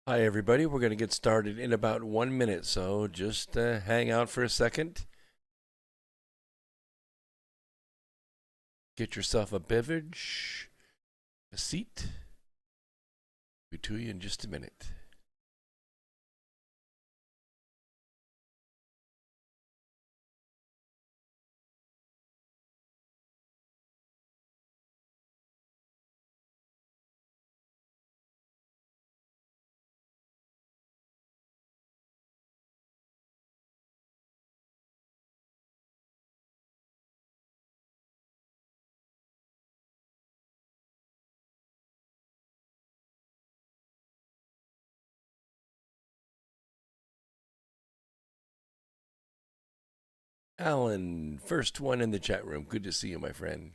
Hi, everybody. We're going to get started in about 1 minute, so just hang out for a second. Get yourself a beverage, a seat. Be to you in just a minute. Alan, first one in the chat room. Good to see you, my friend.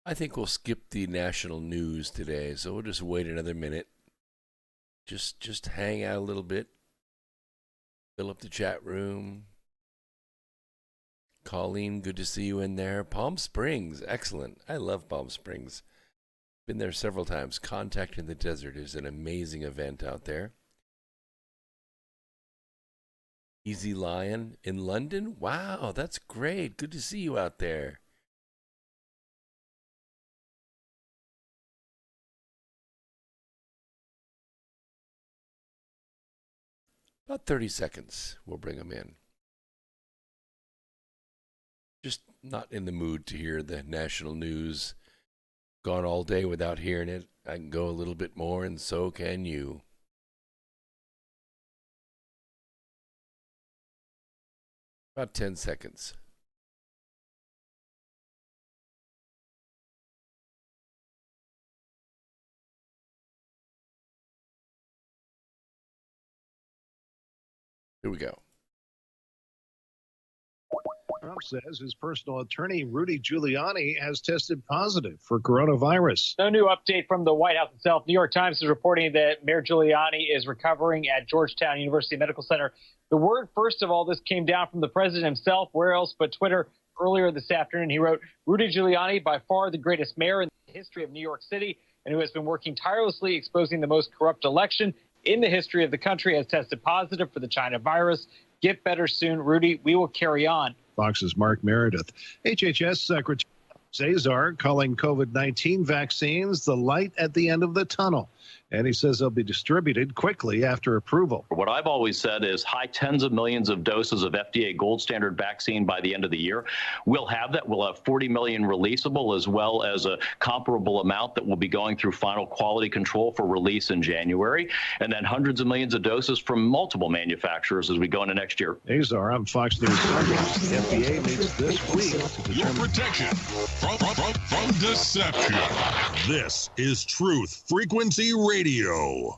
I think we'll skip the national news today, so we'll just wait another minute. Just hang out a little bit. Fill up the chat room. Colleen, good to see you in there. Palm Springs, excellent. I love Palm Springs. Been there several times. Contact in the Desert is an amazing event out there. Easy Lion in London? Wow, that's great. Good to see you out there. About 30 seconds, we'll bring them in. Just not in the mood to hear the national news. Gone all day without hearing it. I can go a little bit more, and so can you. About 10 seconds. Here we go. Trump says his personal attorney, Rudy Giuliani, has tested positive for coronavirus. No new update from the White House itself. New York Times is reporting that Mayor Giuliani is recovering at Georgetown University Medical Center. The word, first of all, this came down from the president himself. Where else but Twitter? Earlier this afternoon, he wrote, Rudy Giuliani, by far the greatest mayor in the history of New York City, and who has been working tirelessly exposing the most corrupt election in the history of the country, has tested positive for the China virus. Get better soon, Rudy. We will carry on. Fox's Mark Meredith. HHS Secretary Cesar calling COVID-19 vaccines the light at the end of the tunnel. And he says they'll be distributed quickly after approval. What I've always said is high tens of millions of doses of FDA gold standard vaccine by the end of the year. We'll have that. We'll have 40 million releasable, as well as a comparable amount that will be going through final quality control for release in January. And then hundreds of millions of doses from multiple manufacturers as we go into next year. Cesar, I'm Fox News Sundays. The FDA meets this week to determine your protection from deception. This is Truth Frequency Radio.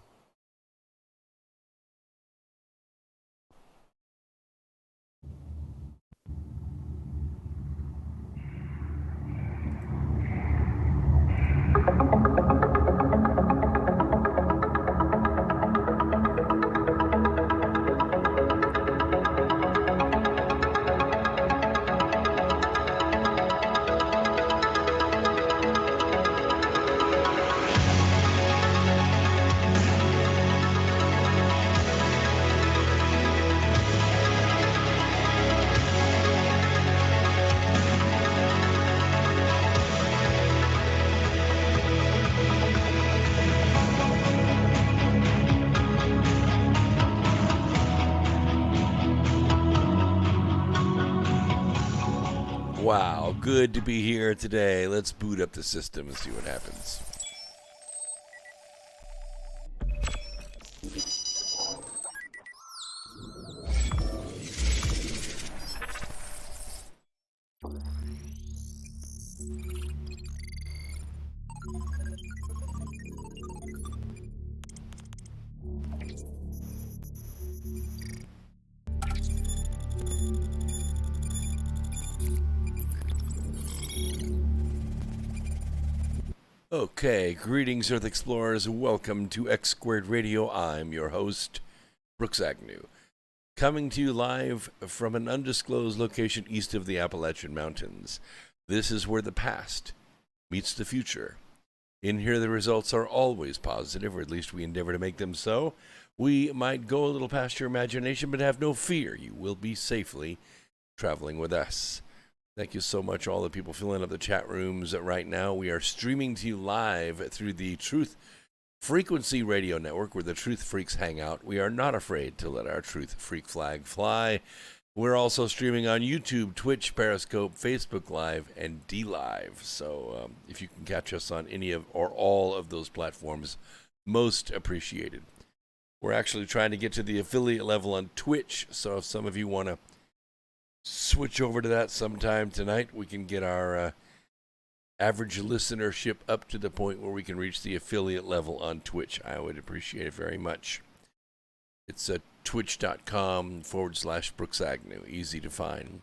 Wow, good to be here today. Let's boot up the system and see what happens. Okay, greetings, Earth Explorers. Welcome to X Squared Radio. I'm your host, Brooks Agnew, coming to you live from an undisclosed location east of the Appalachian Mountains. This is where the past meets the future. In here, the results are always positive, or at least we endeavor to make them so. We might go a little past your imagination, but have no fear. You will be safely traveling with us. Thank you so much, all the people filling up the chat rooms right now. We are streaming to you live through the Truth Frequency Radio Network, where the Truth Freaks hang out. We are not afraid to let our Truth Freak flag fly. We're also streaming on YouTube, Twitch, Periscope, Facebook Live, and DLive. So if you can catch us on any of or all of those platforms, most appreciated. We're actually trying to get to the affiliate level on Twitch, so if some of you want to switch over to that sometime tonight, we can get our average listenership up to the point where we can reach the affiliate level on Twitch. I would appreciate it very much. It's twitch.com/Brooks Agnew. Easy to find.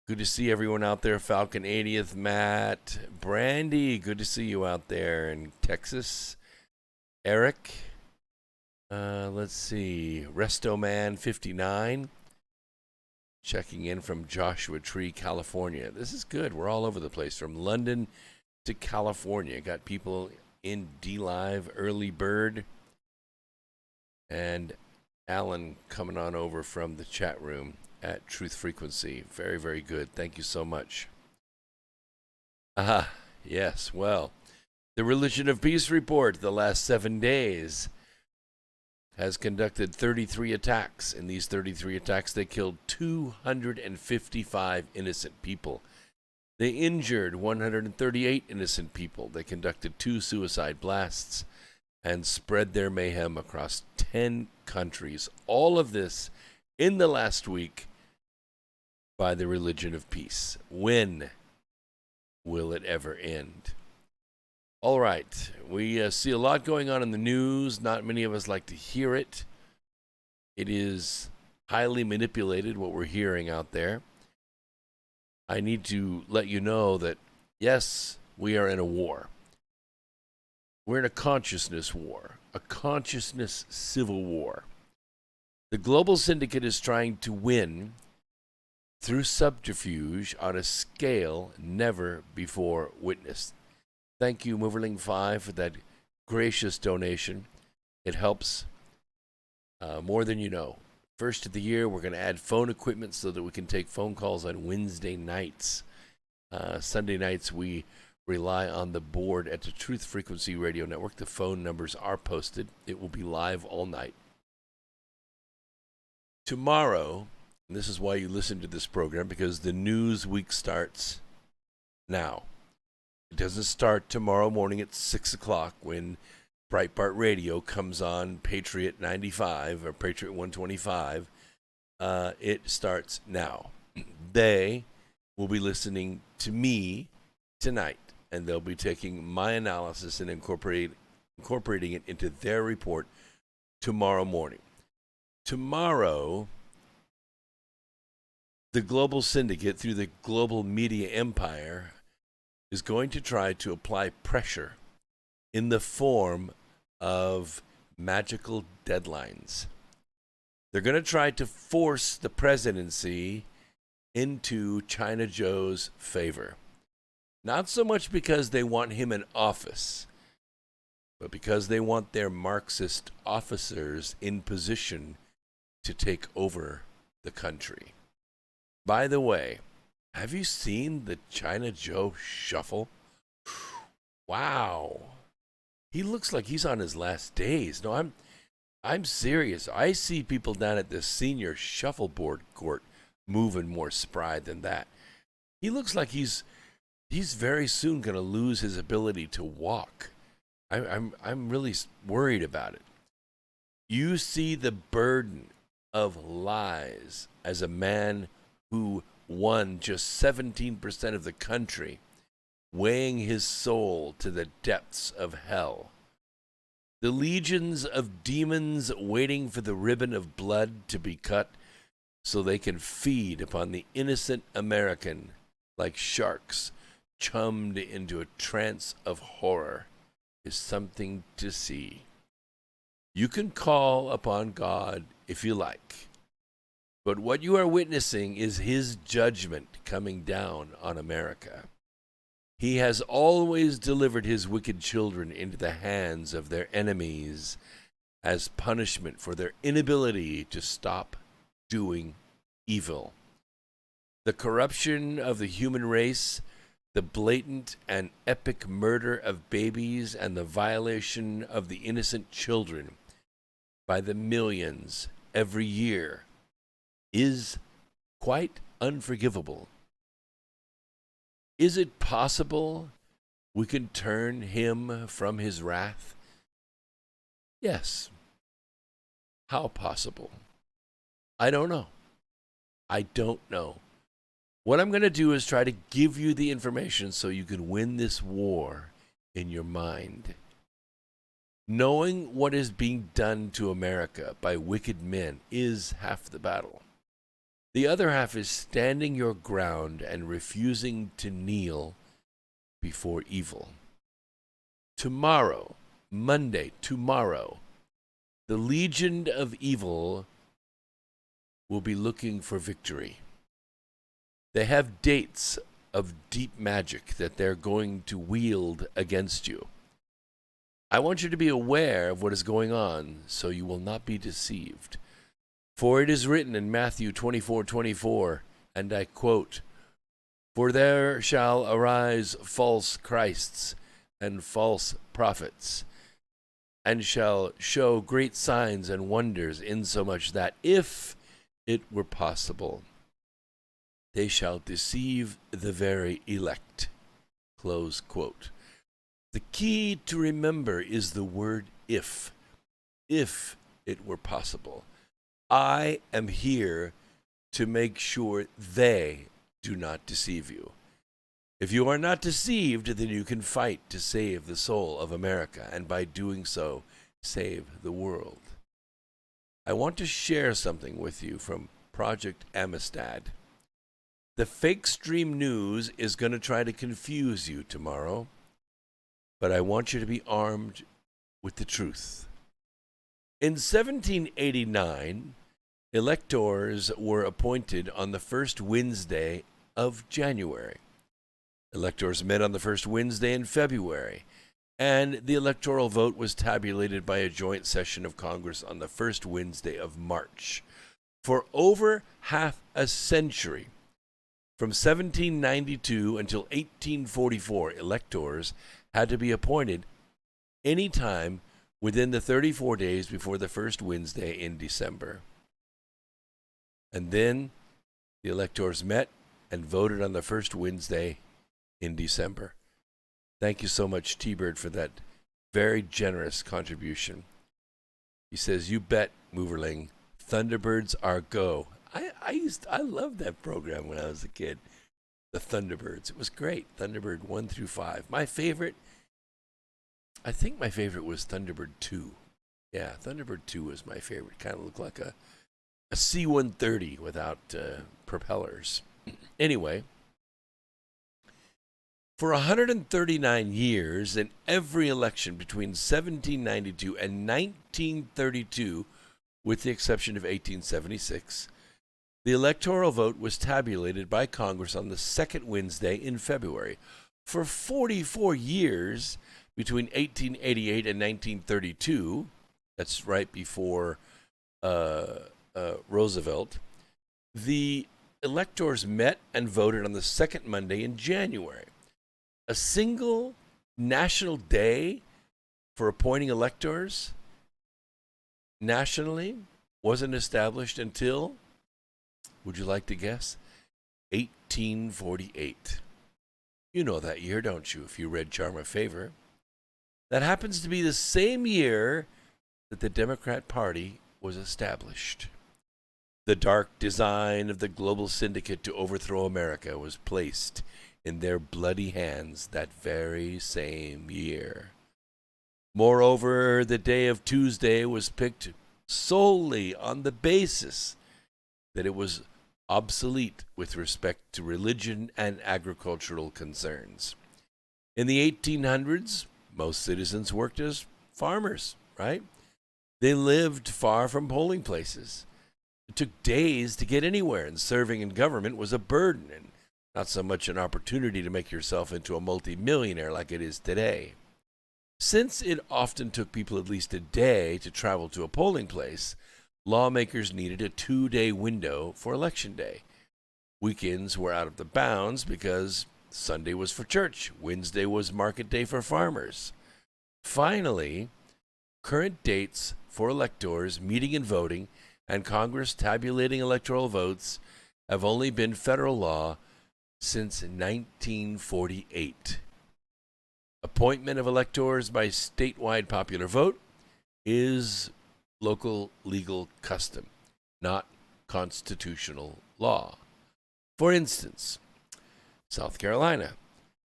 Good to see everyone out there. Falcon 80th, Matt, Brandy, good to see you out there in Texas. Eric, let's see, Resto Man 59. Checking in from Joshua Tree, California. This is good. We're all over the place, from London to California. Got people in DLive, Early Bird, and Alan coming on over from the chat room at Truth Frequency. Very, very good. Thank you so much. Yes. Well, the Religion of Peace report, the last 7 days, has conducted 33 attacks. In these 33 attacks, they killed 255 innocent people. They injured 138 innocent people. They conducted 2 suicide blasts and spread their mayhem across 10 countries. All of this in the last week by the Religion of Peace. When will it ever end? All right, we see a lot going on in the news. Not many of us like to hear it. It is highly manipulated, what we're hearing out there. I need to let you know that, yes, we are in a war. We're in a consciousness war, a consciousness civil war. The Global Syndicate is trying to win through subterfuge on a scale never before witnessed. Thank you, Moverling5, for that gracious donation. It helps more than you know. First of the year, we're going to add phone equipment so that we can take phone calls on Wednesday nights. Sunday nights, we rely on the board at the Truth Frequency Radio Network. The phone numbers are posted. It will be live all night. Tomorrow, and this is why you listen to this program, because the news week starts now. It doesn't start tomorrow morning at 6 o'clock when Breitbart Radio comes on Patriot 95 or Patriot 125. It starts now. They will be listening to me tonight, and they'll be taking my analysis and incorporating it into their report tomorrow morning. Tomorrow, the Global Syndicate, through the global media empire, is going to try to apply pressure in the form of magical deadlines. They're going to try to force the presidency into China Joe's favor. Not so much because they want him in office, but because they want their Marxist officers in position to take over the country. By the way, have you seen the China Joe shuffle? Wow. He looks like he's on his last days. No, I'm serious. I see people down at the senior shuffleboard court moving more spry than that. He looks like he's very soon going to lose his ability to walk. I'm really worried about it. You see the burden of lies as a man who won just 17% of the country, weighing his soul to the depths of hell. The legions of demons waiting for the ribbon of blood to be cut so they can feed upon the innocent American like sharks chummed into a trance of horror is something to see. You can call upon God if you like, but what you are witnessing is his judgment coming down on America. He has always delivered his wicked children into the hands of their enemies as punishment for their inability to stop doing evil. The corruption of the human race, the blatant and epic murder of babies, and the violation of the innocent children by the millions every year is quite unforgivable. Is it possible we can turn him from his wrath? Yes. How possible? I don't know. I don't know. What I'm going to do is try to give you the information so you can win this war in your mind. Knowing what is being done to America by wicked men is half the battle. The other half is standing your ground and refusing to kneel before evil. Tomorrow, Monday, tomorrow, the legion of evil will be looking for victory. They have dates of deep magic that they're going to wield against you. I want you to be aware of what is going on so you will not be deceived. For it is written in Matthew 24:24, and I quote, "For there shall arise false Christs and false prophets, and shall show great signs and wonders, insomuch that if it were possible, they shall deceive the very elect." Close quote. The key to remember is the word if. If it were possible. I am here to make sure they do not deceive you. If you are not deceived, then you can fight to save the soul of America, and by doing so, save the world. I want to share something with you from Project Amistad. The fake stream news is going to try to confuse you tomorrow, but I want you to be armed with the truth. In 1789, electors were appointed on the first Wednesday of January. Electors met on the first Wednesday in February, and the electoral vote was tabulated by a joint session of Congress on the first Wednesday of March. For over half a century, from 1792 until 1844, electors had to be appointed any time within the 34 days before the first Wednesday in December. And then the electors met and voted on the first Wednesday in December. Thank you so much, T-Bird, for that very generous contribution. He says, "You bet, Moverling, Thunderbirds are go." I loved that program when I was a kid. The Thunderbirds. It was great. Thunderbird 1 through 5. My favorite, I think my favorite was Thunderbird 2. Yeah, Thunderbird 2 was my favorite. Kind of looked like a C-130 without propellers. Anyway, for 139 years, in every election between 1792 and 1932, with the exception of 1876, the electoral vote was tabulated by Congress on the second Wednesday in February. For 44 years, between 1888 and 1932, that's right before Roosevelt, the electors met and voted on the second Monday in January. A single national day for appointing electors nationally wasn't established until, would you like to guess? 1848. You know that year, don't you, if you read Charm of Favor? That happens to be the same year that the Democrat Party was established. The dark design of the Global Syndicate to overthrow America was placed in their bloody hands that very same year. Moreover, the day of Tuesday was picked solely on the basis that it was obsolete with respect to religion and agricultural concerns. In the 1800s, most citizens worked as farmers, right? They lived far from polling places. It took days to get anywhere, and serving in government was a burden and not so much an opportunity to make yourself into a multimillionaire like it is today. Since it often took people at least a day to travel to a polling place, lawmakers needed a 2-day window for Election Day. Weekends were out of the bounds because Sunday was for church, Wednesday was market day for farmers. Finally, current dates for electors meeting and voting and Congress tabulating electoral votes have only been federal law since 1948. Appointment of electors by statewide popular vote is local legal custom, not constitutional law. For instance, South Carolina.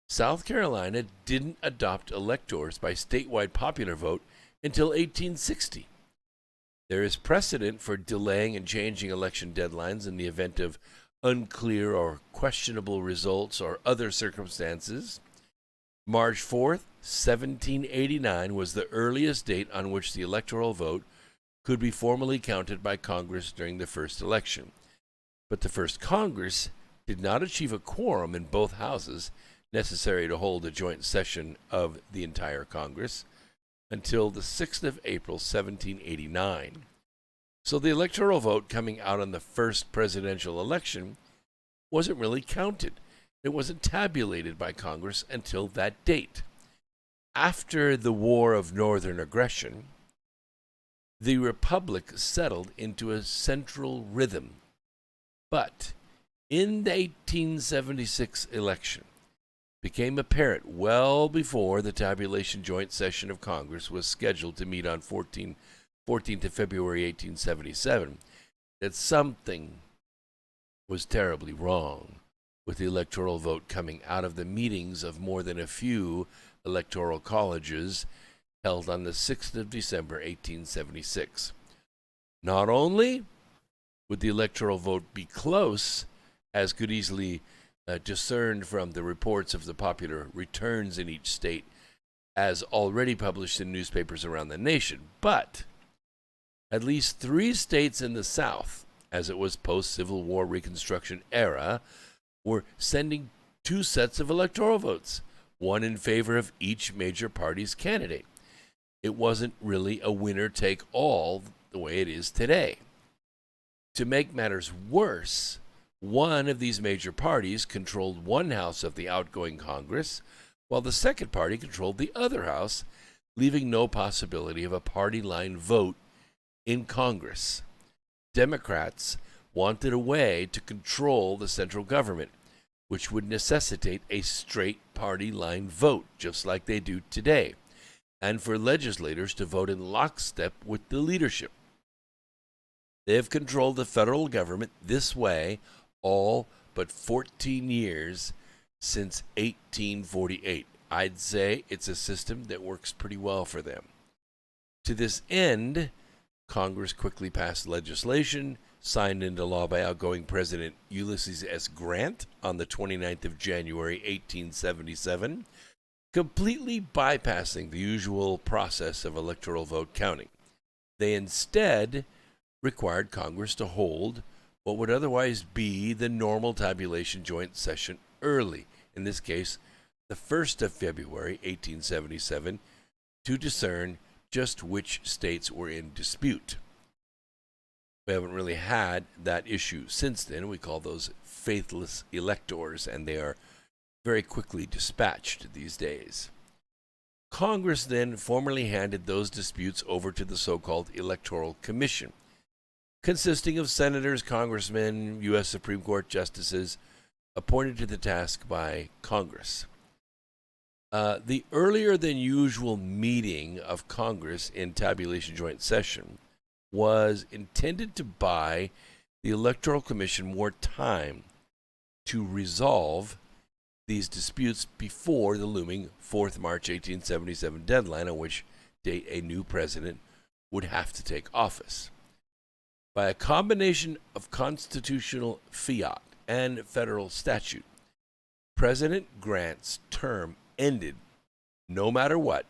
South Carolina didn't adopt electors by statewide popular vote until 1860. There is precedent for delaying and changing election deadlines in the event of unclear or questionable results or other circumstances. March 4th, 1789 was the earliest date on which the electoral vote could be formally counted by Congress during the first election. But the first Congress did not achieve a quorum in both houses necessary to hold a joint session of the entire Congress until the 6th of April, 1789. So the electoral vote coming out on the first presidential election wasn't really counted. It wasn't tabulated by Congress until that date. After the War of Northern Aggression, the Republic settled into a central rhythm. But in the 1876 election, became apparent well before the tabulation joint session of Congress was scheduled to meet on 14th of February 1877 that something was terribly wrong with the electoral vote coming out of the meetings of more than a few electoral colleges held on the 6th of December 1876. Not only would the electoral vote be close, as could easily discerned from the reports of the popular returns in each state as already published in newspapers around the nation, but at least 3 states in the South, as it was post-Civil War Reconstruction era, were sending 2 sets of electoral votes, one in favor of each major party's candidate. It wasn't really a winner-take-all the way it is today. To make matters worse, one of these major parties controlled one house of the outgoing Congress, while the second party controlled the other house, leaving no possibility of a party line vote in Congress. Democrats wanted a way to control the central government, which would necessitate a straight party line vote, just like they do today, and for legislators to vote in lockstep with the leadership. They have controlled the federal government this way all but 14 years since 1848. I'd say it's a system that works pretty well for them. To this end, Congress quickly passed legislation signed into law by outgoing President Ulysses S. Grant on the 29th of January, 1877, completely bypassing the usual process of electoral vote counting. They instead required Congress to hold what would otherwise be the normal tabulation joint session early, in this case, the 1st of February, 1877, to discern just which states were in dispute. We haven't really had that issue since then. We call those faithless electors, and they are very quickly dispatched these days. Congress then formally handed those disputes over to the so-called Electoral Commission, consisting of senators, congressmen, U.S. Supreme Court justices appointed to the task by Congress. The earlier than usual meeting of Congress in tabulation joint session was intended to buy the Electoral Commission more time to resolve these disputes before the looming 4th March 1877 deadline, on which date a new president would have to take office. By a combination of constitutional fiat and federal statute, President Grant's term ended, no matter what,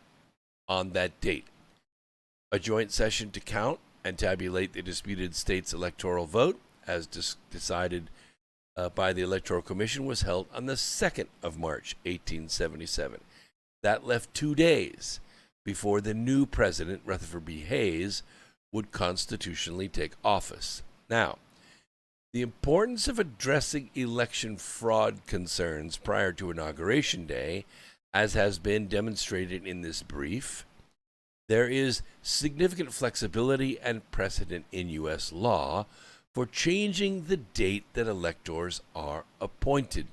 on that date. A joint session to count and tabulate the disputed state's electoral vote, as decided by the Electoral Commission, was held on the 2nd of March, 1877. That left 2 days before the new president, Rutherford B. Hayes, would constitutionally take office. Now, the importance of addressing election fraud concerns prior to Inauguration Day, as has been demonstrated in this brief, there is significant flexibility and precedent in U.S. law for changing the date that electors are appointed,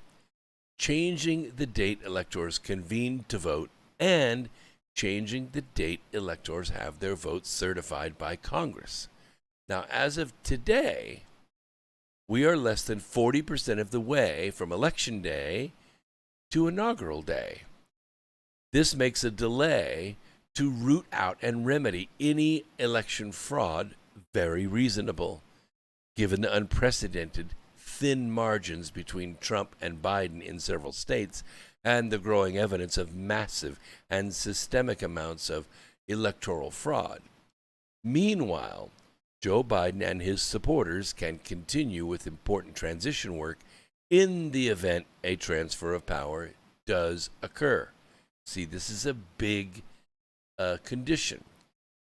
changing the date electors convene to vote, and changing the date electors have their votes certified by Congress. Now, as of today, we are less than 40% of the way from Election Day to Inaugural Day. This makes a delay to root out and remedy any election fraud very reasonable, given the unprecedented thin margins between Trump and Biden in several states and the growing evidence of massive and systemic amounts of electoral fraud. Meanwhile, Joe Biden and his supporters can continue with important transition work in the event a transfer of power does occur. See, this is a big condition.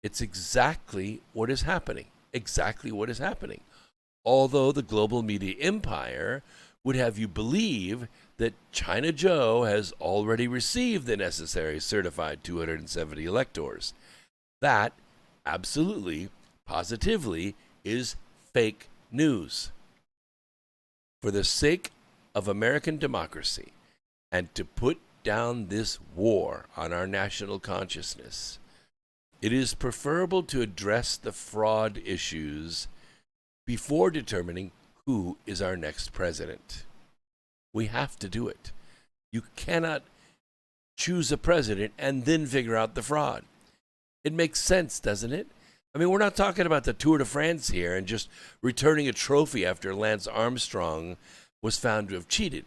It's exactly what is happening. Exactly what is happening. Although the global media empire would have you believe that China Joe has already received the necessary certified 270 electors. That absolutely, positively, is fake news. For the sake of American democracy and to put down this war on our national consciousness, it is preferable to address the fraud issues before determining who is our next president. We have to do it. You cannot choose a president and then figure out the fraud. It makes sense, doesn't it? I mean, we're not talking about the Tour de France here and just returning a trophy after Lance Armstrong was found to have cheated.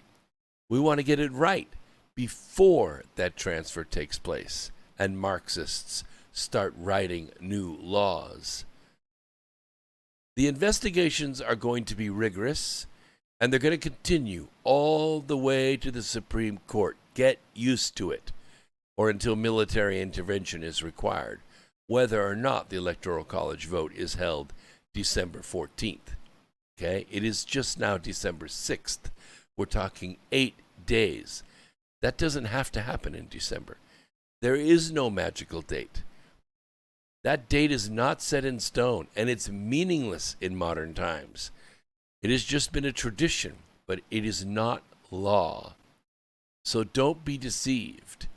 We want to get it right before that transfer takes place and Marxists start writing new laws. The investigations are going to be rigorous, and they're going to continue all the way to the Supreme Court. Get used to it, or until military intervention is required, whether or not the Electoral College vote is held December 14th. Okay? It is just now December 6th. We're talking 8 days. That doesn't have to happen in December. There is no magical date. That date is not set in stone, and it's meaningless in modern times. It has just been a tradition, but it is not law. So don't be deceived.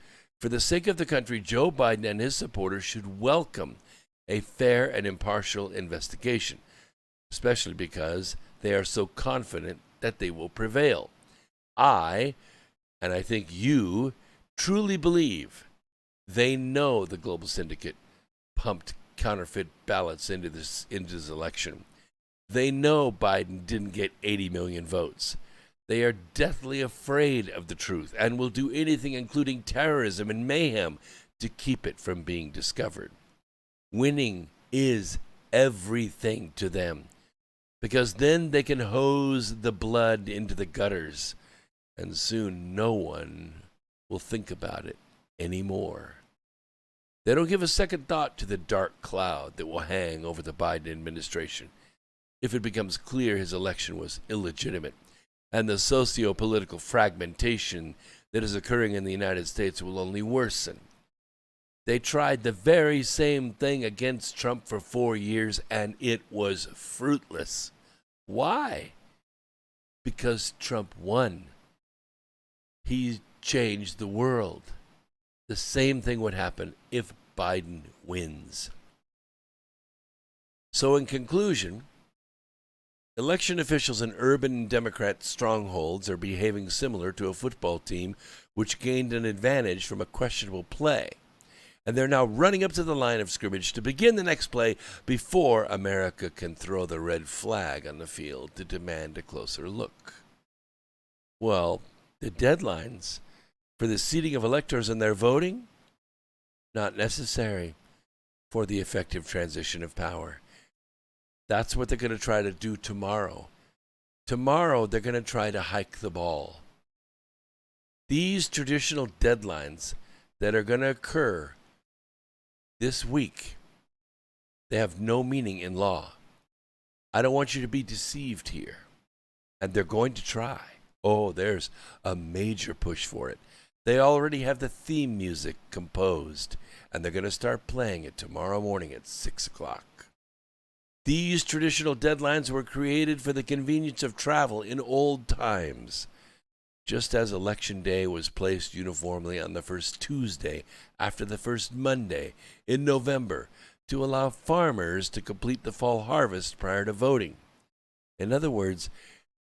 For the sake of the country, Joe Biden and his supporters should welcome a fair and impartial investigation, especially because they are so confident that they will prevail. I think you, truly believe they know the Global Syndicate pumped counterfeit ballots into this election. They know Biden didn't get 80 million votes. They are deathly afraid of the truth and will do anything, including terrorism and mayhem, to keep it from being discovered. Winning is everything to them, because then they can hose the blood into the gutters, and soon no one will think about it anymore. They don't give a second thought to the dark cloud that will hang over the Biden administration if it becomes clear his election was illegitimate, and the socio-political fragmentation that is occurring in the United States will only worsen. They tried the very same thing against Trump for 4 years, and it was fruitless. Why? Because Trump won. He changed the world. The same thing would happen if Biden wins. So in conclusion, election officials in urban Democrat strongholds are behaving similar to a football team which gained an advantage from a questionable play. And they're now running up to the line of scrimmage to begin the next play before America can throw the red flag on the field to demand a closer look. Well, the deadlines for the seating of electors and their voting? Not necessary. for the effective transition of power. That's what they're going to try to do tomorrow. Tomorrow, they're going to try to hike the ball. These traditional deadlines that are going to occur this week, they have no meaning in law. I don't want you to be deceived here. And they're going to try. Oh, there's a major push for it. They already have the theme music composed, and they're going to start playing it tomorrow morning at 6 o'clock. These traditional deadlines were created for the convenience of travel in old times, just as Election Day was placed uniformly on the first Tuesday after the first Monday in November to allow farmers to complete the fall harvest prior to voting. In other words,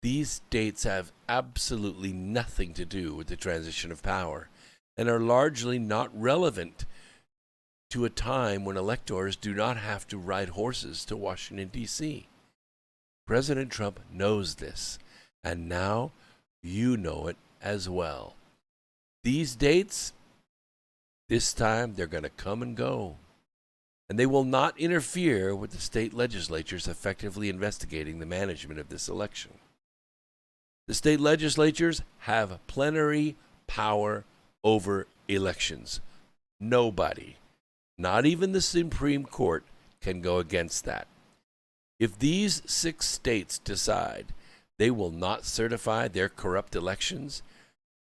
these dates have absolutely nothing to do with the transition of power and are largely not relevant to a time when electors do not have to ride horses to Washington, D.C. President Trump knows this, and now you know it as well. These dates, this time they're going to come and go, and they will not interfere with the state legislatures effectively investigating the management of this election. The state legislatures have plenary power over elections. Nobody, not even the Supreme Court, can go against that. If these 6 states decide they will not certify their corrupt elections,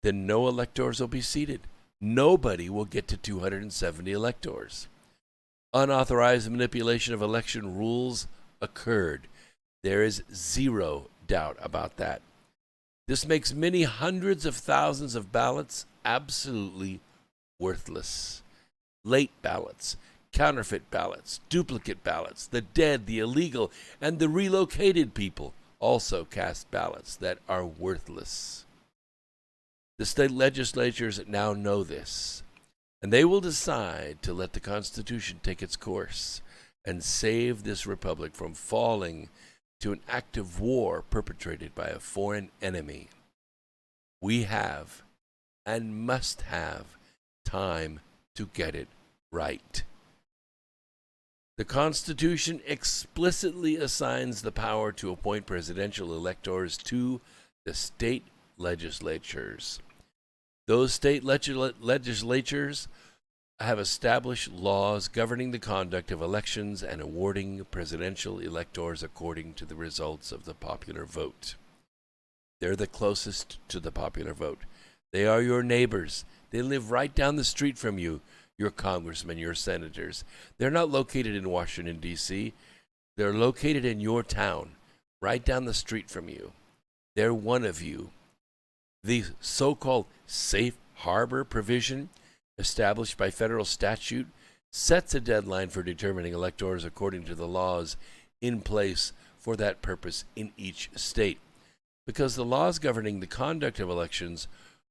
then no electors will be seated. Nobody will get to 270 electors. Unauthorized manipulation of election rules occurred. There is zero doubt about that. This makes many hundreds of thousands of ballots absolutely worthless. Late ballots, counterfeit ballots, duplicate ballots, the dead, the illegal, and the relocated people also cast ballots that are worthless. The state legislatures now know this, and they will decide to let the Constitution take its course and save this republic from falling to an act of war perpetrated by a foreign enemy. We have and must have time to get it right. The Constitution explicitly assigns the power to appoint presidential electors to the state legislatures. Those state legislatures have established laws governing the conduct of elections and awarding presidential electors according to the results of the popular vote. They're the closest to the popular vote. They are your neighbors. They live right down the street from you, your congressmen, your senators. They're not located in Washington, D.C. They're located in your town, right down the street from you. They're one of you. The so-called safe harbor provision established by federal statute sets a deadline for determining electors according to the laws in place for that purpose in each state, because the laws governing the conduct of elections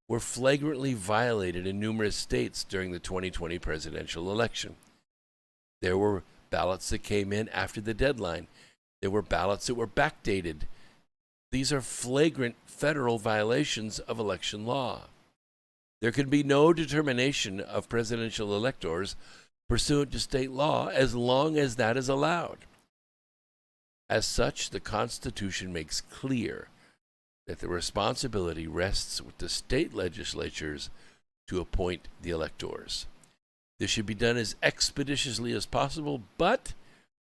were flagrantly violated in numerous states during the 2020 presidential election. There were ballots that came in after the deadline. There were ballots that were backdated. These are flagrant federal violations of election law. There can be no determination of presidential electors pursuant to state law as long as that is allowed. As such, the Constitution makes clear that the responsibility rests with the state legislatures to appoint the electors. This should be done as expeditiously as possible, but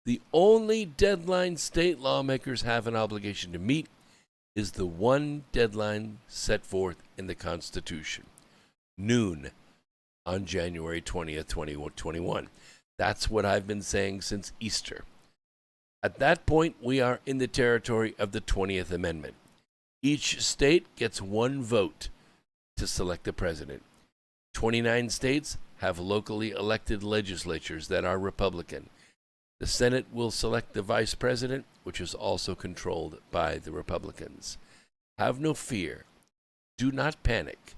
the only deadline state lawmakers have an obligation to meet is the one deadline set forth in the Constitution: noon on January 20th, 2021. That's what I've been saying since Easter. At that point, we are in the territory of the 20th Amendment. Each state gets one vote to select the president. 29 states have locally elected legislatures that are Republican. The Senate will select the vice president, which is also controlled by the Republicans. Have no fear. Do not panic.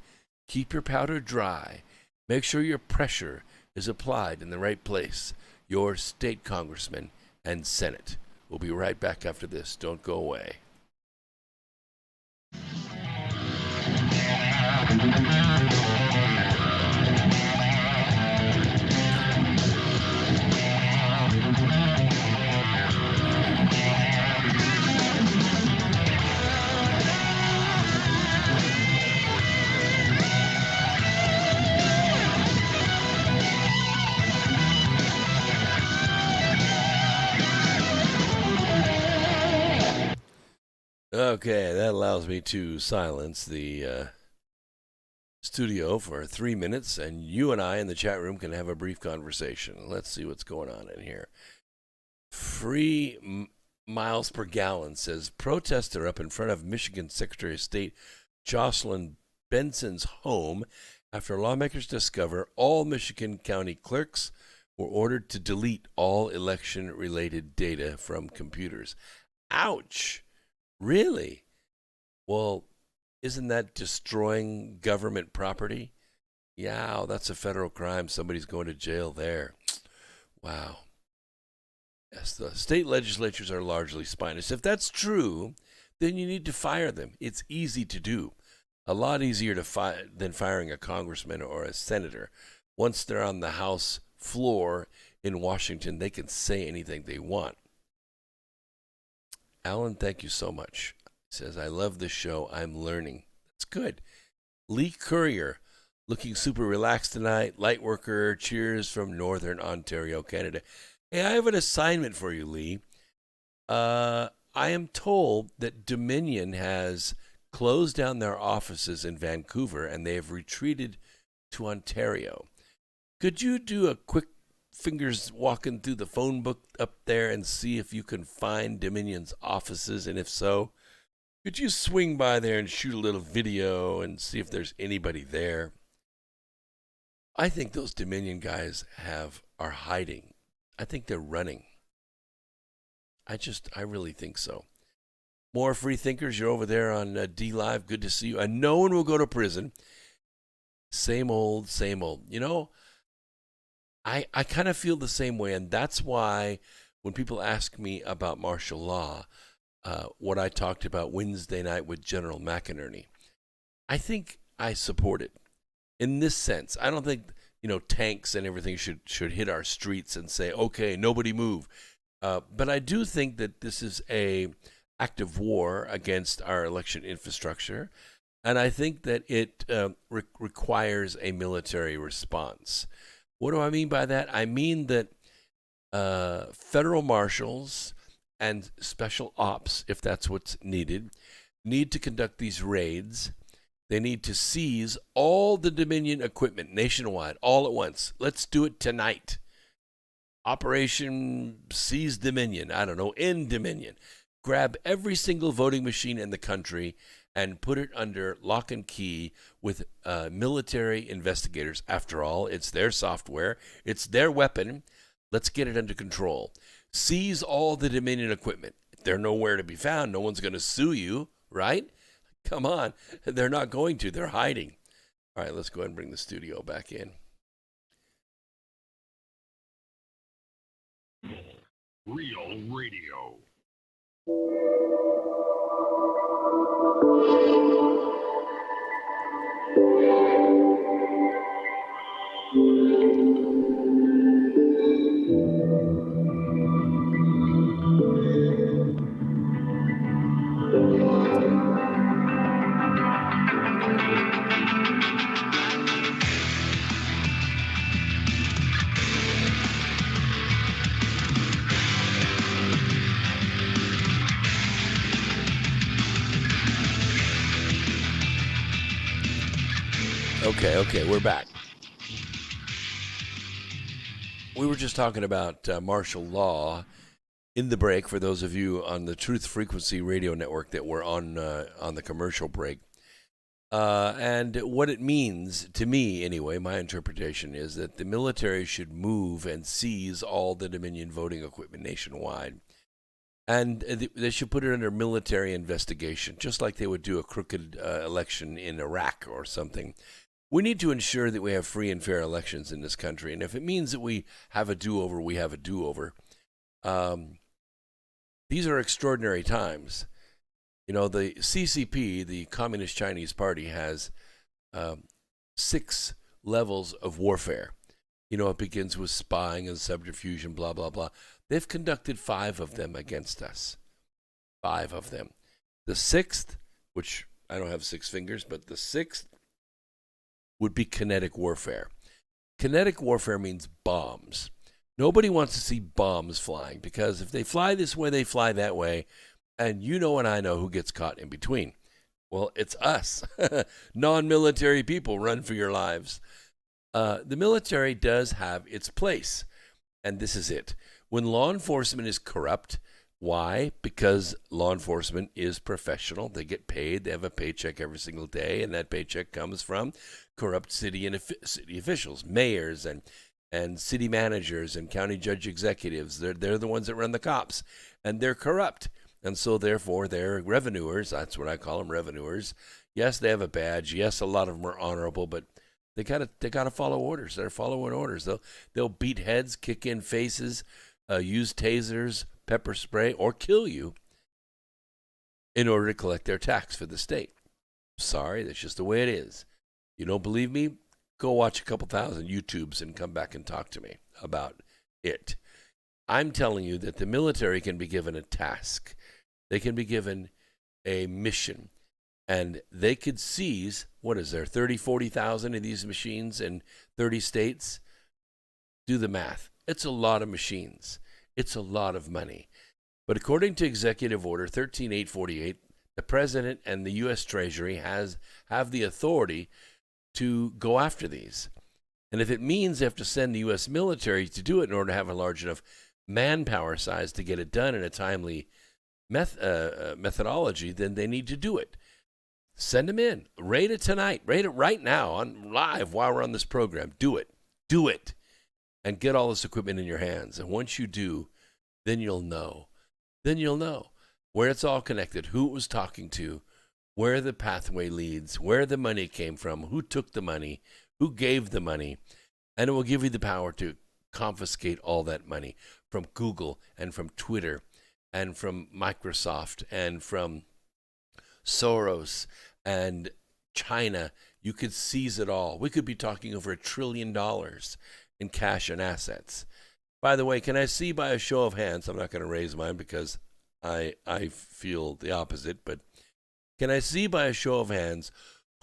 Keep your powder dry. Make sure your pressure is applied in the right place. Your state congressman and Senate. We'll be right back after this. Don't go away. Okay, that allows me to silence the studio for 3 minutes, and you and I in the chat room can have a brief conversation. Let's see what's going on in here. Free miles per gallon says protests are up in front of Michigan Secretary of State Jocelyn Benson's home after lawmakers discover all Michigan county clerks were ordered to delete all election-related data from computers. Ouch! Really? Well, isn't that destroying government property? Yeah, that's a federal crime. Somebody's going to jail there. Wow. Yes, the state legislatures are largely spineless. If that's true, then you need to fire them. It's easy to do. A lot easier than firing a congressman or a senator. Once they're on the House floor in Washington, they can say anything they want. Alan, thank you so much. He says, I love this show. I'm learning. That's good. Lee Courier, looking super relaxed tonight. Light worker, cheers from Northern Ontario, Canada. Hey, I have an assignment for you, Lee. I am told that Dominion has closed down their offices in Vancouver and they have retreated to Ontario. Could you do a quick fingers walking through the phone book up there and see if you can find Dominion's offices? And if so, could you swing by there and shoot a little video and see if there's anybody there? I think those Dominion guys are hiding. I think they're running. I really think so. More free thinkers, you're over there on D Live. Good to see you. And no one will go to prison. Same old, same old. You know, I kind of feel the same way, and that's why when people ask me about martial law, what I talked about Wednesday night with General McInerney, I think I support it in this sense. I don't think tanks and everything should hit our streets and say, okay, nobody move. But I do think that this is a act of war against our election infrastructure, and I think that it requires a military response. What do I mean by that? I mean that federal marshals and special ops, if that's what's needed, need to conduct these raids. They need to seize all the Dominion equipment nationwide, all at once. Let's do it tonight. Operation Seize Dominion. I don't know, end Dominion. Grab every single voting machine in the country and put it under lock and key with military investigators. After all, it's their software. It's their weapon. Let's get it under control. Seize all the Dominion equipment. If they're nowhere to be found, no one's going to sue you, right? Come on. They're not going to. They're hiding. All right, let's go ahead and bring the studio back in. Real Radio. Okay, we're back. We were just talking about martial law in the break for those of you on the Truth Frequency radio network that were on the commercial break. And what it means, to me anyway, my interpretation is that the military should move and seize all the Dominion voting equipment nationwide. And they should put it under military investigation, just like they would do a crooked election in Iraq or something. We need to ensure that we have free and fair elections in this country. And if it means that we have a do-over, we have a do-over. These are extraordinary times. You know, the CCP, the Communist Chinese Party, has 6 levels of warfare. You know, it begins with spying and subterfuge and blah, blah, blah. They've conducted 5 of them against us. 5 of them. The 6th, which I don't have 6 fingers, but the 6th would be kinetic warfare. Kinetic warfare means bombs. Nobody wants to see bombs flying, because if they fly this way, they fly that way. And you know and I know who gets caught in between. Well, it's us. Non-military people, run for your lives. The military does have its place, and this is it. When law enforcement is corrupt, why? Because law enforcement is professional. They get paid. They have a paycheck every single day, and that paycheck comes from corrupt city officials, mayors, and city managers and county judge executives. They're the ones that run the cops, and they're corrupt. And so, therefore, they're revenuers. That's what I call them, revenuers. Yes, they have a badge. Yes, a lot of them are honorable, but they gotta follow orders. They're following orders. They'll beat heads, kick in faces, use tasers, pepper spray, or kill you in order to collect their tax for the state. Sorry, that's just the way it is. You don't believe me? Go watch a couple thousand YouTubes and come back and talk to me about it. I'm telling you that the military can be given a task. They can be given a mission. And they could seize, 30, 40,000 of these machines in 30 states? Do the math. It's a lot of machines. It's a lot of money. But according to Executive Order 13848, the President and the U.S. Treasury have the authority to go after these. And if it means they have to send the U.S. military to do it in order to have a large enough manpower size to get it done in a timely methodology, then they need to do it. Send them in. Rate it tonight. Rate it right now on live while we're on this program. Do it. Do it. And get all this equipment in your hands. And once you do, then you'll know. Then you'll know where it's all connected, who it was talking to, where the pathway leads, where the money came from, who took the money, who gave the money. And it will give you the power to confiscate all that money from Google and from Twitter and from Microsoft and from Soros and China. You could seize it all. We could be talking over $1 trillion in cash and assets. By the way, can I see by a show of hands, I'm not going to raise mine because I feel the opposite, but can I see by a show of hands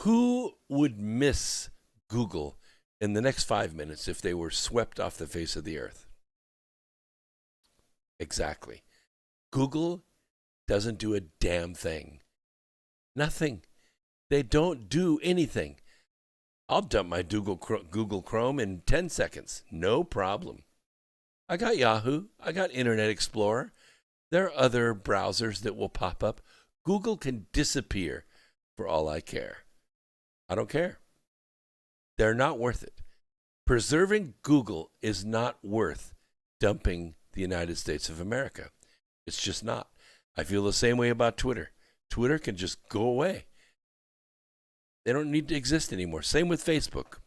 who would miss Google in the next 5 minutes if they were swept off the face of the earth? Exactly. Google doesn't do a damn thing. Nothing. They don't do anything. I'll dump my Google Chrome in 10 seconds. No problem. I got Yahoo. I got Internet Explorer. There are other browsers that will pop up. Google can disappear for all I care. I don't care. They're not worth it. Preserving Google is not worth dumping the United States of America. It's just not. I feel the same way about Twitter. Twitter can just go away. They don't need to exist anymore. Same with Facebook.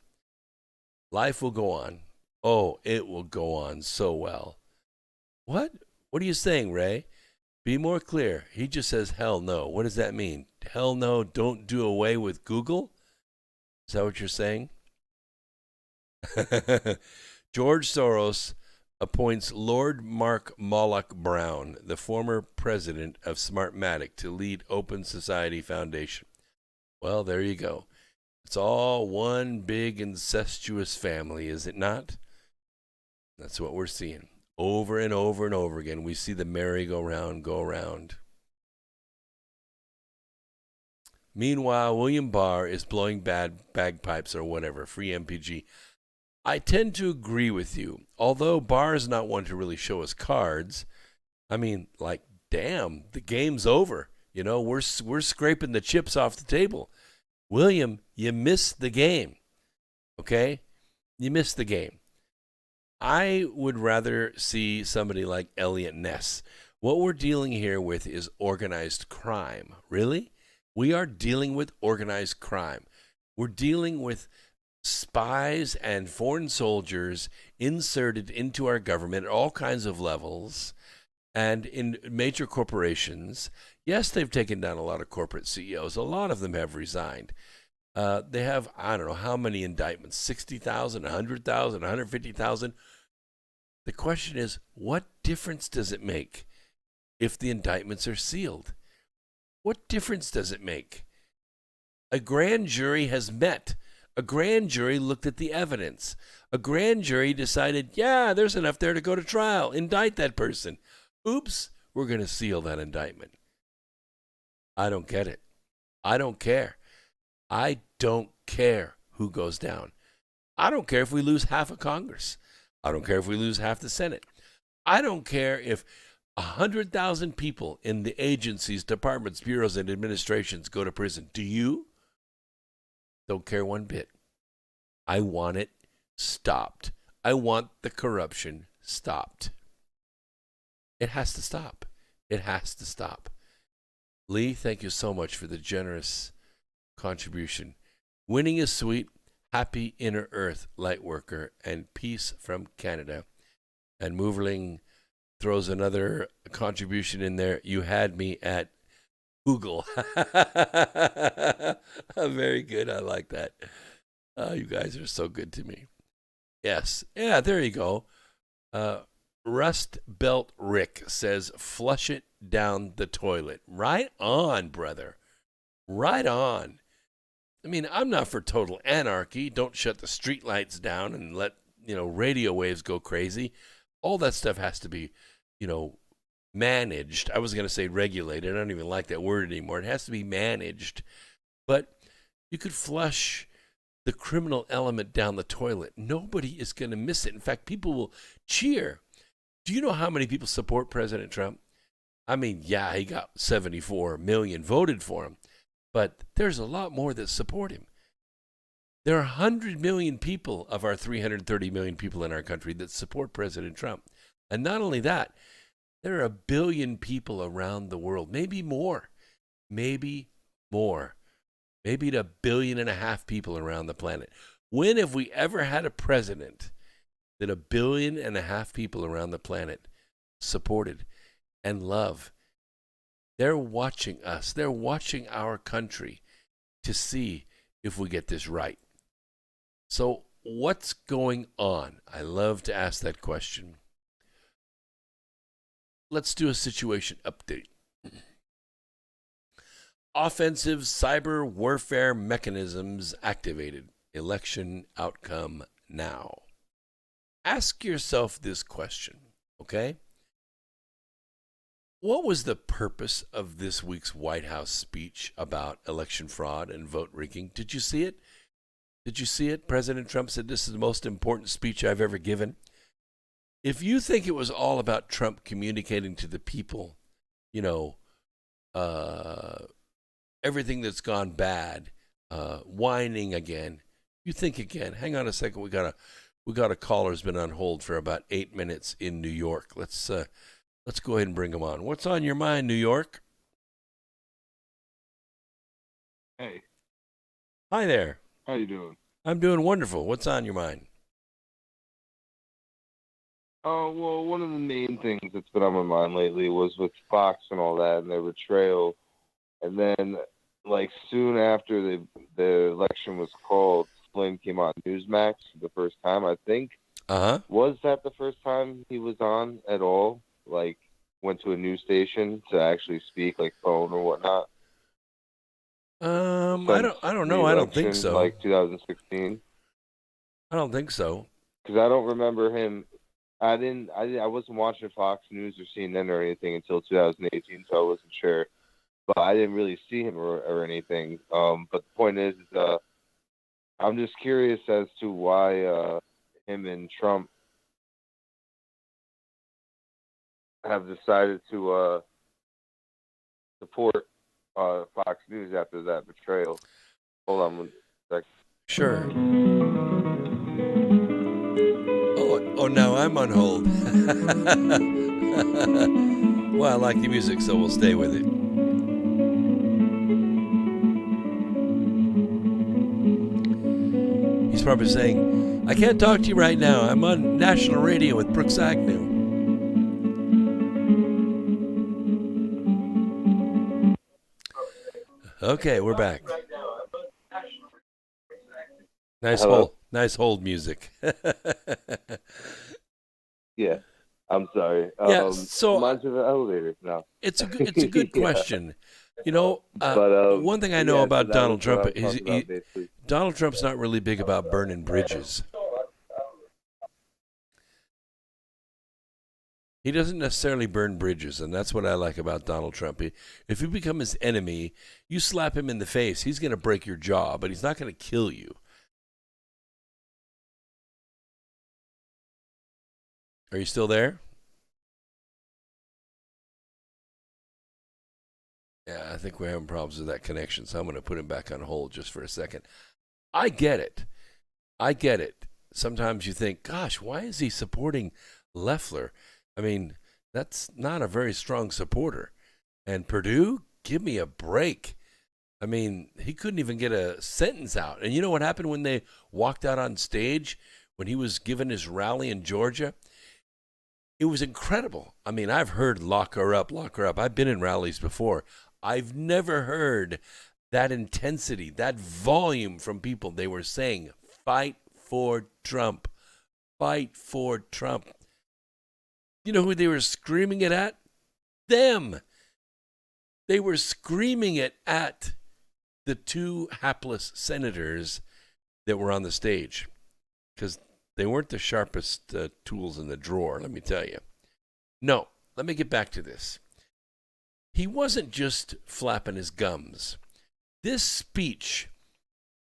Life will go on. Oh, it will go on so well. What? What are you saying, Ray? Be more clear. He just says, hell no. What does that mean? Hell no, don't do away with Google? Is that what you're saying? George Soros appoints Lord Mark Moloch Brown, the former president of Smartmatic, to lead Open Society Foundation. Well, there you go. It's all one big incestuous family, is it not? That's what we're seeing. Over and over and over again, we see the merry-go-round go around. Meanwhile, William Barr is blowing bagpipes or whatever, free MPG. I tend to agree with you. Although Barr is not one to really show us cards. I mean, like, damn, the game's over. You know, we're scraping the chips off the table. William, you missed the game. Okay? You missed the game. I would rather see somebody like Elliot Ness. What we're dealing here with is organized crime. Really? We are dealing with organized crime. We're dealing with spies and foreign soldiers inserted into our government at all kinds of levels and in major corporations. Yes, they've taken down a lot of corporate CEOs. A lot of them have resigned. They have, I don't know how many indictments, 60,000, 100,000, 150,000. The question is, what difference does it make if the indictments are sealed? What difference does it make? A grand jury has met. A grand jury looked at the evidence. A grand jury decided, yeah, there's enough there to go to trial. Indict that person. Oops, we're going to seal that indictment. I don't get it. I don't care. I don't care who goes down. I don't care if we lose half of Congress. I don't care if we lose half the Senate. I don't care if 100,000 people in the agencies, departments, bureaus, and administrations go to prison. Do you? Don't care one bit. I want it stopped. I want the corruption stopped. It has to stop. It has to stop. Lee, thank you so much for the generous contribution. Winning is sweet. Happy Inner Earth, Lightworker, and peace from Canada. And Moverling throws another contribution in there. You had me at Google. Very good. I like that. You guys are so good to me. Yes. Yeah, there you go. Rust Belt Rick says, flush it down the toilet. Right on, brother. Right on. I mean, I'm not for total anarchy. Don't shut the streetlights down and let, radio waves go crazy. All that stuff has to be, managed. I was going to say regulated. I don't even like that word anymore. It has to be managed. But you could flush the criminal element down the toilet. Nobody is going to miss it. In fact, people will cheer. Do you know how many people support President Trump? I mean, yeah, he got 74 million voted for him. But there's a lot more that support him. There are 100 million people of our 330 million people in our country that support President Trump. And not only that, there are 1 billion people around the world, maybe more, maybe 1.5 billion people around the planet. When have we ever had a president that 1.5 billion people around the planet supported and love? They're watching us. They're watching our country to see if we get this right. So what's going on? I love to ask that question. Let's do a situation update. Offensive cyber warfare mechanisms activated. Election outcome now. Ask yourself this question, okay? What was the purpose of this week's White House speech about election fraud and vote rigging? Did you see it? Did you see it? President Trump said, this is the most important speech I've ever given. If you think it was all about Trump communicating to the people, everything that's gone bad, whining again, you think again. Hang on a second. We got a caller who's been on hold for about 8 minutes in New York. Let's go ahead and bring him on. What's on your mind, New York? Hey. Hi there. How you doing? I'm doing wonderful. What's on your mind? Oh, well, one of the main things that's been on my mind lately was with Fox and all that and their betrayal. And then, soon after the election was called, Flynn came on Newsmax for the first time, I think. Uh-huh. Was that the first time he was on at all? Went to a news station to actually speak, phone or whatnot? I don't know. I don't think so. 2016. I don't think so. Because I don't remember him. I wasn't watching Fox News or CNN or anything until 2018, so I wasn't sure. But I didn't really see him or anything. But the point is, I'm just curious as to why him and Trump have decided to support Fox News after that betrayal. Hold on one second. Sure. Oh, now I'm on hold. Well, I like the music, so we'll stay with it. He's probably saying, I can't talk to you right now. I'm on national radio with Brooks Agnew. Okay, we're back. Nice hold music. Yeah, I'm sorry. Yeah, so reminds me of the elevator. No, it's a good question. One thing I know about so Donald Trump is basically. Donald Trump's not really big about burning bridges. He doesn't necessarily burn bridges, and that's what I like about Donald Trump. If you become his enemy, you slap him in the face, he's going to break your jaw, but he's not going to kill you. Are you still there? Yeah, I think we're having problems with that connection, so I'm going to put him back on hold just for a second. I get it. I get it. Sometimes you think, gosh, why is he supporting Loeffler? I mean, that's not a very strong supporter. And Perdue, give me a break. I mean, he couldn't even get a sentence out. And you know what happened when they walked out on stage, when he was giving his rally in Georgia? It was incredible. I mean, I've heard lock her up, lock her up. I've been in rallies before. I've never heard that intensity, that volume from people. They were saying, fight for Trump, fight for Trump. You know who they were screaming it at? Them. They were screaming it at the two hapless senators that were on the stage, because they weren't the sharpest tools in the drawer, let me tell you. No, let me get back to this. He wasn't just flapping his gums. This speech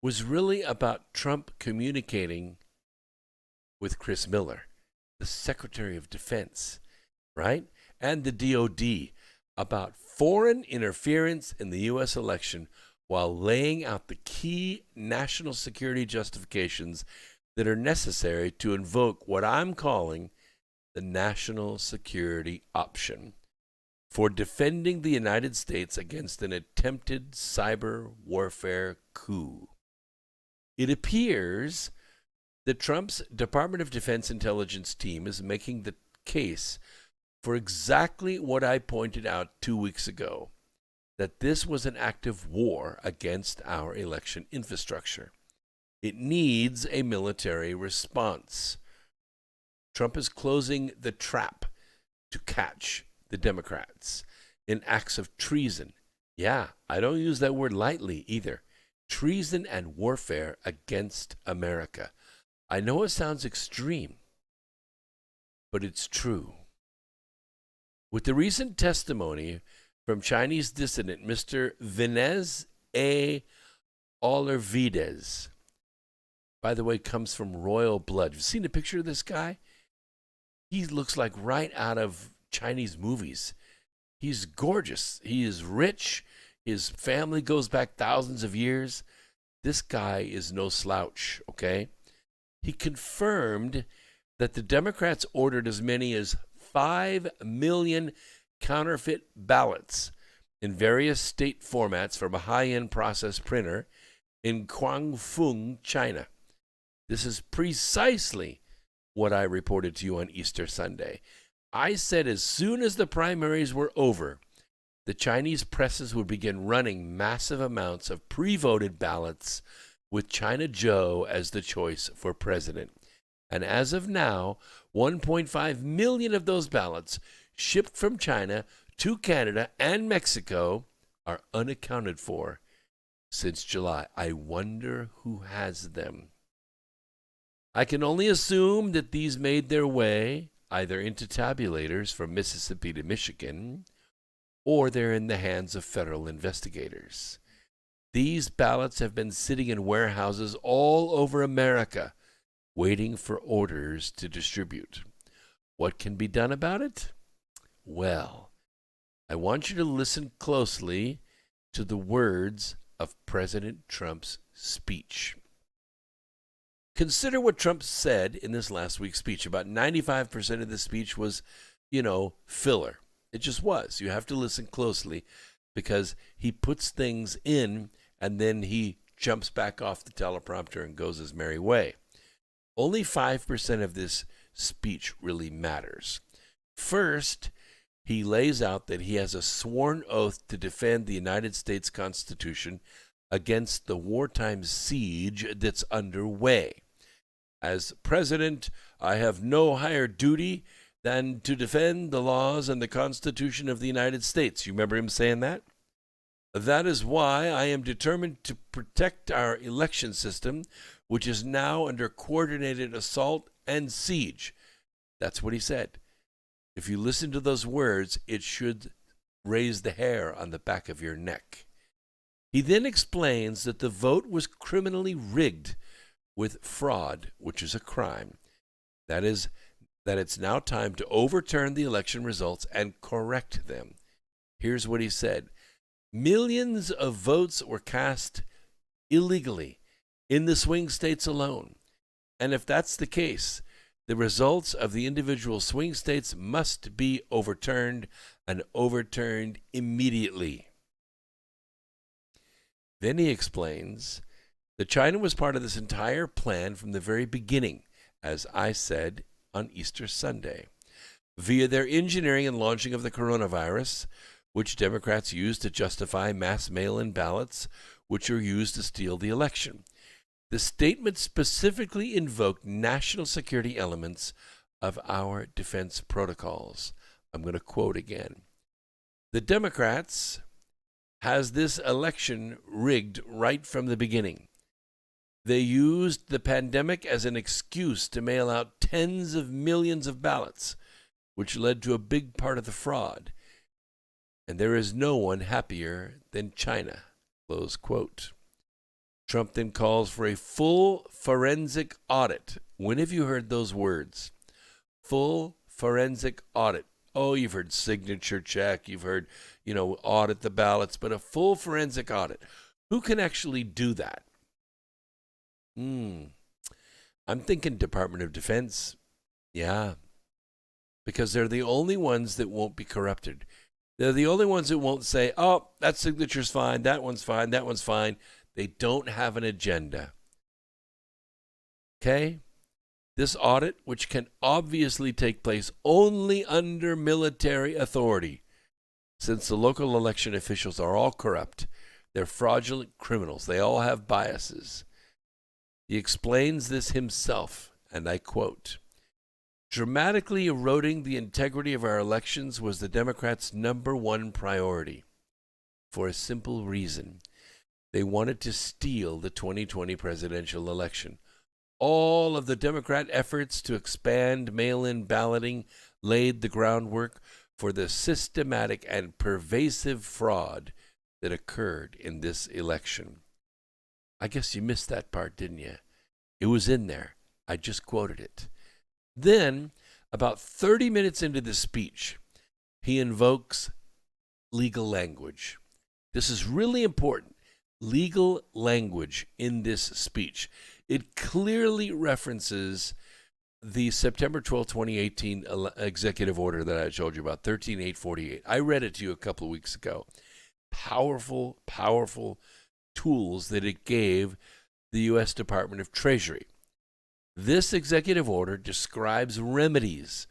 was really about Trump communicating with Chris Miller, the Secretary of Defense, right? And the DOD about foreign interference in the U.S. election while laying out the key national security justifications that are necessary to invoke what I'm calling the national security option for defending the United States against an attempted cyber warfare coup. It appears that Trump's Department of Defense intelligence team is making the case for exactly what I pointed out 2 weeks ago, that this was an act of war against our election infrastructure. It needs a military response. Trump is closing the trap to catch the Democrats in acts of treason. Yeah, I don't use that word lightly either. Treason and warfare against America. I know it sounds extreme, but it's true. With the recent testimony from Chinese dissident Mr. Vinez A. Olervides, by the way, comes from royal blood. You've seen a picture of this guy? He looks like right out of Chinese movies. He's gorgeous. He is rich. His family goes back thousands of years. This guy is no slouch, okay? He confirmed that the Democrats ordered as many as 5 million counterfeit ballots in various state formats from a high-end process printer in Guangdong, China. This is precisely what I reported to you on Easter Sunday. I said as soon as the primaries were over, the Chinese presses would begin running massive amounts of pre-voted ballots with China Joe as the choice for president. And as of now, 1.5 million of those ballots shipped from China to Canada and Mexico are unaccounted for since July. I wonder who has them. I can only assume that these made their way either into tabulators from Mississippi to Michigan, or they're in the hands of federal investigators. These ballots have been sitting in warehouses all over America, waiting for orders to distribute. What can be done about it? Well, I want you to listen closely to the words of President Trump's speech. Consider what Trump said in this last week's speech. About 95% of the speech was, filler. It just was. You have to listen closely because he puts things in and then he jumps back off the teleprompter and goes his merry way. Only 5% of this speech really matters. First, he lays out that he has a sworn oath to defend the United States Constitution against the wartime siege that's underway. As president, I have no higher duty than to defend the laws and the Constitution of the United States. You remember him saying that? That is why I am determined to protect our election system, which is now under coordinated assault and siege. That's what he said. If you listen to those words, it should raise the hair on the back of your neck. He then explains that the vote was criminally rigged with fraud, which is a crime. That is, that it's now time to overturn the election results and correct them. Here's what he said. Millions of votes were cast illegally in the swing states alone. And if that's the case, the results of the individual swing states must be overturned and overturned immediately. Then he explains that China was part of this entire plan from the very beginning, as I said on Easter Sunday, via their engineering and launching of the coronavirus, which Democrats used to justify mass mail-in ballots, which are used to steal the election. The statement specifically invoked national security elements of our defense protocols. I'm going to quote again. The Democrats has this election rigged right from the beginning. They used the pandemic as an excuse to mail out tens of millions of ballots, which led to a big part of the fraud. And there is no one happier than China, close quote. Trump then calls for a full forensic audit. When have you heard those words? Full forensic audit. Oh, you've heard signature check, you've heard, audit the ballots, but a full forensic audit. Who can actually do that? I'm thinking Department of Defense. Yeah. Because they're the only ones that won't be corrupted. They're the only ones that won't say, oh, that signature's fine, that one's fine, that one's fine. They don't have an agenda. Okay? This audit, which can obviously take place only under military authority, since the local election officials are all corrupt, they're fraudulent criminals, they all have biases. He explains this himself, and I quote, dramatically eroding the integrity of our elections was the Democrats' number one priority, for a simple reason. They wanted to steal the 2020 presidential election. All of the Democrat efforts to expand mail-in balloting laid the groundwork for the systematic and pervasive fraud that occurred in this election. I guess you missed that part, didn't you? It was in there. I just quoted it. Then, about 30 minutes into the speech, he invokes legal language. This is really important. Legal language in this speech. It clearly references the September 12, 2018 executive order that I told you about, 13848. I read it to you a couple of weeks ago. Powerful, powerful tools that it gave the U.S. Department of Treasury. This executive order describes remedies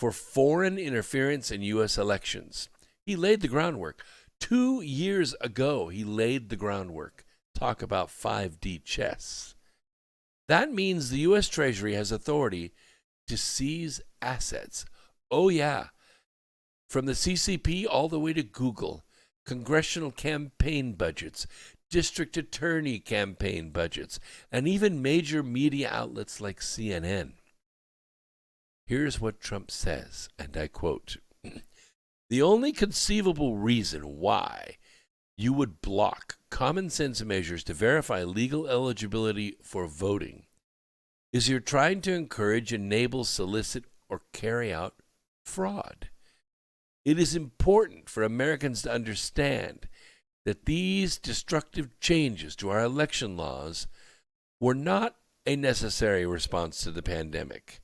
for foreign interference in U.S. elections. He laid the groundwork. 2 years ago, he laid the groundwork. Talk about 5D chess. That means the U.S. Treasury has authority to seize assets. Oh, yeah. From the CCP all the way to Google, congressional campaign budgets, district attorney campaign budgets, and even major media outlets like CNN. Here's what Trump says, and I quote, the only conceivable reason why you would block common sense measures to verify legal eligibility for voting is you're trying to encourage, enable, solicit, or carry out fraud. It is important for Americans to understand that these destructive changes to our election laws were not a necessary response to the pandemic.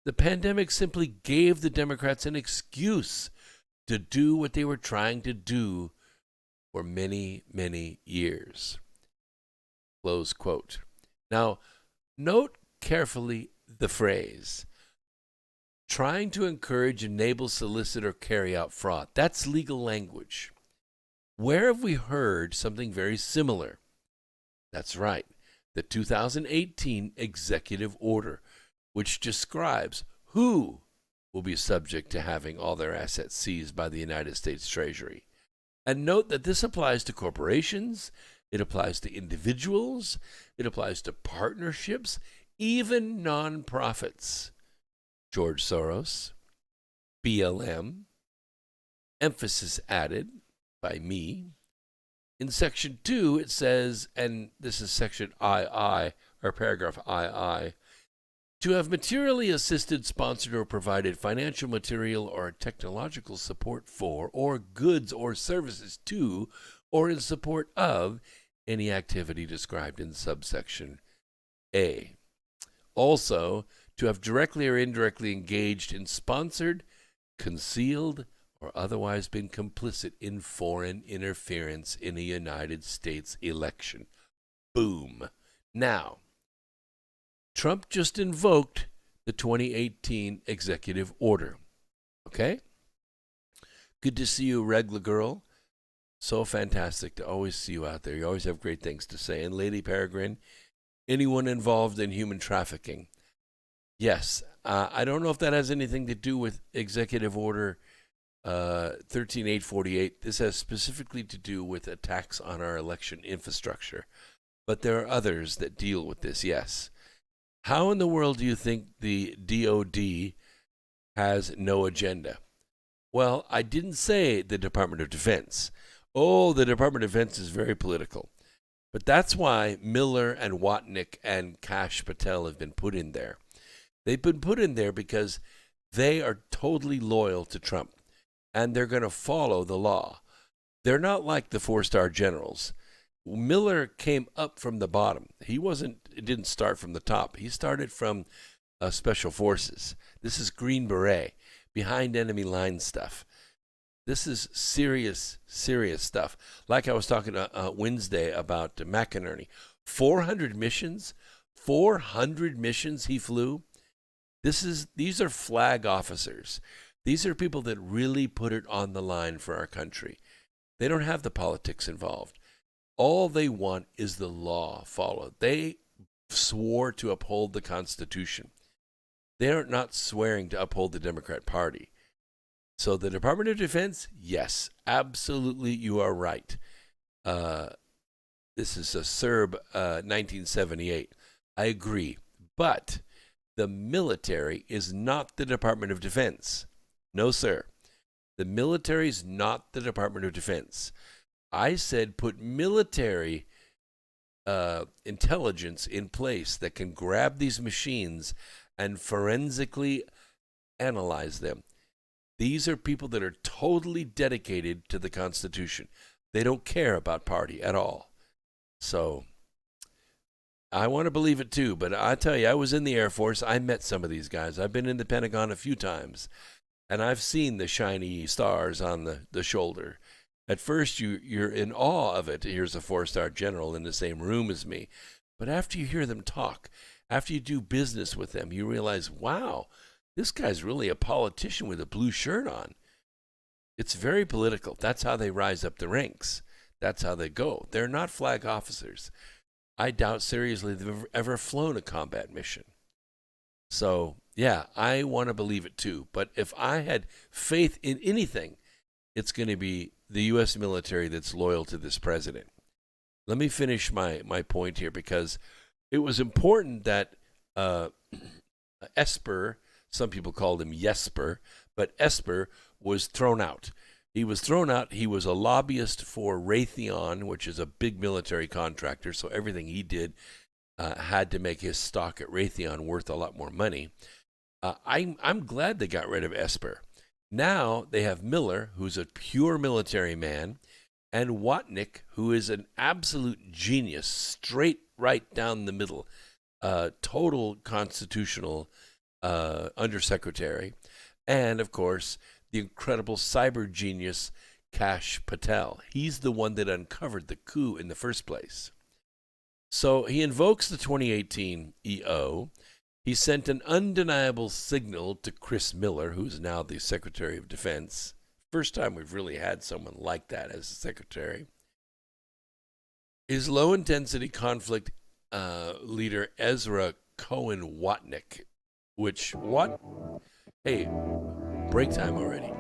The pandemic simply gave the Democrats an excuse to do what they were trying to do for many, many years. Close quote. Now, note carefully the phrase, trying to encourage, enable, solicit, or carry out fraud. That's legal language. Where have we heard something very similar? That's right, the 2018 executive order, which describes who will be subject to having all their assets seized by the United States Treasury. And note that this applies to corporations, it applies to individuals, it applies to partnerships, even nonprofits. George Soros, BLM, emphasis added by me. In section 2, it says, and this is section II, or paragraph II, to have materially assisted, sponsored, or provided financial, material, or technological support for, or goods or services to, or in support of any activity described in subsection A. Also, to have directly or indirectly engaged in sponsored, concealed, or otherwise been complicit in foreign interference in a United States election. Boom. Now, Trump just invoked the 2018 executive order. Okay? Good to see you, Regla Girl. So fantastic to always see you out there. You always have great things to say. And Lady Peregrine, anyone involved in human trafficking. Yes, I don't know if that has anything to do with Executive Order 13848. This has specifically to do with attacks on our election infrastructure. But there are others that deal with this, yes. How in the world do you think the DOD has no agenda? Well, I didn't say the Department of Defense. Oh, the Department of Defense is very political. But that's why Miller and Watnick and Kash Patel have been put in there. They've been put in there because they are totally loyal to Trump, and they're going to follow the law. They're not like the four-star generals. Miller came up from the bottom. He didn't start from the top. He started from Special Forces. This is Green Beret, behind enemy line stuff. This is serious, serious stuff. Like I was talking Wednesday about McInerney. 400 missions? 400 missions he flew? These are flag officers. These are people that really put it on the line for our country. They don't have the politics involved. All they want is the law followed. They swore to uphold the Constitution. They're not swearing to uphold the Democrat Party. So the Department of Defense, yes, absolutely, you are right. This is a Serb 1978. I agree. But the military is not the Department of Defense. No, sir. The military is not the Department of Defense. I said put military intelligence in place that can grab these machines and forensically analyze them. These are people that are totally dedicated to the Constitution. They don't care about party at all. So I want to believe it too, but I tell you, I was in the Air Force. I met some of these guys. I've been in the Pentagon a few times, and I've seen the shiny stars on the shoulder. At first, you're in awe of it. Here's a four-star general in the same room as me. But after you hear them talk, after you do business with them, you realize, wow, this guy's really a politician with a blue shirt on. It's very political. That's how they rise up the ranks. That's how they go. They're not flag officers. I doubt seriously they've ever flown a combat mission. So, yeah, I want to believe it too. But if I had faith in anything, it's going to be the U.S. military that's loyal to this president. Let me finish my point here, because it was important that Esper, some people called him Jesper, but Esper was thrown out. He was thrown out. He was a lobbyist for Raytheon, which is a big military contractor, so everything he did had to make his stock at Raytheon worth a lot more money. I'm glad they got rid of Esper. Now they have Miller, who's a pure military man, and Watnick, who is an absolute genius, straight right down the middle, total constitutional undersecretary, and of course the incredible cyber genius Kash Patel. He's the one that uncovered the coup in the first place. So he invokes the 2018 EO. He sent an undeniable signal to Chris Miller, who's now the Secretary of Defense. First time we've really had someone like that as a secretary. His low-intensity conflict leader, Ezra Cohen Watnick, which, what? Hey, break time already.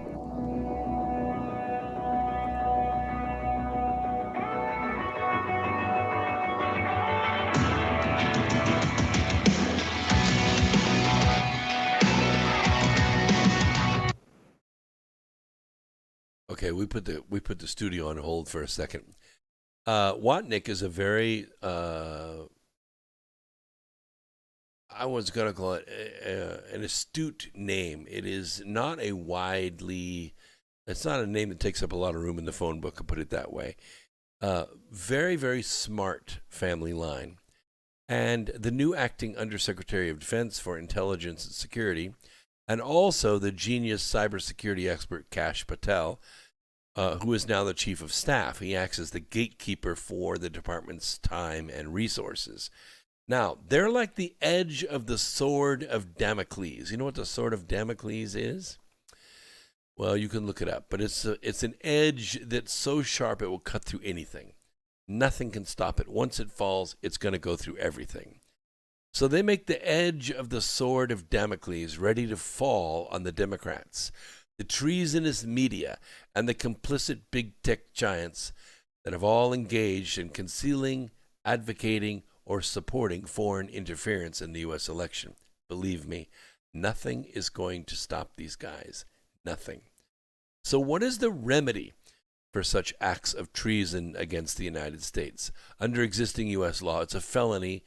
Okay, we put the studio on hold for a second. Watnick is a very I was going to call it an astute name. It is not a widely. It's not a name that takes up a lot of room in the phone book. I'll put it that way. Very, very smart family line. And the new acting Undersecretary of Defense for Intelligence and Security, and also the genius cybersecurity expert Kash Patel, who is now the Chief of Staff. He acts as the gatekeeper for the department's time and resources. Now, they're like the edge of the sword of Damocles. You know what the sword of Damocles is? Well, you can look it up, but it's an edge that's so sharp it will cut through anything. Nothing can stop it. Once it falls, it's going to go through everything. So they make the edge of the sword of Damocles ready to fall on the Democrats, the treasonous media, and the complicit big tech giants that have all engaged in concealing, advocating, or supporting foreign interference in the U.S. election. Believe me, nothing is going to stop these guys. Nothing. So what is the remedy for such acts of treason against the United States? Under existing U.S. law, it's a felony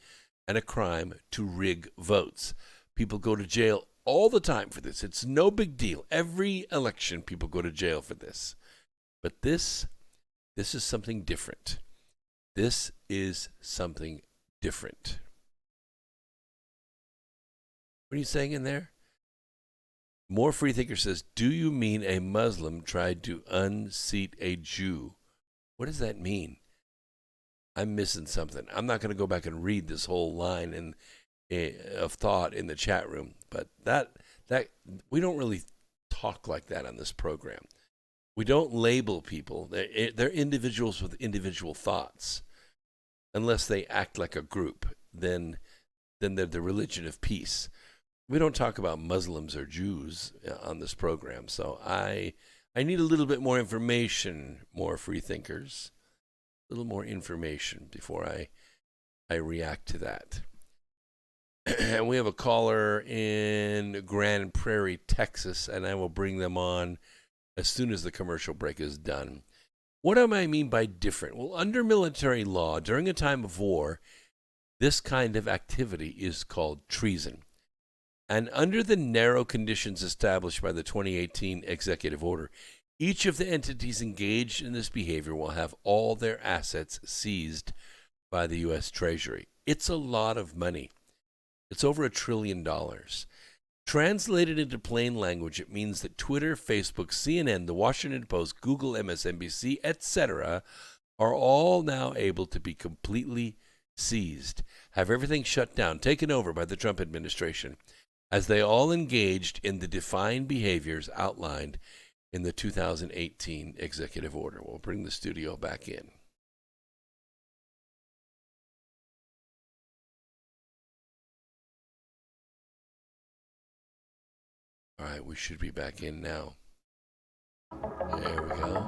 and a crime to rig votes. People go to jail all the time for this. It's no big deal. Every election, people go to jail for this. But this is something different. This is something different. What are you saying in there? More Freethinker says, do you mean a Muslim tried to unseat a Jew? What does that mean? I'm missing something. I'm not going to go back and read this whole line of thought in the chat room, but that we don't really talk like that on this program. We don't label people. They're individuals with individual thoughts. Unless they act like a group, then they're the religion of peace. We don't talk about Muslims or Jews on this program, so I need a little bit more information, more free thinkers, a little more information before I react to that. And we have a caller in Grand Prairie, Texas, and I will bring them on as soon as the commercial break is done. What do I mean by different? Well, under military law, during a time of war, this kind of activity is called treason. And under the narrow conditions established by the 2018 executive order, each of the entities engaged in this behavior will have all their assets seized by the U.S. Treasury. It's a lot of money. It's over $1 trillion. Translated into plain language, it means that Twitter, Facebook, CNN, The Washington Post, Google, MSNBC, etc. are all now able to be completely seized, have everything shut down, taken over by the Trump administration, as they all engaged in the defined behaviors outlined in the 2018 executive order. We'll bring the studio back in. All right, we should be back in now. There we go.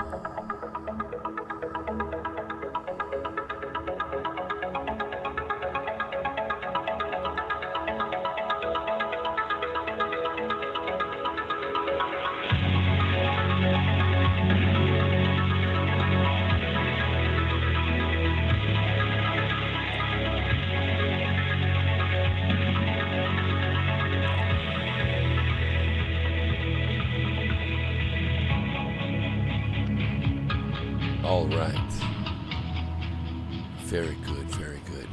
All right. Very good, very good.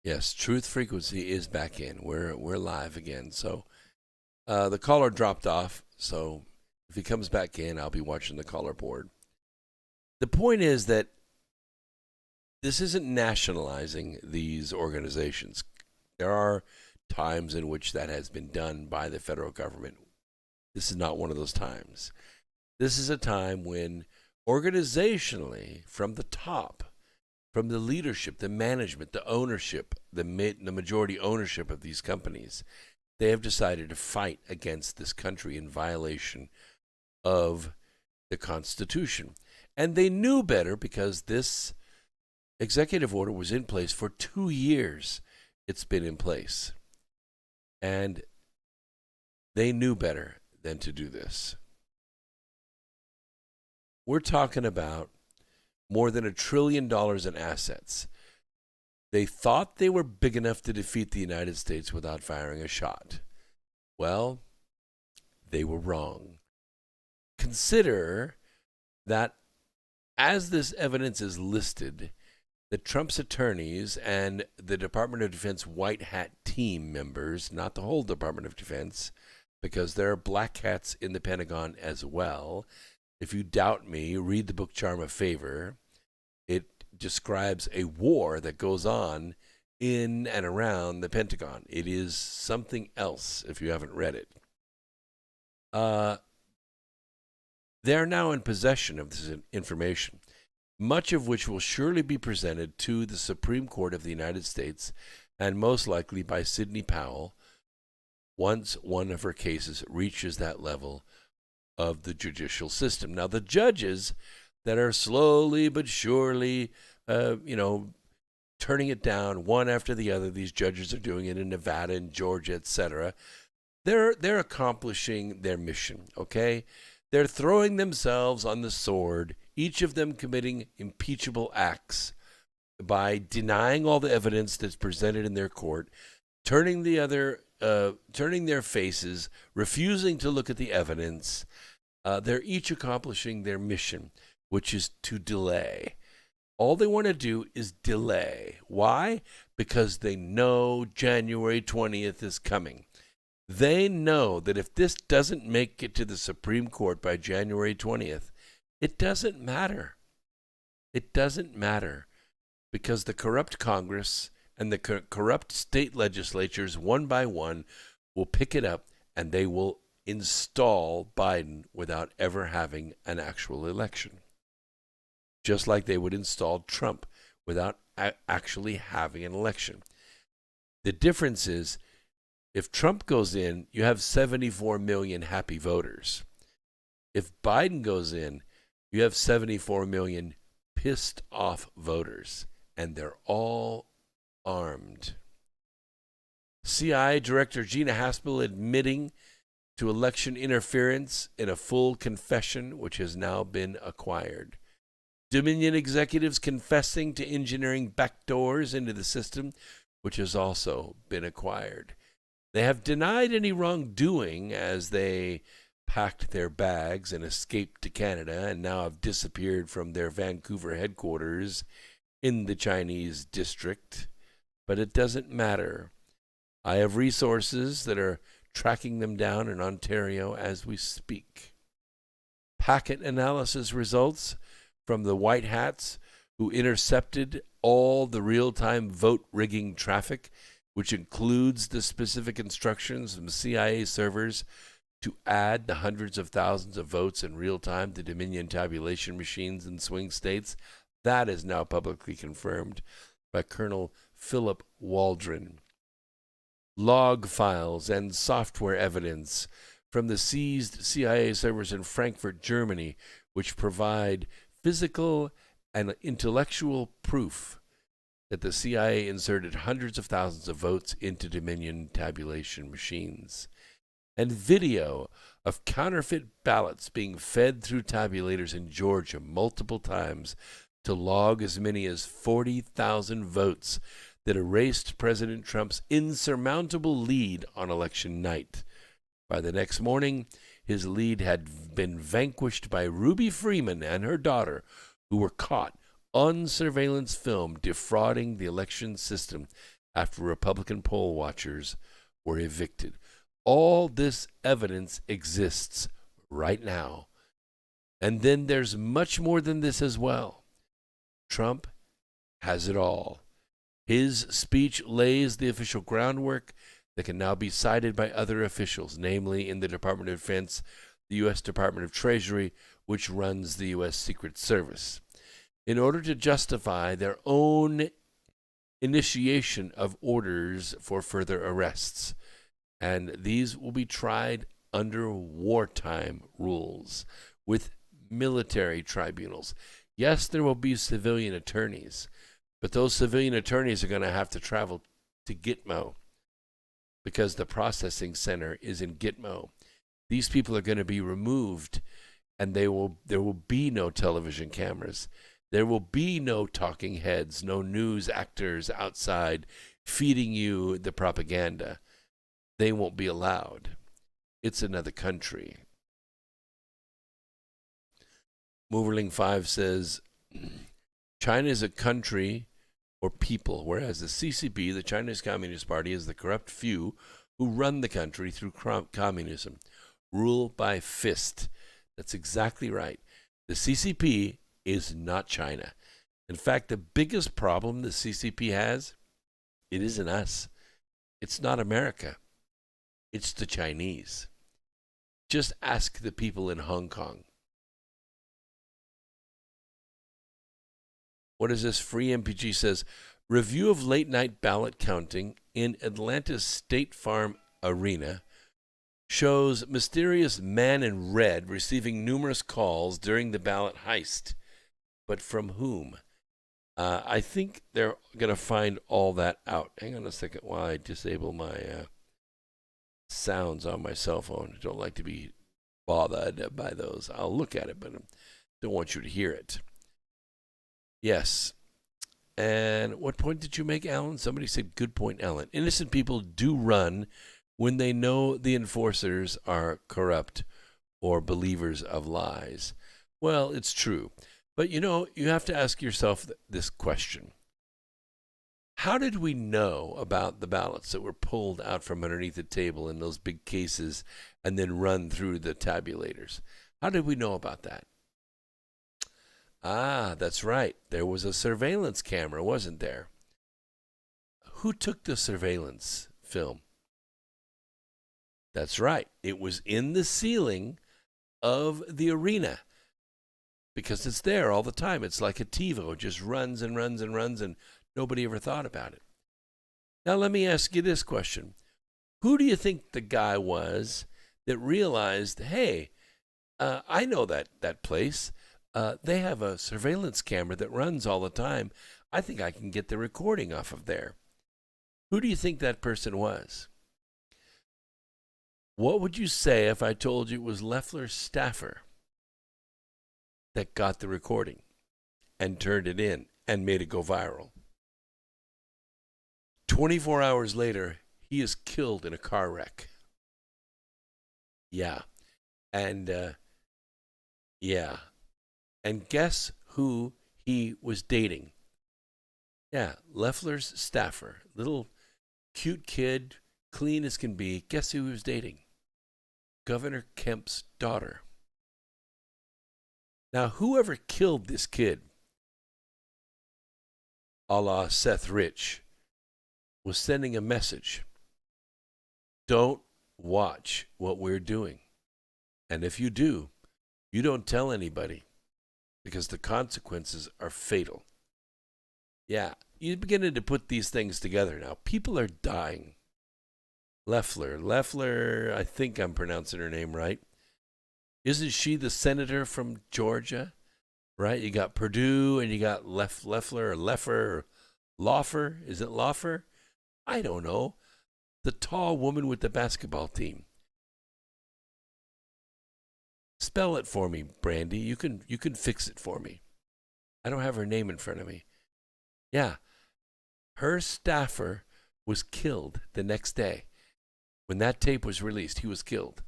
Yes, Truth Frequency is back in. We're live again. So the caller dropped off, so if he comes back in, I'll be watching the caller board. The point is that this isn't nationalizing these organizations. There are times in which that has been done by the federal government. This is not one of those times. This is a time when organizationally, from the top, from the leadership, the management, the ownership, the majority ownership of these companies, they have decided to fight against this country in violation of the Constitution. And they knew better because this executive order was in place for 2 years. It's been in place. And They knew better than to do this. We're talking about more than $1 trillion in assets. They thought they were big enough to defeat the United States without firing a shot. Well, they were wrong. Consider that as this evidence is listed, the Trump's attorneys and the Department of Defense White Hat team members, not the whole Department of Defense, because there are black hats in the Pentagon as well. If you doubt me, read the book Charm of Favor. It describes a war that goes on in and around the Pentagon. It is something else if you haven't read it. They're now in possession of this information, much of which will surely be presented to the Supreme Court of the United States and most likely by Sidney Powell once one of her cases reaches that level of the judicial system. Now, the judges that are slowly but surely, turning it down one after the other, these judges are doing it in Nevada and Georgia, etc. They're accomplishing their mission, okay? They're throwing themselves on the sword, each of them committing impeachable acts by denying all the evidence that's presented in their court, turning their faces, refusing to look at the evidence. They're each accomplishing their mission, which is to delay. All they want to do is delay. Why? Because they know January 20th is coming. They know that if this doesn't make it to the Supreme Court by January 20th, it doesn't matter. It doesn't matter because the corrupt Congress and the corrupt state legislatures, one by one, will pick it up and they will install Biden without ever having an actual election. Just like they would install Trump without actually having an election. The difference is, if Trump goes in, you have 74 million happy voters. If Biden goes in, you have 74 million pissed off voters, and they're all armed. CIA Director Gina Haspel admitting to election interference in a full confession, which has now been acquired. Dominion executives confessing to engineering backdoors into the system, which has also been acquired. They have denied any wrongdoing as they packed their bags and escaped to Canada and now have disappeared from their Vancouver headquarters in the Chinese district. But it doesn't matter. I have resources that are tracking them down in Ontario as we speak. Packet analysis results from the White Hats who intercepted all the real-time vote rigging traffic, which includes the specific instructions from CIA servers to add the hundreds of thousands of votes in real time to Dominion tabulation machines in swing states. That is now publicly confirmed by Colonel Philip Waldron. Log files and software evidence from the seized CIA servers in Frankfurt, Germany, which provide physical and intellectual proof that the CIA inserted hundreds of thousands of votes into Dominion tabulation machines, and video of counterfeit ballots being fed through tabulators in Georgia multiple times to log as many as 40,000 votes that erased President Trump's insurmountable lead on election night. By the next morning, his lead had been vanquished by Ruby Freeman and her daughter, who were caught on surveillance film defrauding the election system after Republican poll watchers were evicted. All this evidence exists right now. And then there's much more than this as well. Trump has it all. His speech lays the official groundwork that can now be cited by other officials, namely in the Department of Defense, the U.S. Department of Treasury, which runs the U.S. Secret Service, in order to justify their own initiation of orders for further arrests. And these will be tried under wartime rules with military tribunals. Yes, there will be civilian attorneys, but those civilian attorneys are going to have to travel to Gitmo because the processing center is in Gitmo. These people are going to be removed, and there will be no television cameras. There will be no talking heads, no news actors outside feeding you the propaganda. They won't be allowed. It's another country. Moverling 5 says, China is a country or people, whereas the CCP, the Chinese Communist Party, is the corrupt few who run the country through communism. Rule by fist. That's exactly right. The CCP is not China. In fact, the biggest problem the CCP has, it isn't us. It's not America. It's the Chinese. Just ask the people in Hong Kong. What is this? Free MPG says, review of late night ballot counting in Atlanta's State Farm Arena shows mysterious man in red receiving numerous calls during the ballot heist. But from whom? I think they're going to find all that out. Hang on a second while I disable my sounds on my cell phone. I don't like to be bothered by those. I'll look at it, but I don't want you to hear it. Yes. And what point did you make, Alan? Somebody said, good point, Alan. Innocent people do run when they know the enforcers are corrupt or believers of lies. Well, it's true. But, you have to ask yourself this question. How did we know about the ballots that were pulled out from underneath the table in those big cases and then run through the tabulators? How did we know about that? Ah, that's right. There was a surveillance camera, wasn't there? Who took the surveillance film? That's right. It was in the ceiling of the arena because it's there all the time. It's like a TiVo. It just runs and runs and runs, and nobody ever thought about it. Now, let me ask you this question. Who do you think the guy was that realized, hey, I know that place. They have a surveillance camera that runs all the time. I think I can get the recording off of there. Who do you think that person was? What would you say if I told you it was Loeffler's staffer that got the recording and turned it in and made it go viral? 24 hours later, he is killed in a car wreck. Yeah. And, And guess who he was dating? Yeah, Loeffler's staffer. Little cute kid, clean as can be. Guess who he was dating? Governor Kemp's daughter. Now, whoever killed this kid, a la Seth Rich, was sending a message. Don't watch what we're doing. And if you do, you don't tell anybody, because the consequences are fatal. Yeah, you're beginning to put these things together now. People are dying. Loeffler, I think I'm pronouncing her name right. Isn't she the senator from Georgia? Right? You got Purdue and you got Loeffler or Leffer or Laufer. Is it Laufer? I don't know. The tall woman with the basketball team. Spell it for me, Brandy. You can fix it for me. I don't have her name in front of me. Yeah. Her staffer was killed the next day. When that tape was released, he was killed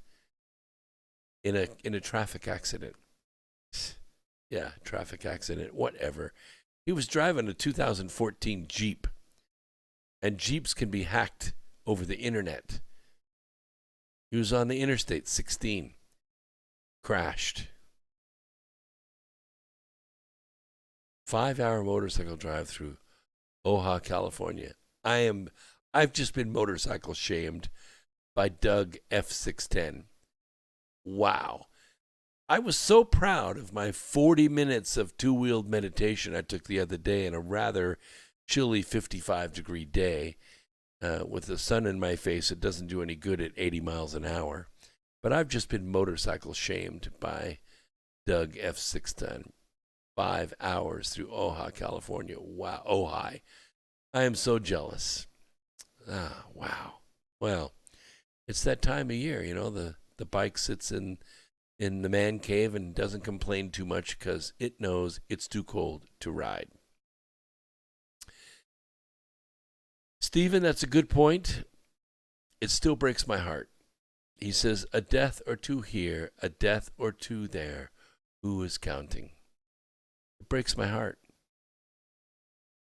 in a traffic accident. Yeah, traffic accident, whatever. He was driving a 2014 Jeep. And Jeeps can be hacked over the internet. He was on the Interstate 16. Crashed. 5-hour motorcycle drive through Ojai, California. I've just been motorcycle shamed by Doug F610. Wow. I was so proud of my 40 minutes of two-wheeled meditation I took the other day in a rather chilly 55-degree day with the sun in my face. It doesn't do any good at 80 miles an hour. But I've just been motorcycle shamed by Doug F610. 5 hours through Ojai, California. Wow, Ojai. I am so jealous. Ah, wow. Well, it's that time of year, the bike sits in the man cave and doesn't complain too much because it knows it's too cold to ride. Stephen, that's a good point. It still breaks my heart. He says, a death or two here, a death or two there. Who is counting? It breaks my heart.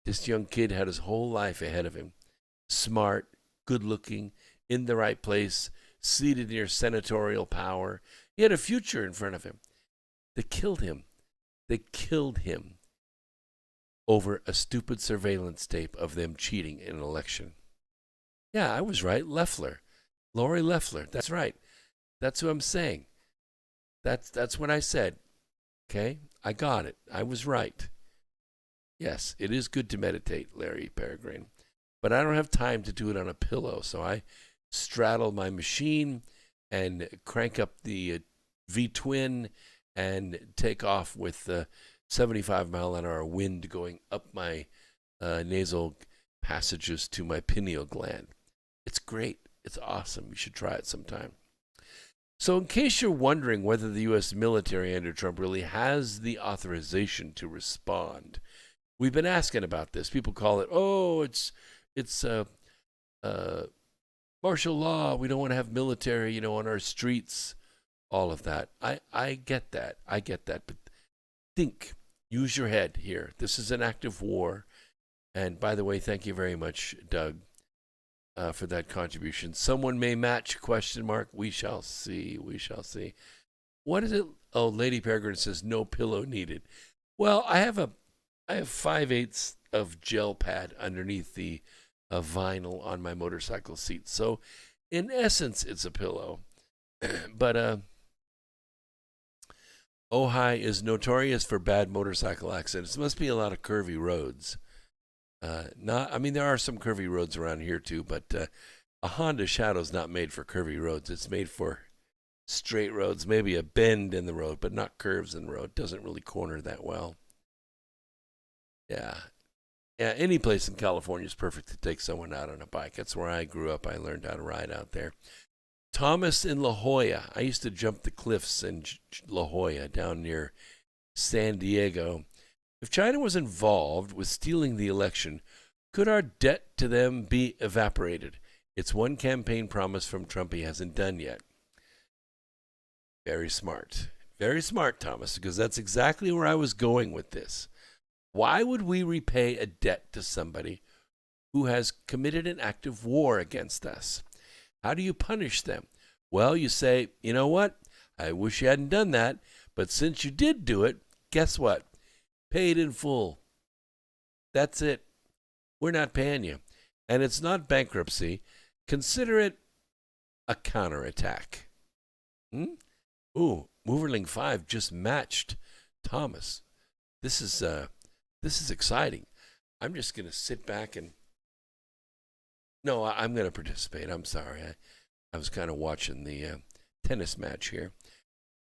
This young kid had his whole life ahead of him. Smart, good looking, in the right place, seated near senatorial power. He had a future in front of him. They killed him. They killed him over a stupid surveillance tape of them cheating in an election. Yeah, I was right. Loeffler. Lori Loeffler. That's right. That's who I'm saying. That's what I said. Okay? I got it. I was right. Yes, it is good to meditate, Larry Peregrine. But I don't have time to do it on a pillow, so I straddle my machine and crank up the V-twin and take off with the 75-mile-an-hour wind going up my nasal passages to my pineal gland. It's great. It's awesome. You should try it sometime. So in case you're wondering whether the U.S. military under Trump really has the authorization to respond, we've been asking about this. People call it, it's martial law. We don't want to have military, on our streets, all of that. I get that. But think, use your head here. This is an active war. And by the way, thank you very much, Doug, for that contribution. Someone may match, ? We shall see. What is it? Oh, Lady Peregrine says no pillow needed. Well, I have 5/8 of gel pad underneath the vinyl on my motorcycle seat. So in essence, it's a pillow. But Ojai is notorious for bad motorcycle accidents. Must be a lot of curvy roads. There are some curvy roads around here too, but a Honda Shadow's not made for curvy roads. It's made for straight roads, maybe a bend in the road, but not curves in the road. Doesn't really corner that well. Yeah, any place in California is perfect to take someone out on a bike. That's where I grew up. I learned how to ride out there. Thomas in La Jolla. I used to jump the cliffs in La Jolla down near San Diego. If China was involved with stealing the election, could our debt to them be evaporated? It's one campaign promise from Trump he hasn't done yet. Very smart. Very smart, Thomas, because that's exactly where I was going with this. Why would we repay a debt to somebody who has committed an act of war against us? How do you punish them? Well, you say, you know what? I wish you hadn't done that, but since you did do it, guess what? Paid in full. That's it. We're not paying you. And it's not bankruptcy. Consider it a counterattack. Ooh, Moverling 5 just matched Thomas. This is exciting. I'm just going to sit back and... No, I'm going to participate. I'm sorry. I was kind of watching the tennis match here.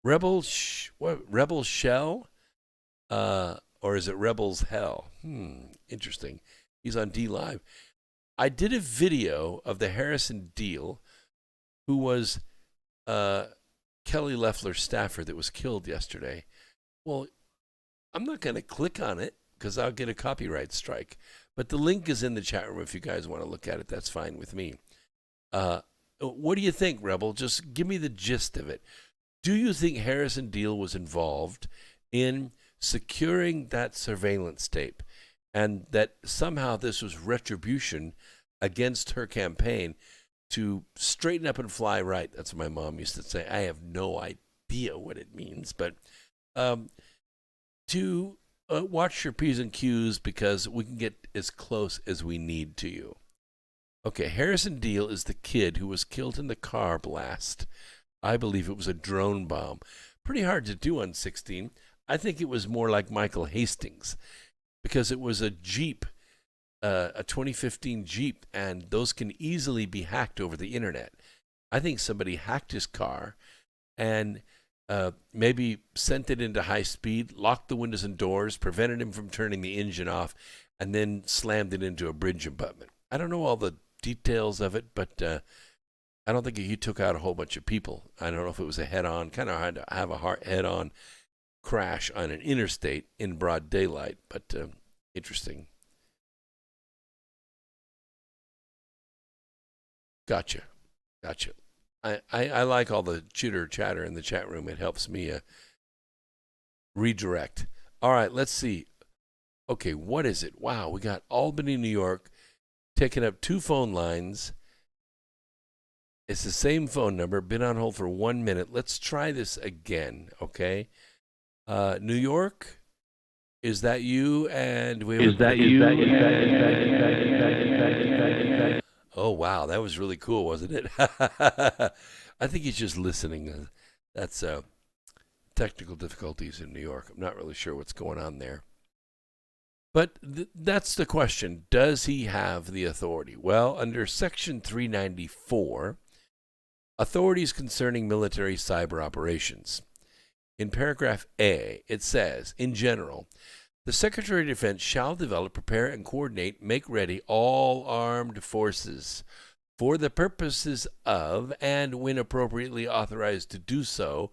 Rebel Shell? Or is it Rebels Hell? Interesting. He's on D Live. I did a video of the Harrison Deal, who was Kelly Loeffler's staffer that was killed yesterday. Well, I'm not going to click on it because I'll get a copyright strike. But the link is in the chat room if you guys want to look at it. That's fine with me. What do you think, Rebel? Just give me the gist of it. Do you think Harrison Deal was involved in securing that surveillance tape and that somehow this was retribution against her campaign to straighten up and fly right? That's what my mom used to say. I have no idea what it means, but to watch your P's and Q's because we can get as close as we need to you. Okay, Harrison Deal is the kid who was killed in the car blast. I believe it was a drone bomb. Pretty hard to do on 16. I think it was more like Michael Hastings because it was a Jeep, a 2015 Jeep, and those can easily be hacked over the internet. I think somebody hacked his car and maybe sent it into high speed, locked the windows and doors, prevented him from turning the engine off, and then slammed it into a bridge abutment. I don't know all the details of it, but I don't think he took out a whole bunch of people. I don't know if it was a head-on, kind of hard to have a head-on crash on an interstate in broad daylight, but interesting. Gotcha. I like all the chitter chatter in the chat room. It helps me redirect. All right, let's see. Okay, what is it? Wow, we got Albany, New York, taking up 2 phone lines. It's the same phone number, been on hold for 1 minute. Let's try this again, okay? New York, is that you? And we Is that you? Oh, wow, that was really cool, wasn't it? I think he's just listening. That's technical difficulties in New York. I'm not really sure what's going on there. But that's the question. Does he have the authority? Well, under Section 394, authorities concerning military cyber operations. In paragraph A, it says, in general, the Secretary of Defense shall develop, prepare, and coordinate, make ready all armed forces for the purposes of, and when appropriately authorized to do so,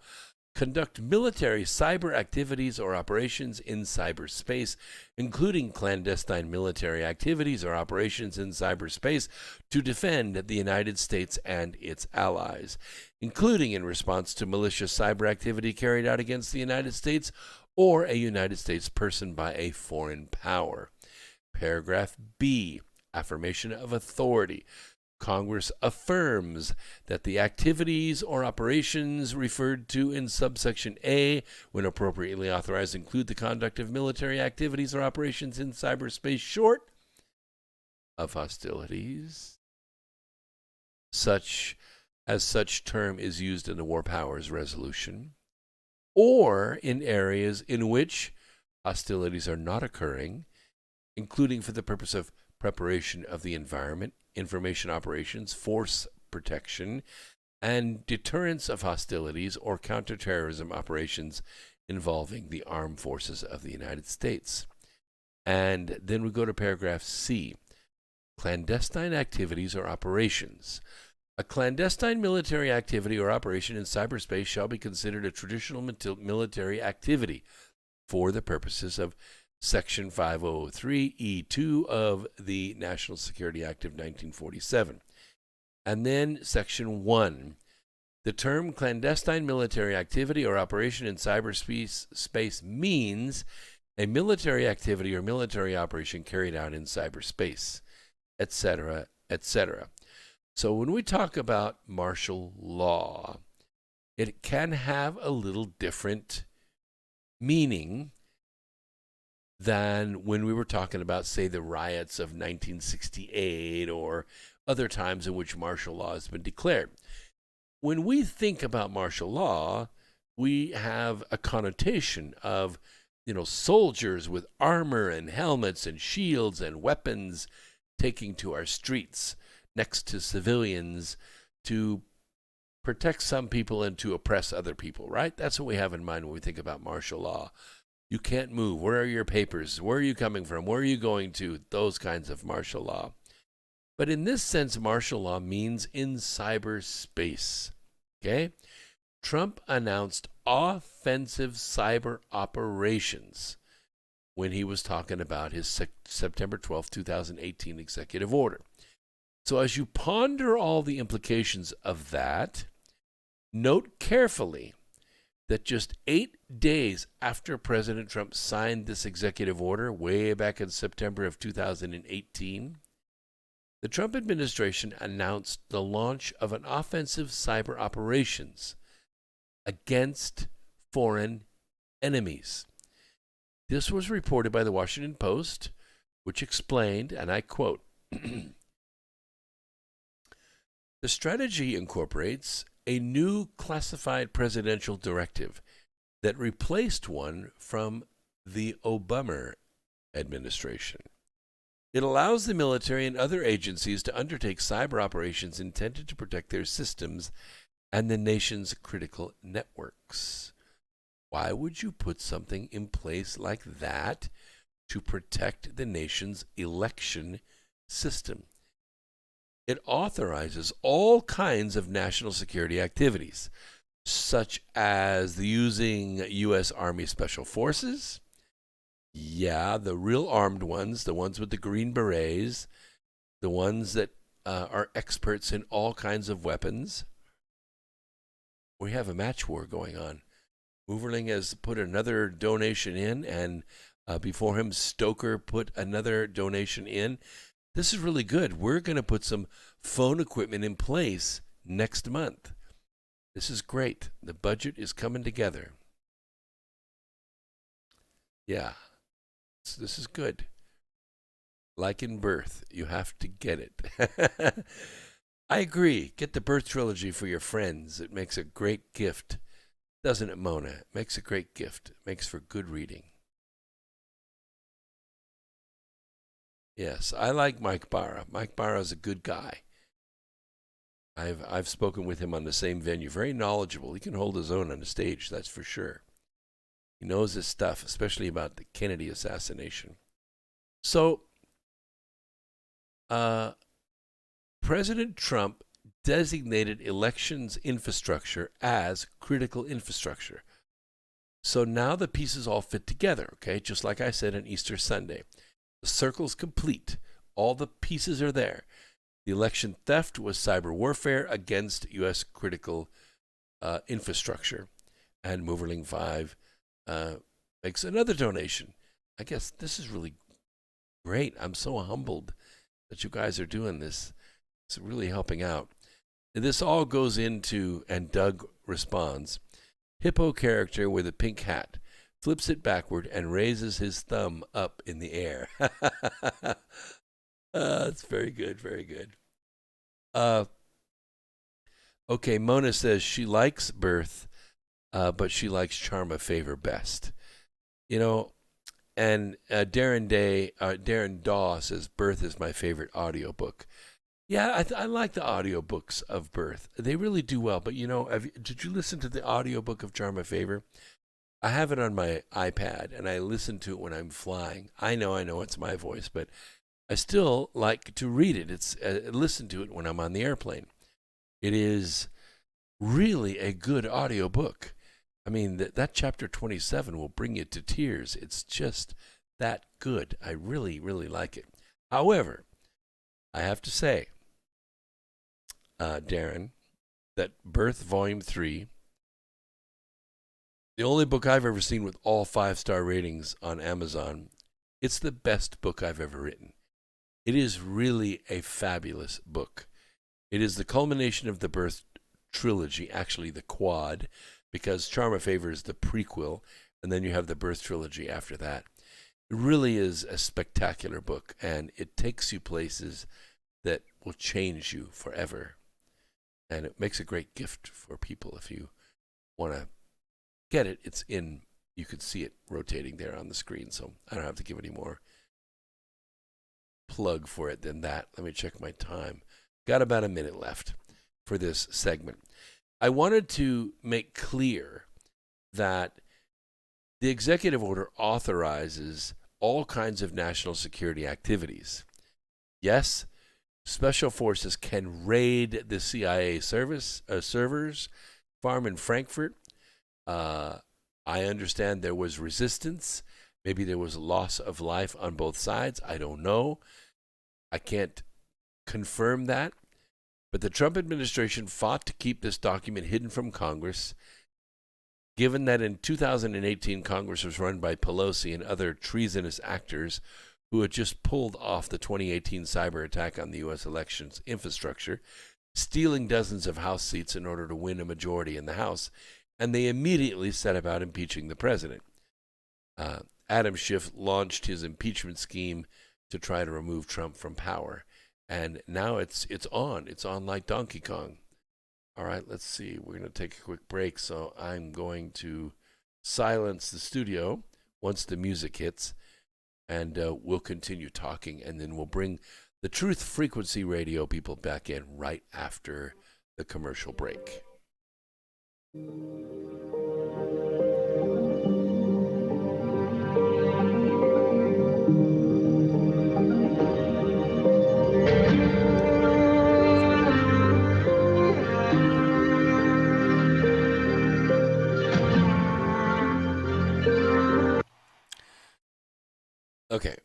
conduct military cyber activities or operations in cyberspace, including clandestine military activities or operations in cyberspace to defend the United States and its allies, including in response to malicious cyber activity carried out against the United States or a United States person by a foreign power. Paragraph B, affirmation of authority. Congress affirms that the activities or operations referred to in subsection A, when appropriately authorized, include the conduct of military activities or operations in cyberspace short of hostilities, such as such term is used in the War Powers Resolution, or in areas in which hostilities are not occurring, including for the purpose of preparation of the environment, information operations, force protection, and deterrence of hostilities or counterterrorism operations involving the armed forces of the United States. And then we go to paragraph C, clandestine activities or operations. A clandestine military activity or operation in cyberspace shall be considered a traditional military activity for the purposes of Section 503(e)(2) of the National Security Act of 1947. And then Section 1. The term clandestine military activity or operation in cyberspace means a military activity or military operation carried out in cyberspace, etc., etc. So when we talk about martial law, it can have a little different meaning than when we were talking about, say, the riots of 1968 or other times in which martial law has been declared. When we think about martial law, we have a connotation of, soldiers with armor and helmets and shields and weapons taking to our streets next to civilians to protect some people and to oppress other people, right? That's what we have in mind when we think about martial law. You can't move. Where are your papers? Where are you coming from? Where are you going to? Those kinds of martial law. But in this sense, martial law means in cyberspace. Okay? Trump announced offensive cyber operations when he was talking about his September 12, 2018 executive order. So as you ponder all the implications of that, note carefully that just 8 days after President Trump signed this executive order, way back in September of 2018, the Trump administration announced the launch of an offensive cyber operations against foreign enemies. This was reported by the Washington Post, which explained, and I quote, the strategy incorporates a new classified presidential directive that replaced one from the Obama administration. It allows the military and other agencies to undertake cyber operations intended to protect their systems and the nation's critical networks. Why would you put something in place like that to protect the nation's election system? it authorizes all kinds of national security activities, such as the using U.S. Army Special Forces. Yeah, the real armed ones, the ones with the Green Berets, the ones that are experts in all kinds of weapons. We have a match war going on. Mooverling has put another donation in, and before him, Stoker put another donation in. This is really good. We're going to put some phone equipment in place next month. This is great. The budget is coming together. Yeah, this is good. Like in Birth, you have to get it. I agree. Get the Birth trilogy for your friends. It makes a great gift. Doesn't it, Mona? It makes a great gift. It makes for good reading. Yes, I like Mike Barra. Mike Barra is a good guy. I've spoken with him on the same venue. Very knowledgeable. He can hold his own on the stage, that's for sure. He knows his stuff, especially about the Kennedy assassination. So, President Trump designated elections infrastructure as critical infrastructure. So now the pieces all fit together, okay? Just like I said on Easter Sunday. The circle's complete. All the pieces are there. The election theft was cyber warfare against U.S. critical infrastructure. And Moverling 5 makes another donation. I guess this is really great. I'm so humbled that you guys are doing this. It's really helping out. And this all goes into, and Doug responds, hippo character with a pink hat, flips it backward and raises his thumb up in the air. That's very good, very good. Okay, Mona says she likes Birth, but she likes Charm of Favor best. You know, and Darren Daw says Birth is my favorite audiobook. Yeah, I like the audiobooks of Birth. They really do well. But, you know, did you listen to the audiobook of Charm of Favor? I have it on my iPad, and I listen to it when I'm flying. I know it's my voice, but I still like to read it. It's listen to it when I'm on the airplane. It is really a good audiobook. I mean, that chapter 27 will bring you to tears. It's just that good. I really, really like it. However, I have to say, Darren, that Birth Volume 3, the only book I've ever seen with all 5-star ratings on Amazon, it's the best book I've ever written. It is really a fabulous book. It is the culmination of the Birth trilogy, actually the quad, because Charm of Favor is the prequel, and then you have the Birth trilogy after that. It really is a spectacular book, and it takes you places that will change you forever. And it makes a great gift for people if you want to get it. It's in, you can see it rotating there on the screen, so I don't have to give any more plug for it than that. Let me check my time. Got about a minute left for this segment. I wanted to make clear that the executive order authorizes all kinds of national security activities. Yes, special forces can raid the CIA servers farm in Frankfurt. I understand there was resistance. Maybe there was loss of life on both sides. I don't know. I can't confirm that. But the Trump administration fought to keep this document hidden from Congress, given that in 2018 Congress was run by Pelosi and other treasonous actors who had just pulled off the 2018 cyber attack on the U.S. elections infrastructure, stealing dozens of House seats in order to win a majority in the House, and they immediately set about impeaching the president. Adam Schiff launched his impeachment scheme to try to remove Trump from power. And now it's on. It's on like Donkey Kong. All right, let's see. We're going to take a quick break. So I'm going to silence the studio once the music hits. And we'll continue talking. And then we'll bring the Truth Frequency Radio people back in right after the commercial break.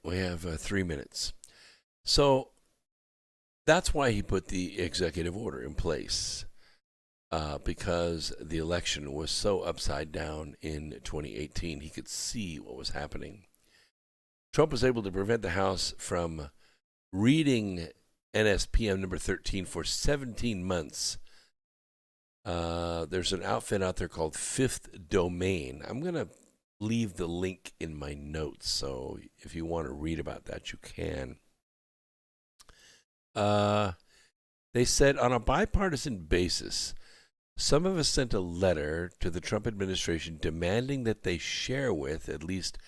We have 3 minutes. So that's why he put the executive order in place, because the election was so upside down in 2018. He could see what was happening. Trump was able to prevent the House from reading NSPM number 13 for 17 months. There's an outfit out there called Fifth Domain. I'm going to leave the link in my notes, so if you want to read about that, you can. They said, on a bipartisan basis, some of us sent a letter to the Trump administration demanding that they share with at least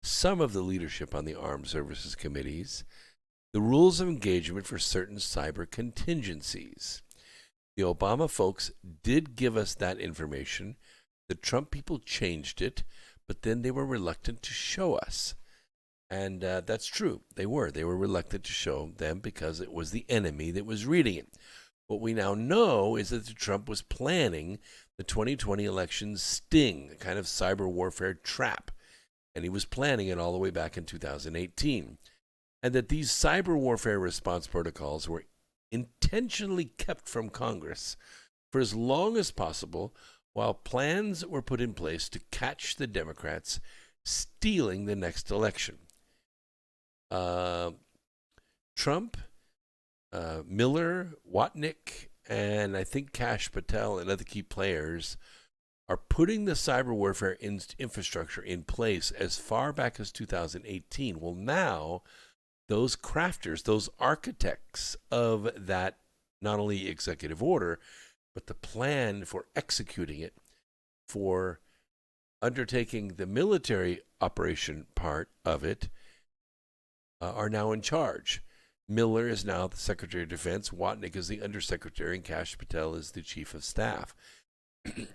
some of the leadership on the Armed Services Committees the rules of engagement for certain cyber contingencies. The Obama folks did give us that information. The Trump people changed it, but then they were reluctant to show us. And that's true. They were reluctant to show them because it was the enemy that was reading it. What we now know is that Trump was planning the 2020 election's sting, a kind of cyber warfare trap. And he was planning it all the way back in 2018. And that these cyber warfare response protocols were intentionally kept from Congress for as long as possible while plans were put in place to catch the Democrats stealing the next election. Trump, Miller, Watnick, and I think Kash Patel and other key players are putting the cyber warfare infrastructure in place as far back as 2018. Well, now those crafters, those architects of that not only executive order, but the plan for executing it, for undertaking the military operation part of it, are now in charge. Miller is now the Secretary of Defense, Watnick is the Undersecretary, and Kash Patel is the Chief of Staff.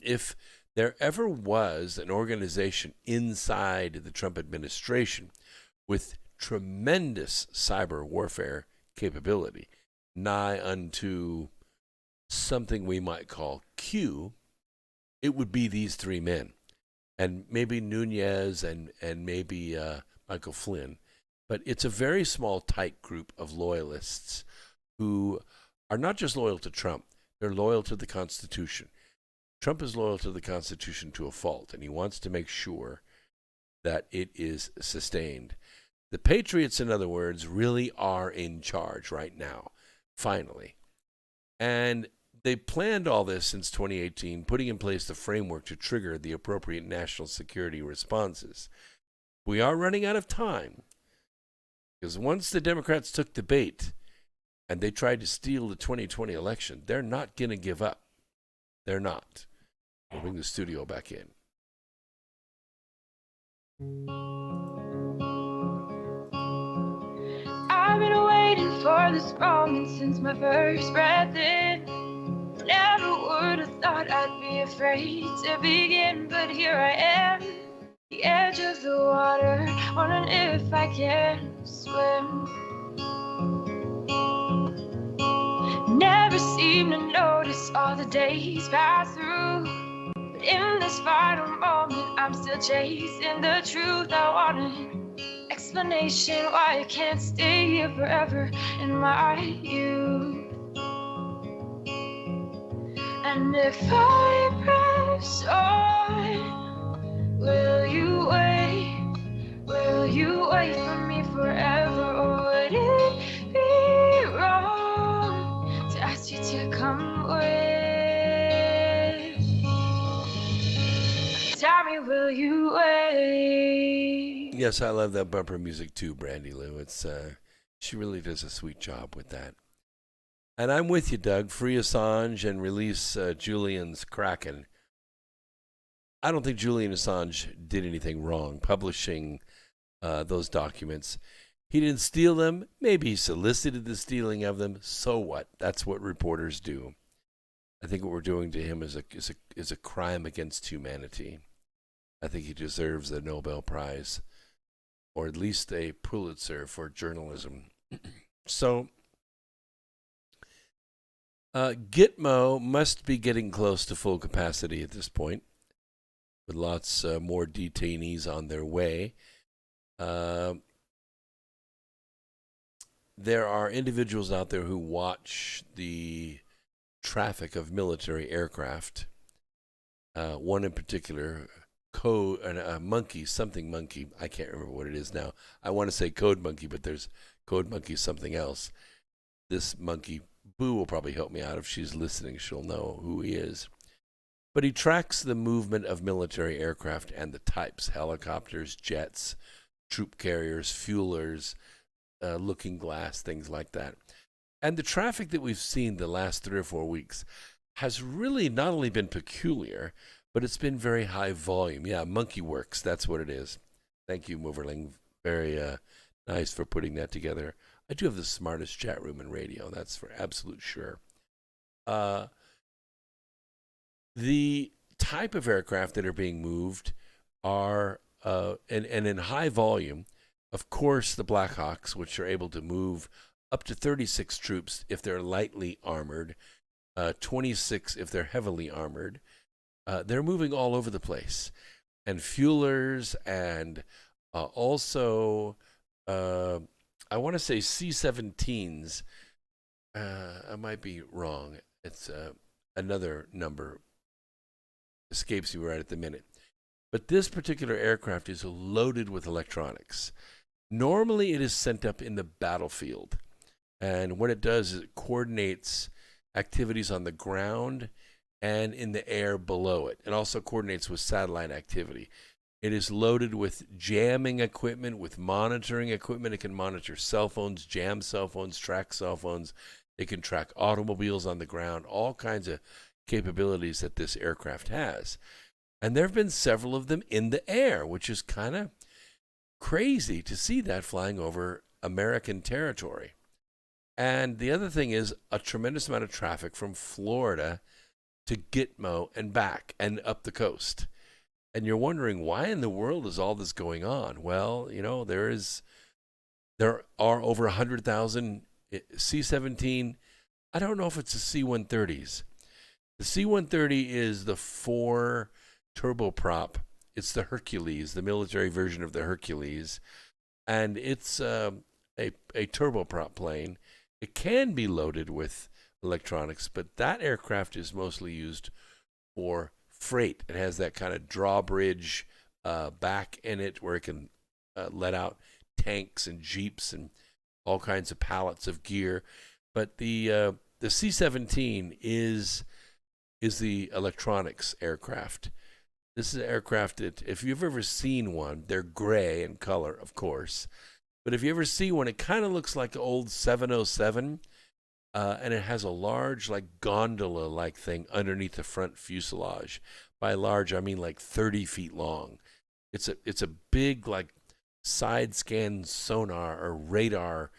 If there ever was an organization inside the Trump administration with tremendous cyber warfare capability, nigh unto something we might call Q, it would be these three men. And maybe Nunez and maybe Michael Flynn. But it's a very small, tight group of loyalists who are not just loyal to Trump, they're loyal to the Constitution. Trump is loyal to the Constitution to a fault, and he wants to make sure that it is sustained. The Patriots, in other words, really are in charge right now, finally. And they planned all this since 2018, putting in place the framework to trigger the appropriate national security responses. We are running out of time, because once the Democrats took the bait and they tried to steal the 2020 election, they're not going to give up. They're not. We'll bring the studio back in. I've been waiting for this moment since my first breath in. Never would have thought I'd be afraid to begin, but here I am, the edge of the water, wondering if I can swim. Never seem to notice all the days pass through, but in this final moment, I'm still chasing the truth. I want an explanation why I can't stay here forever in my youth. And if I press on, will you wait? Will you wait for me forever, or would it be wrong to ask you to come with? Tell me, will you wait? Yes, I love that bumper music too, Brandy Lou. It's she really does a sweet job with that. And I'm with you, Doug. Free Assange and release Julian's Kraken. I don't think Julian Assange did anything wrong publishing those documents. He didn't steal them. Maybe he solicited the stealing of them. So what? That's what reporters do. I think what we're doing to him is a crime against humanity. I think he deserves a Nobel Prize, or at least a Pulitzer for journalism. So, Gitmo must be getting close to full capacity at this point, with lots more detainees on their way. there are individuals out there who watch the traffic of military aircraft. One in particular, Monkey, something Monkey. I can't remember what it is now. I want to say Code Monkey, but there's Code Monkey something else. This monkey, Boo, will probably help me out. If she's listening, she'll know who he is. But he tracks the movement of military aircraft and the types: helicopters, jets, troop carriers, fuelers, looking glass, things like that. And the traffic that we've seen the last 3 or 4 weeks has really not only been peculiar, but it's been very high volume. Yeah, Monkey Works, that's what it is. Thank you, Moverling. Very nice for putting that together. I do have the smartest chat room in radio, that's for absolute sure. The type of aircraft that are being moved are, and in high volume, of course, the Blackhawks, which are able to move up to 36 troops if they're lightly armored, 26 if they're heavily armored. They're moving all over the place. And fuelers and also, I want to say C-17s. I might be wrong. It's another number. Escapes me right at the minute. But this particular aircraft is loaded with electronics. Normally, it is sent up in the battlefield. And what it does is it coordinates activities on the ground and in the air below it. It also coordinates with satellite activity. It is loaded with jamming equipment, with monitoring equipment. It can monitor cell phones, jam cell phones, track cell phones. It can track automobiles on the ground, all kinds of capabilities that this aircraft has. And there have been several of them in the air, which is kind of crazy to see that flying over American territory. And the other thing is a tremendous amount of traffic from Florida to Gitmo and back and up the coast. And you're wondering, why in the world is all this going on? Well, you know, there are over 100,000 C-17. I don't know if it's the C-130s. The C-130 is the 4 turboprop. It's the Hercules, the military version of the Hercules. And it's a turboprop plane. It can be loaded with electronics, but that aircraft is mostly used for freight. It has that kind of drawbridge back in it where it can let out tanks and jeeps and all kinds of pallets of gear. But the C-17 is the electronics aircraft. This is an aircraft that, if you've ever seen one, they're gray in color, of course. But if you ever see one, it kind of looks like an old 707. And it has a large, like, gondola-like thing underneath the front fuselage. By large, I mean like 30 feet long. It's a big, like, side-scan sonar or radar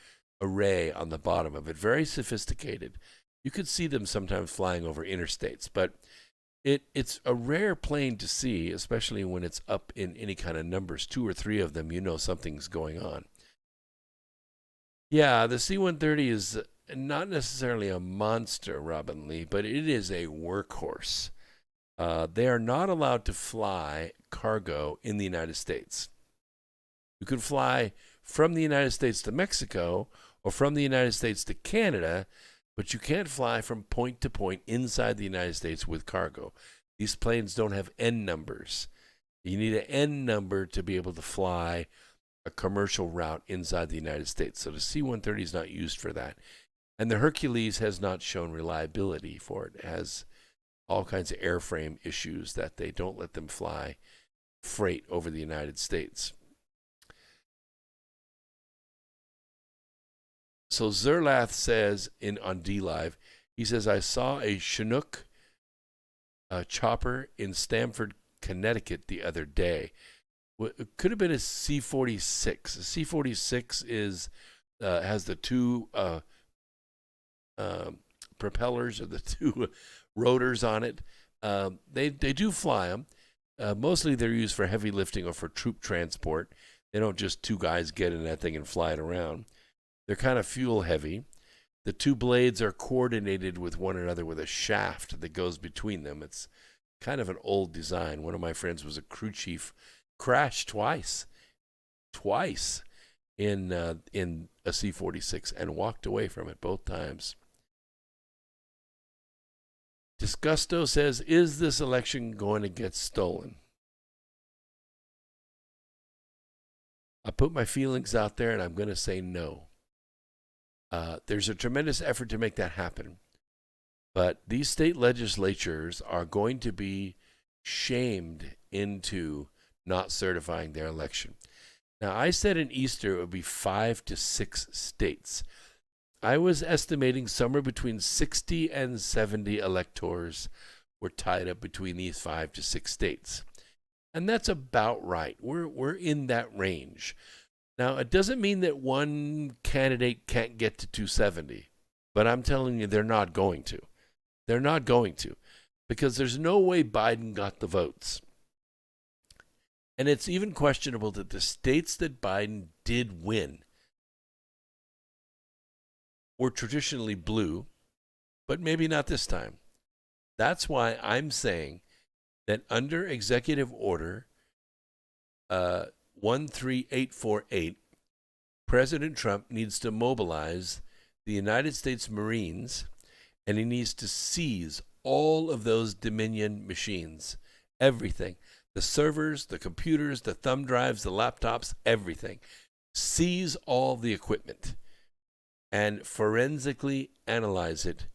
array on the bottom of it. Very sophisticated. You could see them sometimes flying over interstates, but it's a rare plane to see, especially when it's up in any kind of numbers. 2 or 3 of them, you know something's going on. Yeah, the C-130 is not necessarily a monster, Robin Lee, but it is a workhorse. They are not allowed to fly cargo in the United States. You can fly from the United States to Mexico or from the United States to Canada, but you can't fly from point to point inside the United States with cargo. These planes don't have N numbers. You need an N number to be able to fly a commercial route inside the United States. So the C-130 is not used for that. And the Hercules has not shown reliability for it. It has all kinds of airframe issues that they don't let them fly freight over the United States. So Zerlath says on D-Live, he says, I saw a Chinook chopper in Stamford, Connecticut the other day. It could have been a C-46. A C-46 has the 2 propellers or the 2 rotors on it. They do fly them. Mostly they're used for heavy lifting or for troop transport. They don't just 2 guys get in that thing and fly it around. They're kind of fuel heavy. The 2 blades are coordinated with one another with a shaft that goes between them. It's kind of an old design. One of my friends was a crew chief, crashed twice in a C-46 and walked away from it both times. Disgusto says, is this election going to get stolen? I put my feelings out there, and I'm going to say no. There's a tremendous effort to make that happen. But these state legislatures are going to be shamed into not certifying their election. Now, I said in Easter it would be 5 to 6 states. I was estimating somewhere between 60 and 70 electors were tied up between these 5 to 6 states. And that's about right. We're in that range. Now, it doesn't mean that one candidate can't get to 270, but I'm telling you they're not going to. They're not going to, because there's no way Biden got the votes. And it's even questionable that the states that Biden did win were traditionally blue, but maybe not this time. That's why I'm saying that under Executive Order 13848, President Trump needs to mobilize the United States Marines, and he needs to seize all of those Dominion machines, everything. The servers, the computers, the thumb drives, the laptops, everything. Seize all the equipment and forensically analyze it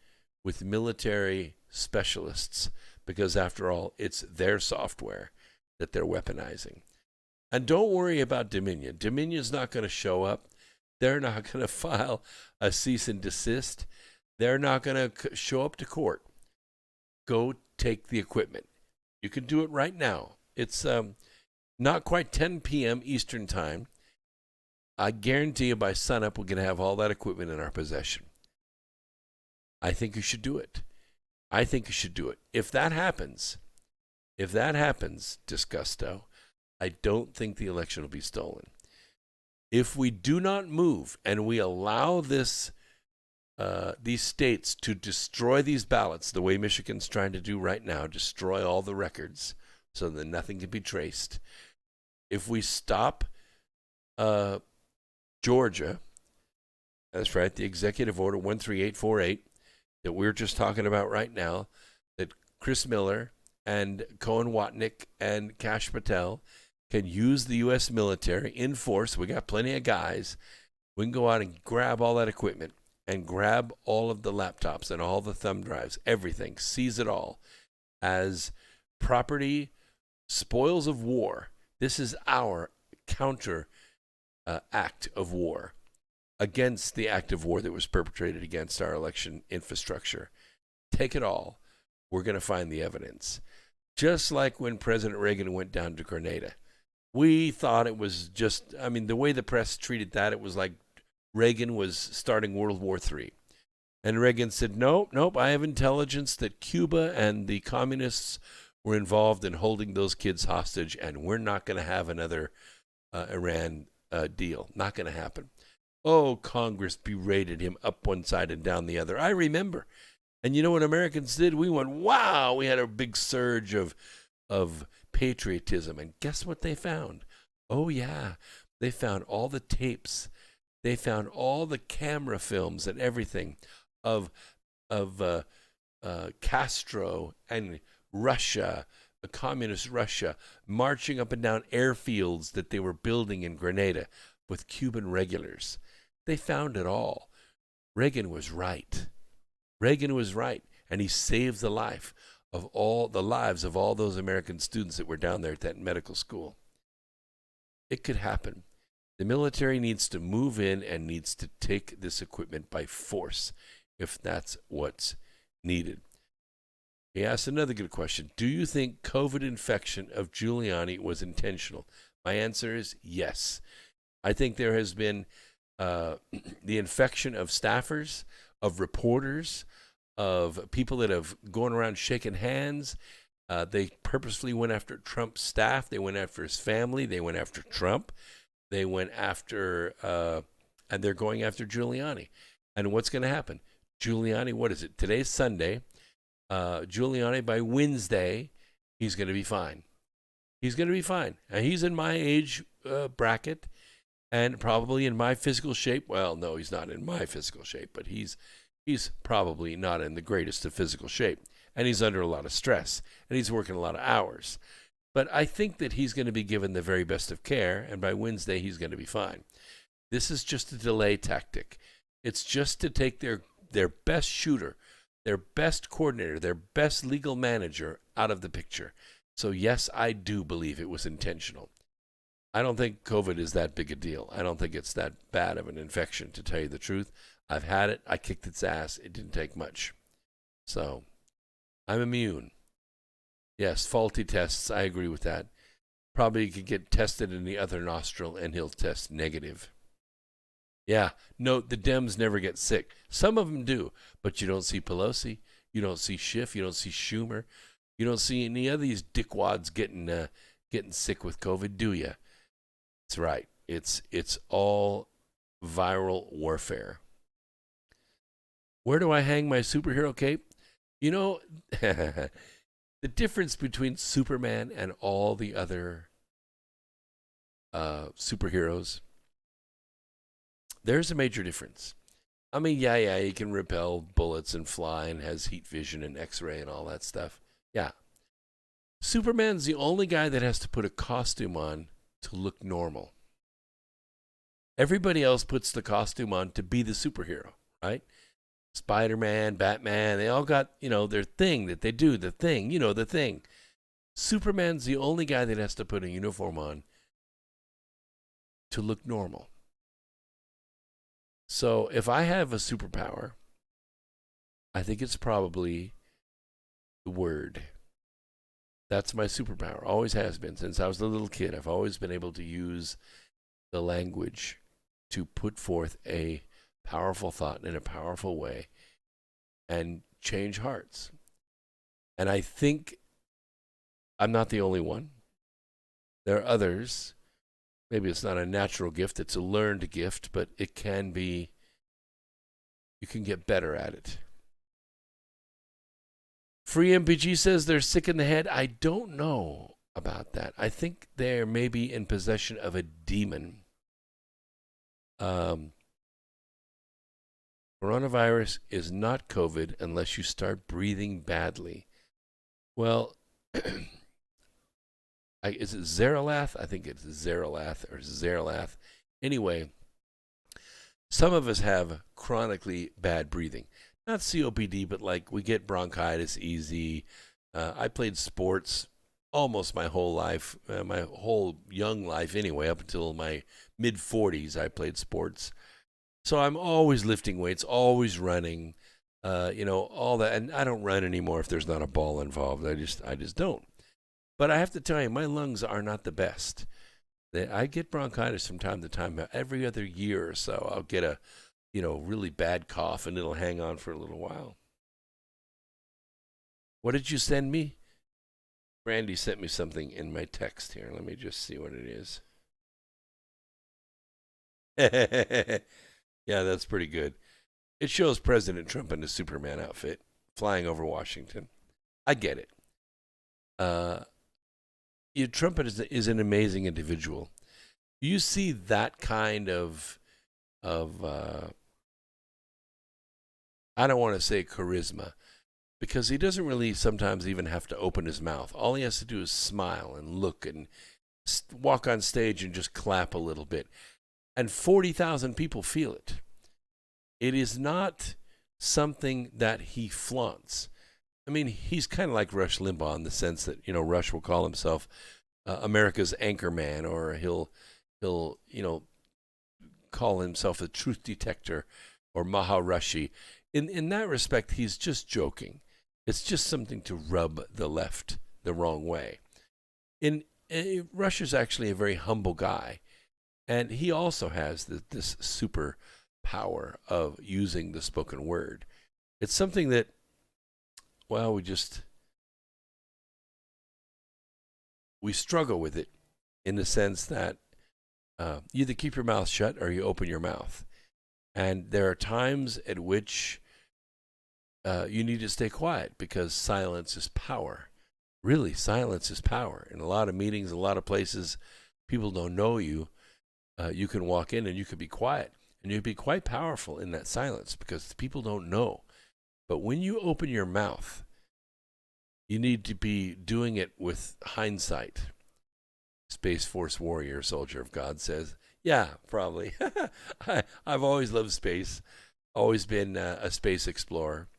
with military specialists, because after all, it's their software that they're weaponizing. And don't worry about Dominion. Dominion's not going to show up. They're not going to file a cease and desist. They're not going to show up to court. Go take the equipment. You can do it right now. It's not quite 10 p.m. Eastern time. I guarantee you by sunup we're going to have all that equipment in our possession. I think you should do it. I think you should do it. If that happens, Disgusto, I don't think the election will be stolen. If we do not move and we allow these states to destroy these ballots the way Michigan's trying to do right now, destroy all the records so that nothing can be traced. If we stop Georgia, that's right, the Executive Order 13848 that we're just talking about right now, that Chris Miller and Cohen Watnick and Kash Patel can use the U.S. military in force. We got plenty of guys. We can go out and grab all that equipment and grab all of the laptops and all the thumb drives, everything, seize it all as property, spoils of war. This is our counter act of war against the act of war that was perpetrated against our election infrastructure. Take it all. We're going to find the evidence. Just like when President Reagan went down to Grenada. We thought it was just, the way the press treated that, it was like Reagan was starting World War III. And Reagan said, nope, I have intelligence that Cuba and the communists were involved in holding those kids hostage, and we're not going to have another Iran deal. Not going to happen. Oh, Congress berated him up one side and down the other. I remember. And you know what Americans did? We went, wow, we had a big surge of patriotism. And guess what they found? Oh, yeah, they found all the tapes. They found all the camera films and everything of Castro and Russia, the communist Russia, marching up and down airfields that they were building in Grenada with Cuban regulars. They found it all. Reagan was right. And he saved the lives of all those American students that were down there at that medical school. It could happen. The military needs to move in and needs to take this equipment by force if that's what's needed. He asked another good question. Do you think COVID infection of Giuliani was intentional? My answer is yes. I think there has been the infection of staffers, of reporters, of people that have gone around shaking hands. They purposely went after Trump's staff. They went after his family. They went after Trump. They went after, and they're going after Giuliani. And what's going to happen? Giuliani, what is it? Today's Sunday. Giuliani, by Wednesday, he's going to be fine. He's going to be fine. And he's in my age bracket. and probably in my physical shape. Well, no, he's not in my physical shape, but he's probably not in the greatest of physical shape, and he's under a lot of stress, and he's working a lot of hours. But I think that he's going to be given the very best of care, and by Wednesday he's going to be fine. This is just a delay tactic. It's just to take their best shooter, their best coordinator, their best legal manager out of the picture. So yes, I do believe it was intentional. I don't think COVID is that big a deal. I don't think it's that bad of an infection, to tell you the truth. I've had it. I kicked its ass. It didn't take much. So I'm immune. Yes, faulty tests. I agree with that. Probably could get tested in the other nostril and he'll test negative. Yeah, note the Dems never get sick. Some of them do, but you don't see Pelosi. You don't see Schiff. You don't see Schumer. You don't see any of these dickwads getting sick with COVID, do you? That's right. It's all viral warfare. Where do I hang my superhero cape? You know, the difference between Superman and all the other superheroes, there's a major difference. I mean, yeah, he can repel bullets and fly and has heat vision and X-ray and all that stuff. Yeah. Superman's the only guy that has to put a costume on to look normal. Everybody else puts the costume on to be the superhero, right? Spider-Man, Batman, they all got, their thing that they do, the thing, the thing. Superman's the only guy that has to put a uniform on to look normal. So if I have a superpower, I think it's probably the word. That's my superpower. Always has been. Since I was a little kid, I've always been able to use the language to put forth a powerful thought in a powerful way and change hearts. And I think I'm not the only one. There are others. Maybe it's not a natural gift, it's a learned gift, but it can be, you can get better at it. Free MPG says they're sick in the head. I don't know about that. I think they're maybe in possession of a demon. Coronavirus is not COVID unless you start breathing badly. Well, is it Zeralath? I think it's Zeralath or Zeralath. Anyway, some of us have chronically bad breathing. Not COPD, but like we get bronchitis easy. I played sports almost my whole life, my whole young life anyway, up until my mid-40s I played sports. So I'm always lifting weights, always running, all that. And I don't run anymore if there's not a ball involved. I just don't. But I have to tell you, my lungs are not the best. I get bronchitis from time to time. Every other year or so, I'll get a really bad cough, and it'll hang on for a little while. What did you send me? Brandy sent me something in my text here. Let me just see what it is. Yeah, that's pretty good. It shows President Trump in a Superman outfit flying over Washington. I get it. Trump is an amazing individual. You see that kind of I don't want to say charisma, because he doesn't really sometimes even have to open his mouth. All he has to do is smile and look and walk on stage and just clap a little bit. And 40,000 people feel it. It is not something that he flaunts. I mean, he's kind of like Rush Limbaugh in the sense that, Rush will call himself America's anchor man, or he'll call himself a truth detector or Maharishi. In that respect, he's just joking. It's just something to rub the left the wrong way. Rush is actually a very humble guy, and he also has this super power of using the spoken word. It's something that, well, we struggle with it in the sense that you either keep your mouth shut or you open your mouth. And there are times at which you need to stay quiet, because silence is power. Really, silence is power. In a lot of meetings, a lot of places, people don't know you. you can walk in and you could be quiet. And you'd be quite powerful in that silence because people don't know. But when you open your mouth, you need to be doing it with hindsight. Space Force warrior, soldier of God says, yeah, probably. I've always loved space, always been a space explorer.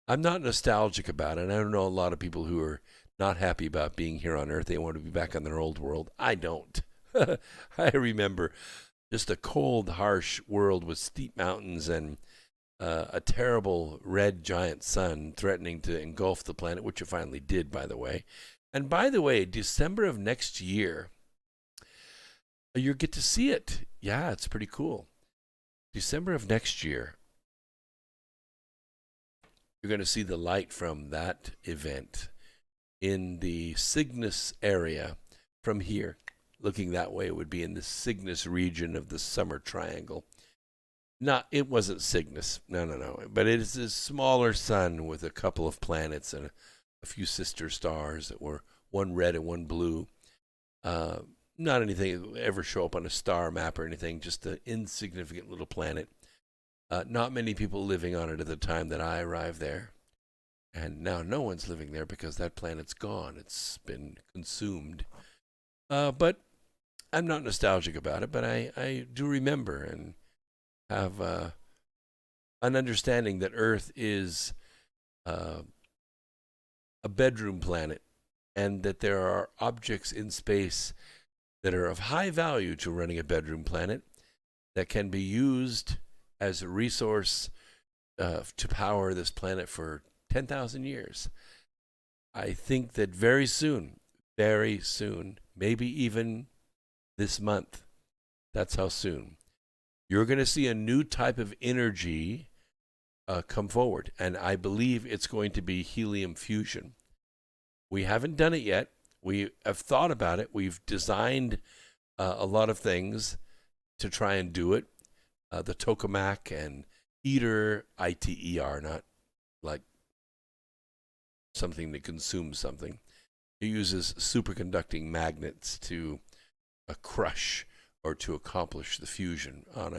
I'm not nostalgic about it. I don't know a lot of people who are not happy about being here on Earth. They want to be back on their old world. I don't. I remember just a cold, harsh world with steep mountains and a terrible red giant sun threatening to engulf the planet, which it finally did, by the way. And by the way, December of next year, you get to see it. Yeah, it's pretty cool. December of next year, you're going to see the light from that event in the Cygnus area from here. Looking that way, it would be in the Cygnus region of the Summer Triangle. It wasn't Cygnus. No. But it is a smaller sun with a couple of planets and a few sister stars that were one red and one blue. Not anything that would ever show up on a star map or anything, just an insignificant little planet. Not many people living on it at the time that I arrived there. And now no one's living there because that planet's gone. It's been consumed. But I'm not nostalgic about it, but I do remember and have an understanding that Earth is a bedroom planet and that there are objects in space that are of high value to running a bedroom planet that can be used as a resource to power this planet for 10,000 years. I think that very soon, maybe even this month, that's how soon, you're going to see a new type of energy come forward. And I believe it's going to be helium fusion. We haven't done it yet. We have thought about it. We've designed a lot of things to try and do it. The tokamak and ITER, ITER, not like something that consumes something. It uses superconducting magnets to crush or to accomplish the fusion on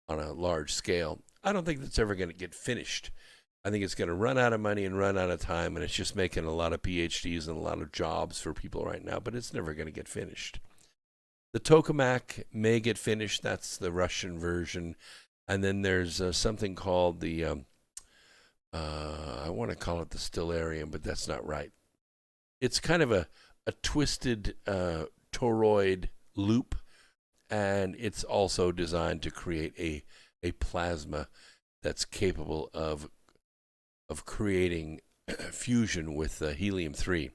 a large scale. I don't think that's ever going to get finished. I think it's going to run out of money and run out of time, and it's just making a lot of PhDs and a lot of jobs for people right now, but it's never going to get finished. The tokamak may get finished. That's the Russian version. And then there's something called the, I want to call it the stellarium, but that's not right. It's kind of a twisted toroid loop, and it's also designed to create a plasma that's capable of creating fusion with helium-3.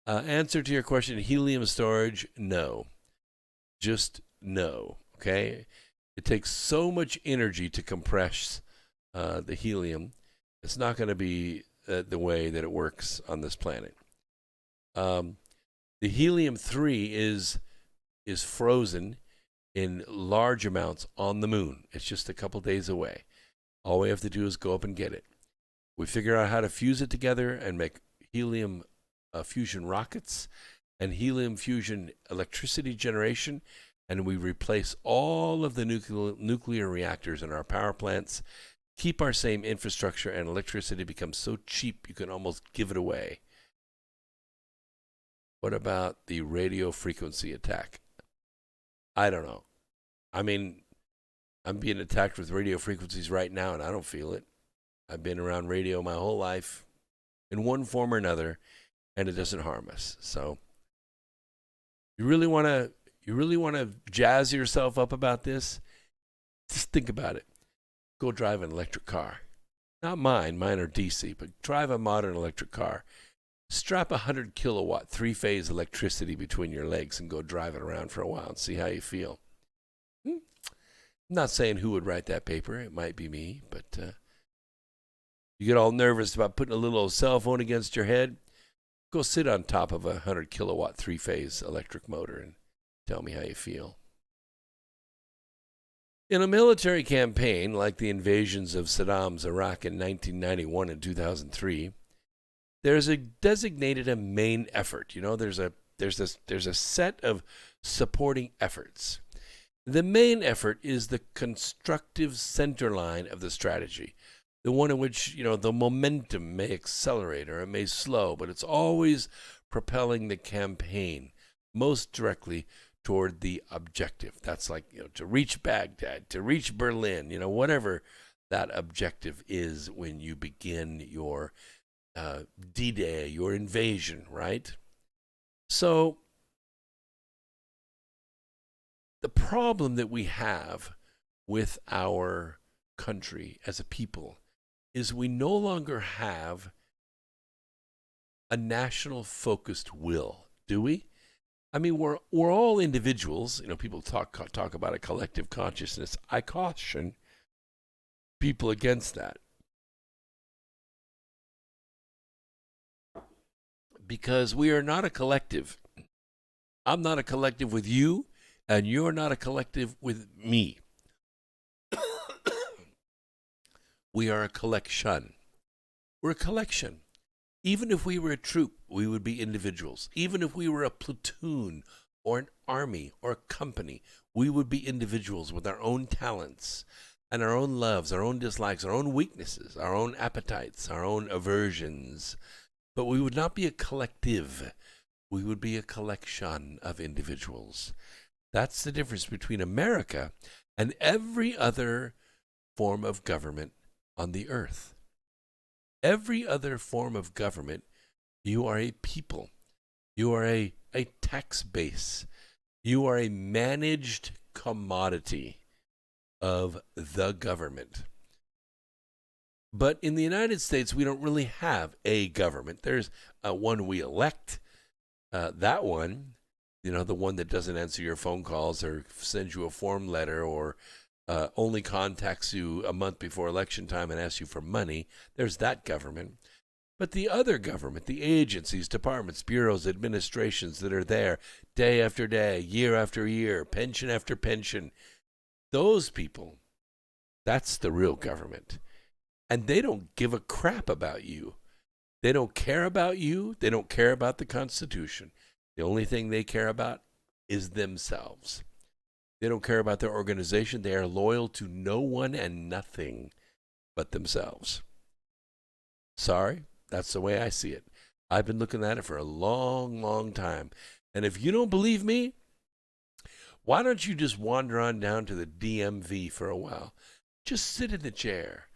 Answer to your question, helium storage, no. Just no, okay? It takes so much energy to compress the helium. It's not going to be the way that it works on this planet. The helium-3 is frozen in large amounts on the moon. It's just a couple days away. All we have to do is go up and get it. We figure out how to fuse it together and make helium fusion rockets and helium fusion electricity generation, and we replace all of the nuclear reactors in our power plants, keep our same infrastructure, and electricity becomes so cheap you can almost give it away. What about the radio frequency attack? I don't know. I mean, I'm being attacked with radio frequencies right now, and I don't feel it. I've been around radio my whole life in one form or another, and it doesn't harm us. So you really want to jazz yourself up about this? Just think about it. Go drive an electric car. Not mine are DC, but drive a modern electric car. Strap 100 kilowatt 3-phase electricity between your legs and go drive it around for a while and see how you feel. I'm not saying who would write that paper. It might be me, but you get all nervous about putting a little old cell phone against your head. Go sit on top of a 100 kilowatt 3-phase electric motor and tell me how you feel. In a military campaign like the invasions of Saddam's Iraq in 1991 and 2003, there's a designated a main effort. You know, there's a set of supporting efforts. The main effort is the constructive center line of the strategy, the one in which, the momentum may accelerate or it may slow, but it's always propelling the campaign most directly toward the objective. That's like, to reach Baghdad, to reach Berlin, whatever that objective is when you begin your D-Day, your invasion, right? So the problem that we have with our country as a people is we no longer have a national focused will, do we? I mean, we're all individuals. People talk about a collective consciousness. I caution people against that, because we are not a collective. I'm not a collective with you, and you're not a collective with me. We are a collection. We're a collection. Even if we were a troop, we would be individuals. Even if we were a platoon or an army or a company, we would be individuals with our own talents and our own loves, our own dislikes, our own weaknesses, our own appetites, our own aversions. But we would not be a collective. We would be a collection of individuals. That's the difference between America and every other form of government on the earth. Every other form of government, you are a people. You are a tax base. You are a managed commodity of the government. But in the United States, we don't really have a government. There's one we elect. That one, the one that doesn't answer your phone calls or sends you a form letter or only contacts you a month before election time and asks you for money. There's that government. But the other government, the agencies, departments, bureaus, administrations that are there day after day, year after year, pension after pension, those people, that's the real government. And they don't give a crap about you. They don't care about you. They don't care about the Constitution. The only thing they care about is themselves. They don't care about their organization. They are loyal to no one and nothing but themselves. Sorry, that's the way I see it. I've been looking at it for a long, long time. And if you don't believe me, why don't you just wander on down to the DMV for a while? Just sit in the chair.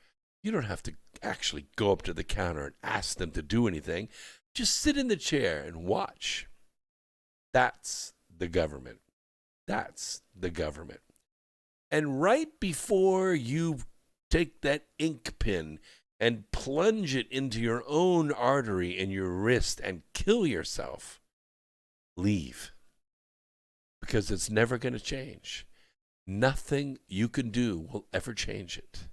You don't have to actually go up to the counter and ask them to do anything. Just sit in the chair and watch. That's the government. That's the government. And right before you take that ink pen and plunge it into your own artery in your wrist and kill yourself, leave. Because it's never going to change. Nothing you can do will ever change it.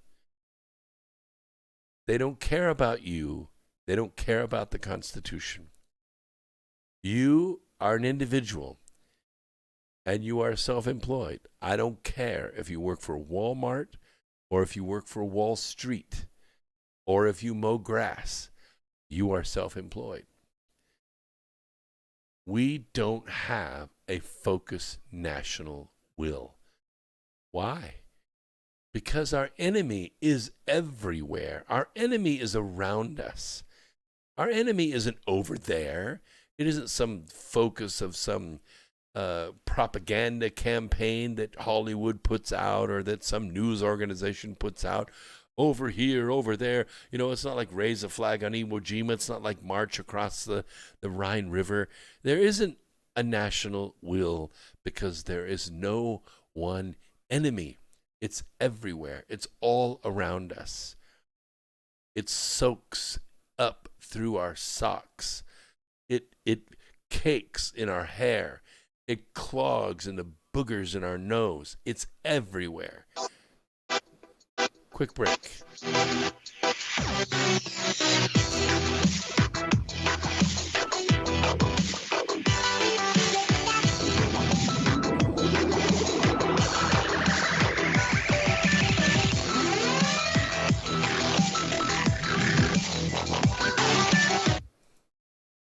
They don't care about you. They don't care about the Constitution. You are an individual. And you are self-employed. I don't care if you work for Walmart or if you work for Wall Street or if you mow grass. You are self-employed. We don't have a focused national will. Why? Because our enemy is everywhere. Our enemy is around us. Our enemy isn't over there. It isn't some focus of some propaganda campaign that Hollywood puts out or that some news organization puts out over here, over there. It's not like raise a flag on Iwo Jima. It's not like march across the Rhine River. There isn't a national will because there is no one enemy. It's everywhere. It's all around us. It soaks up through our socks. It cakes in our hair. It clogs in the boogers in our nose. It's everywhere. Quick break.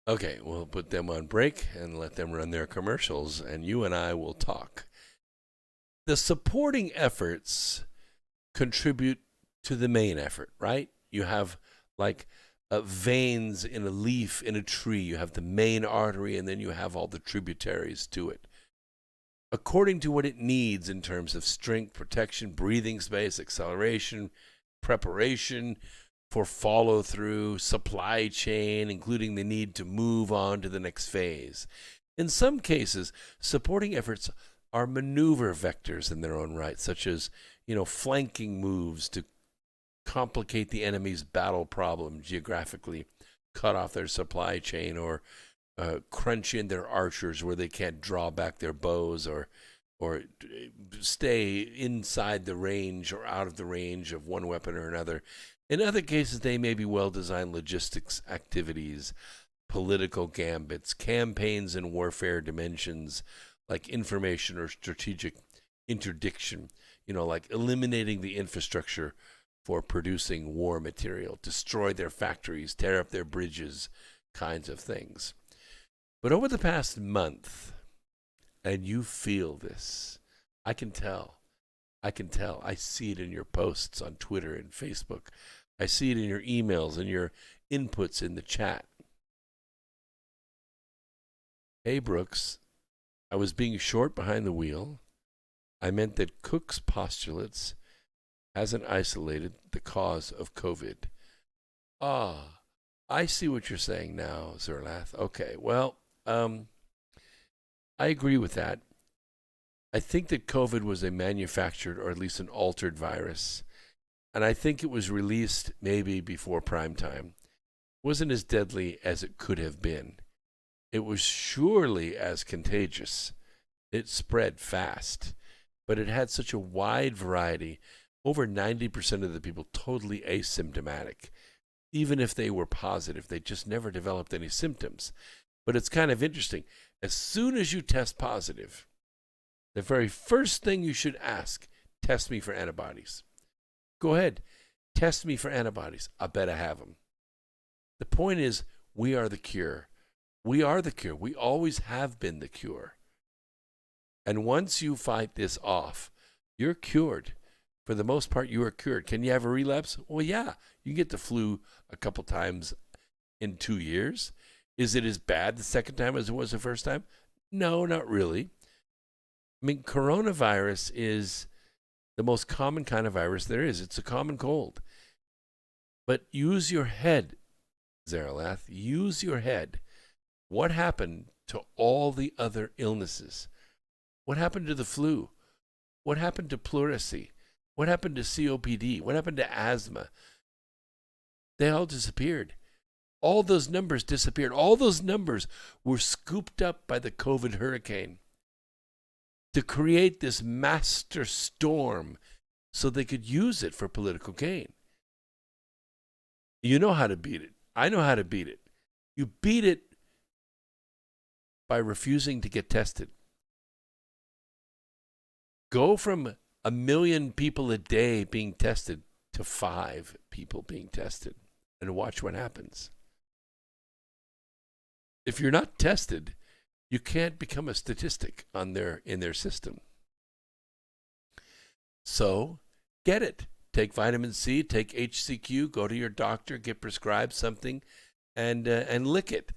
Okay, we'll put them on break and let them run their commercials, and you and I will talk. the supporting efforts contribute to the main effort, right? You have like veins in a leaf in a tree. You have the main artery, and then you have all the tributaries to it, according to what it needs in terms of strength, protection, breathing space, acceleration, preparation for follow through, supply chain, including the need to move on to the next phase. In some cases, supporting efforts are maneuver vectors in their own right, such as, flanking moves to complicate the enemy's battle problem geographically, cut off their supply chain, or crunch in their archers where they can't draw back their bows, or stay inside the range or out of the range of one weapon or another. In other cases, they may be well-designed logistics activities, political gambits, campaigns and warfare dimensions like information or strategic interdiction, like eliminating the infrastructure for producing war material, destroy their factories, tear up their bridges, kinds of things. But over the past month, and you feel this, I can tell. I see it in your posts on Twitter and Facebook. I see it in your emails and your inputs in the chat. Hey, Brooks, I was being short behind the wheel. I meant that Cook's postulates hasn't isolated the cause of COVID. I see what you're saying now, Zerlath. Okay, well, I agree with that. I think that COVID was a manufactured, or at least an altered virus. And I think it was released maybe before prime time. It wasn't as deadly as it could have been. It was surely as contagious. It spread fast. But it had such a wide variety. Over 90% of the people totally asymptomatic. Even if they were positive, they just never developed any symptoms. But it's kind of interesting. As soon as you test positive, the very first thing you should ask, test me for antibodies. Go ahead, test me for antibodies. I bet I have them. The point is, we are the cure. We are the cure. We always have been the cure. And once you fight this off, you're cured. For the most part, you are cured. Can you have a relapse? Well, yeah. You can get the flu a couple times in 2 years. Is it as bad the second time as it was the first time? No, not really. I mean, coronavirus is the most common kind of virus there is. It's a common cold. But use your head, Zeralath. Use your head. What happened to all the other illnesses? What happened to the flu? What happened to pleurisy? What happened to COPD? What happened to asthma? They all disappeared. All those numbers disappeared. All those numbers were scooped up by the COVID hurricane to create this master storm so they could use it for political gain. You know how to beat it. I know how to beat it. You beat it by refusing to get tested. Go from 1 million people a day being tested to 5 people being tested, and watch what happens. If you're not tested, you can't become a statistic in their system. So get it. Take vitamin C, take HCQ, go to your doctor, get prescribed something, and lick it.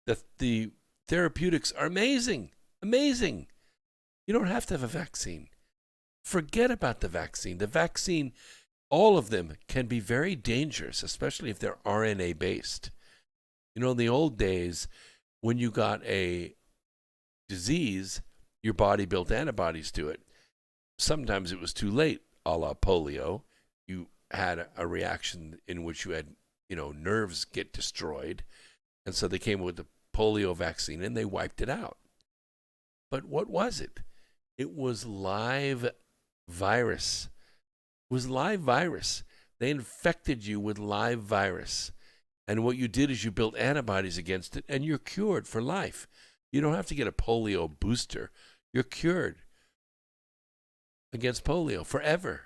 The therapeutics are amazing. Amazing. You don't have to have a vaccine. Forget about the vaccine. The vaccine, all of them, can be very dangerous, especially if they're RNA-based. You know, in the old days, when you got a disease, your body built antibodies to it. Sometimes it was too late, a la polio. You had a reaction in which you had, nerves get destroyed. And so they came with the polio vaccine and they wiped it out. But what was it? It was live virus. It was live virus. They infected you with live virus. And what you did is you built antibodies against it, and you're cured for life. You don't have to get a polio booster. You're cured against polio forever.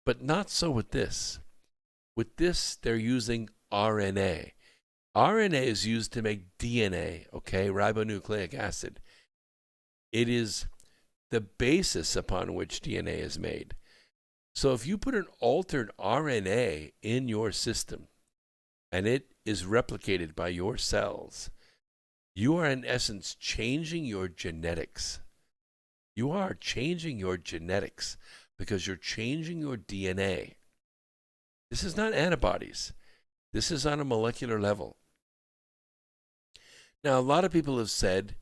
But not so with this. With this, they're using RNA. RNA is used to make DNA, okay, ribonucleic acid. It is the basis upon which DNA is made. So if you put an altered RNA in your system and it is replicated by your cells, you are in essence changing your genetics. You are changing your genetics because you're changing your DNA. This is not antibodies. This is on a molecular level. Now, a lot of people have said,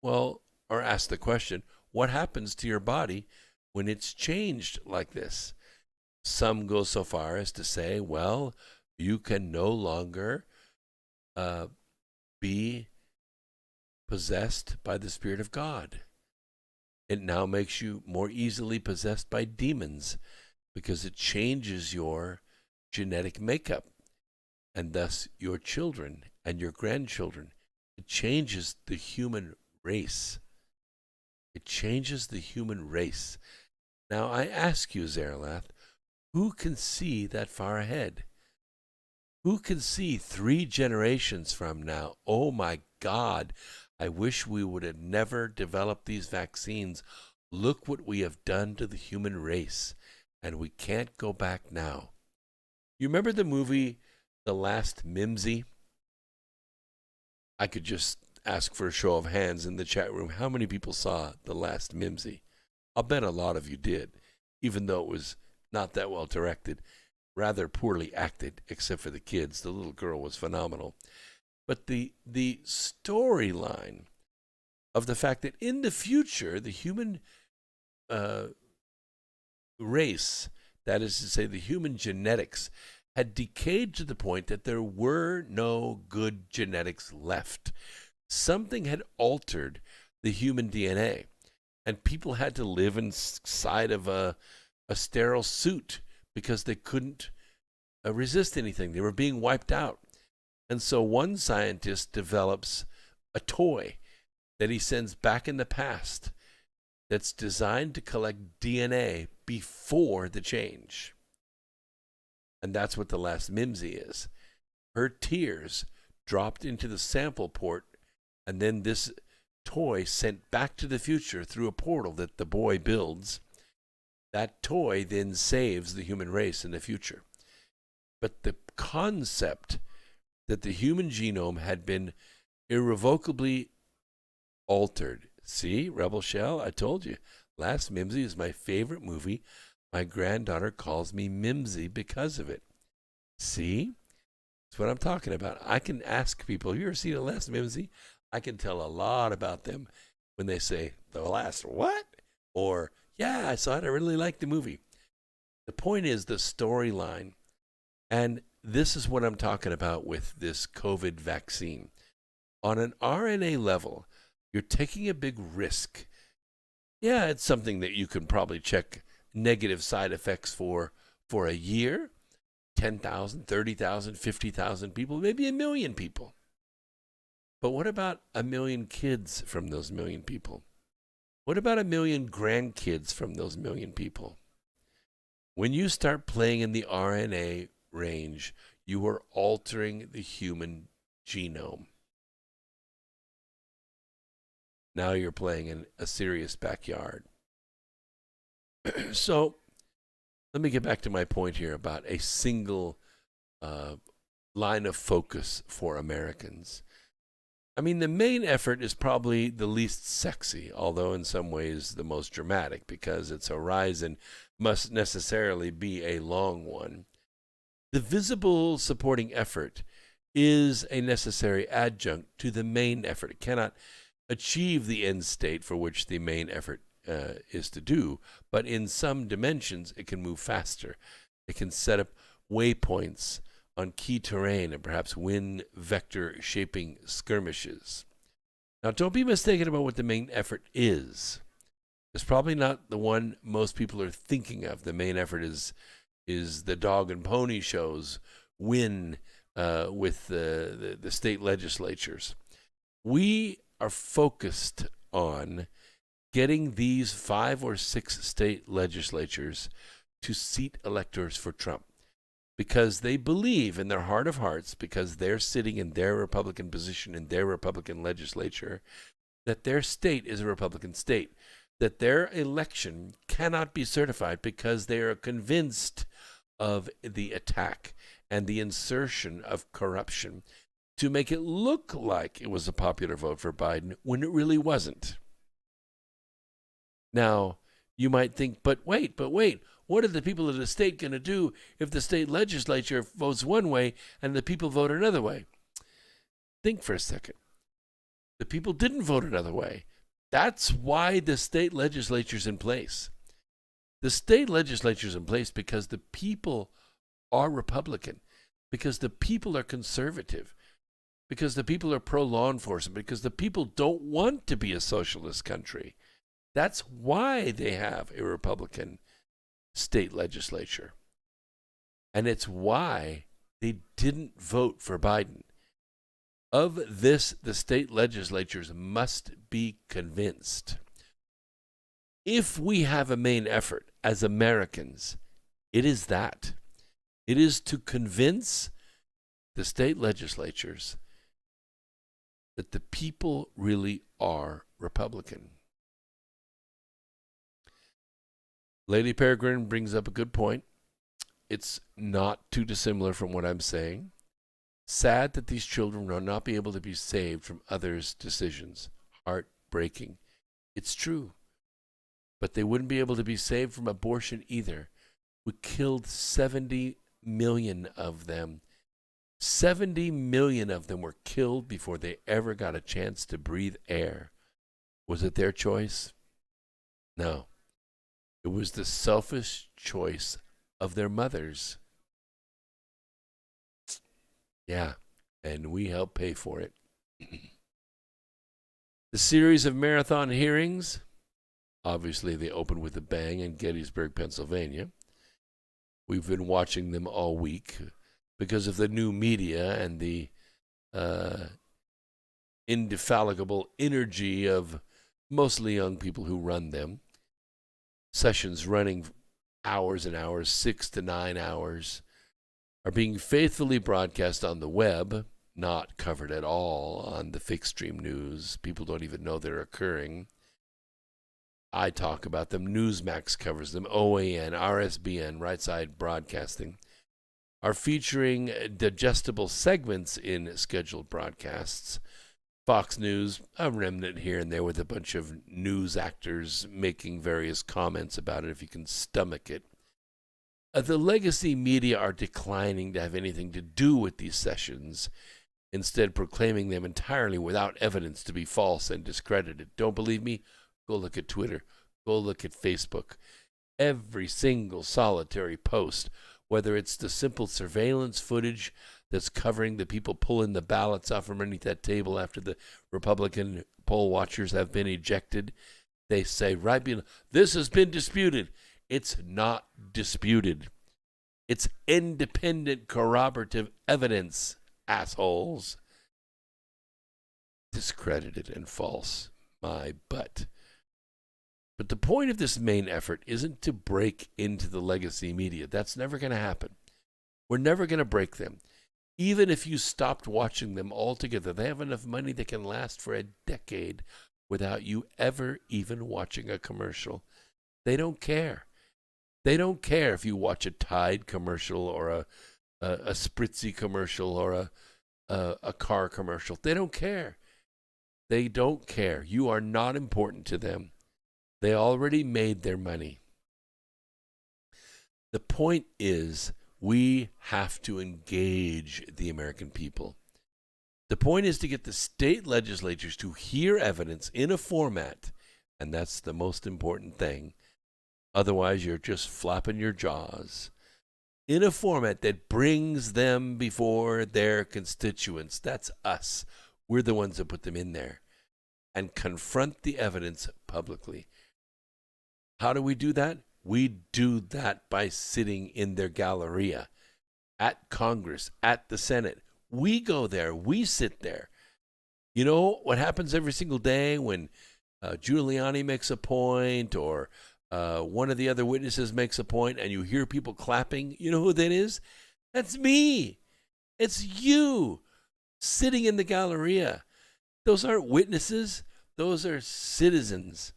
well, or asked the question, what happens to your body when it's changed like this? Some go so far as to say, well, you can no longer be possessed by the Spirit of God. It now makes you more easily possessed by demons because it changes your genetic makeup and thus your children and your grandchildren. It changes the human race. It changes the human race. Now I ask you, Zarelath, who can see that far ahead? Who can see 3 generations from now? Oh my God, I wish we would have never developed these vaccines. Look what we have done to the human race, and we can't go back now. You remember the movie The Last Mimsy? I could just ask for a show of hands in the chat room. How many people saw The Last Mimsy? I'll bet a lot of you did, even though it was not that well directed, rather poorly acted, except for the kids. The little girl was phenomenal. But the storyline of the fact that in the future, the human race, that is to say, the human genetics, had decayed to the point that there were no good genetics left. Something had altered the human DNA, and people had to live inside of a sterile suit because they couldn't resist anything. They were being wiped out. And so one scientist develops a toy that he sends back in the past that's designed to collect DNA before the change. And that's what The Last Mimsy is. Her tears dropped into the sample port, and then this toy sent back to the future through a portal that the boy builds. That toy then saves the human race in the future. But the concept that the human genome had been irrevocably altered. See, Rebel Shell, I told you. Last Mimsy is my favorite movie. My granddaughter calls me Mimsy because of it. See? That's what I'm talking about. I can ask people, you ever seen The Last Mimsy? I can tell a lot about them when they say, the last what? Or, yeah, I saw it. I really liked the movie. The point is the storyline. And this is what I'm talking about with this COVID vaccine. On an RNA level, you're taking a big risk. Yeah, it's something that you can probably check negative side effects for a year, 10,000, 30,000, 50,000 people, maybe 1 million people. But what about 1 million kids from those 1 million people? What about 1 million grandkids from those 1 million people? When you start playing in the RNA range, you are altering the human genome. Now you're playing in a serious backyard. So let me get back to my point here about a single line of focus for Americans. I mean, the main effort is probably the least sexy, although in some ways the most dramatic, because its horizon must necessarily be a long one. The visible supporting effort is a necessary adjunct to the main effort. It cannot achieve the end state for which the main effort is to do, but in some dimensions it can move faster. It can set up waypoints on key terrain and perhaps win vector shaping skirmishes. Now, don't be mistaken about what the main effort is. It's probably not the one most people are thinking of. The main effort is the dog and pony shows win with the state legislatures. We are focused on getting these 5 or 6 state legislatures to seat electors for Trump, because they believe in their heart of hearts, because they're sitting in their Republican position in their Republican legislature, that their state is a Republican state. that their election cannot be certified because they are convinced of the attack and the insertion of corruption to make it look like it was a popular vote for Biden when it really wasn't. Now, you might think, but wait, what are the people of the state going to do if the state legislature votes one way and the people vote another way? Think for a second. The people didn't vote another way. That's why the state legislature's in place. The state legislature's in place because the people are Republican, because the people are conservative, because the people are pro-law enforcement, because the people don't want to be a socialist country. That's why they have a Republican state legislature. And it's why they didn't vote for Biden. Of this, the state legislatures must be convinced. If we have a main effort as Americans, it is that. It is to convince the state legislatures that the people really are Republican. Lady Peregrine brings up a good point. It's not too dissimilar from what I'm saying. Sad that these children will not be able to be saved from others' decisions. Heartbreaking. It's true. But they wouldn't be able to be saved from abortion either. We killed 70 million of them. 70 million of them were killed before they ever got a chance to breathe air. Was it their choice? No. It was the selfish choice of their mothers. Yeah, and we helped pay for it. The series of marathon hearings, obviously they opened with a bang in Gettysburg, Pennsylvania. We've been watching them all week because of the new media and the indefatigable energy of mostly young people who run them. Sessions running hours and hours, 6 to 9 hours, are being faithfully broadcast on the web, not covered at all on the fixed stream news. People don't even know they're occurring. I talk about them. Newsmax covers them. OAN, RSBN, Right Side Broadcasting are featuring digestible segments in scheduled broadcasts. Fox News, a remnant here and there with a bunch of news actors making various comments about it if you can stomach it. The legacy media are declining to have anything to do with these sessions, instead proclaiming them entirely without evidence to be false and discredited. Don't believe me? Go look at Twitter. Go look at Facebook. Every single solitary post, whether it's the simple surveillance footage that's covering the people pulling the ballots off from underneath that table after the Republican poll watchers have been ejected, they say, right below, this has been disputed. It's not disputed. It's independent corroborative evidence, assholes. Discredited and false. My butt. But the point of this main effort isn't to break into the legacy media. That's never going to happen. We're never going to break them. Even if you stopped watching them altogether, they have enough money that can last for a decade without you ever even watching a commercial. They don't care. They don't care if you watch a Tide commercial or a Spritzy commercial or a car commercial. They don't care. They don't care. You are not important to them. They already made their money. The point is, we have to engage the American people. The point is to get the state legislatures to hear evidence in a format, and that's the most important thing. Otherwise, you're just flapping your jaws. In a format that brings them before their constituents. That's us. We're the ones that put them in there. And confront the evidence publicly. How do we do that? We do that by sitting in their Galleria, at Congress, at the Senate. We go there. We sit there. You know what happens every single day when Giuliani makes a point or one of the other witnesses makes a point and you hear people clapping? You know who that is? That's me. It's you sitting in the Galleria. Those aren't witnesses. Those are citizens.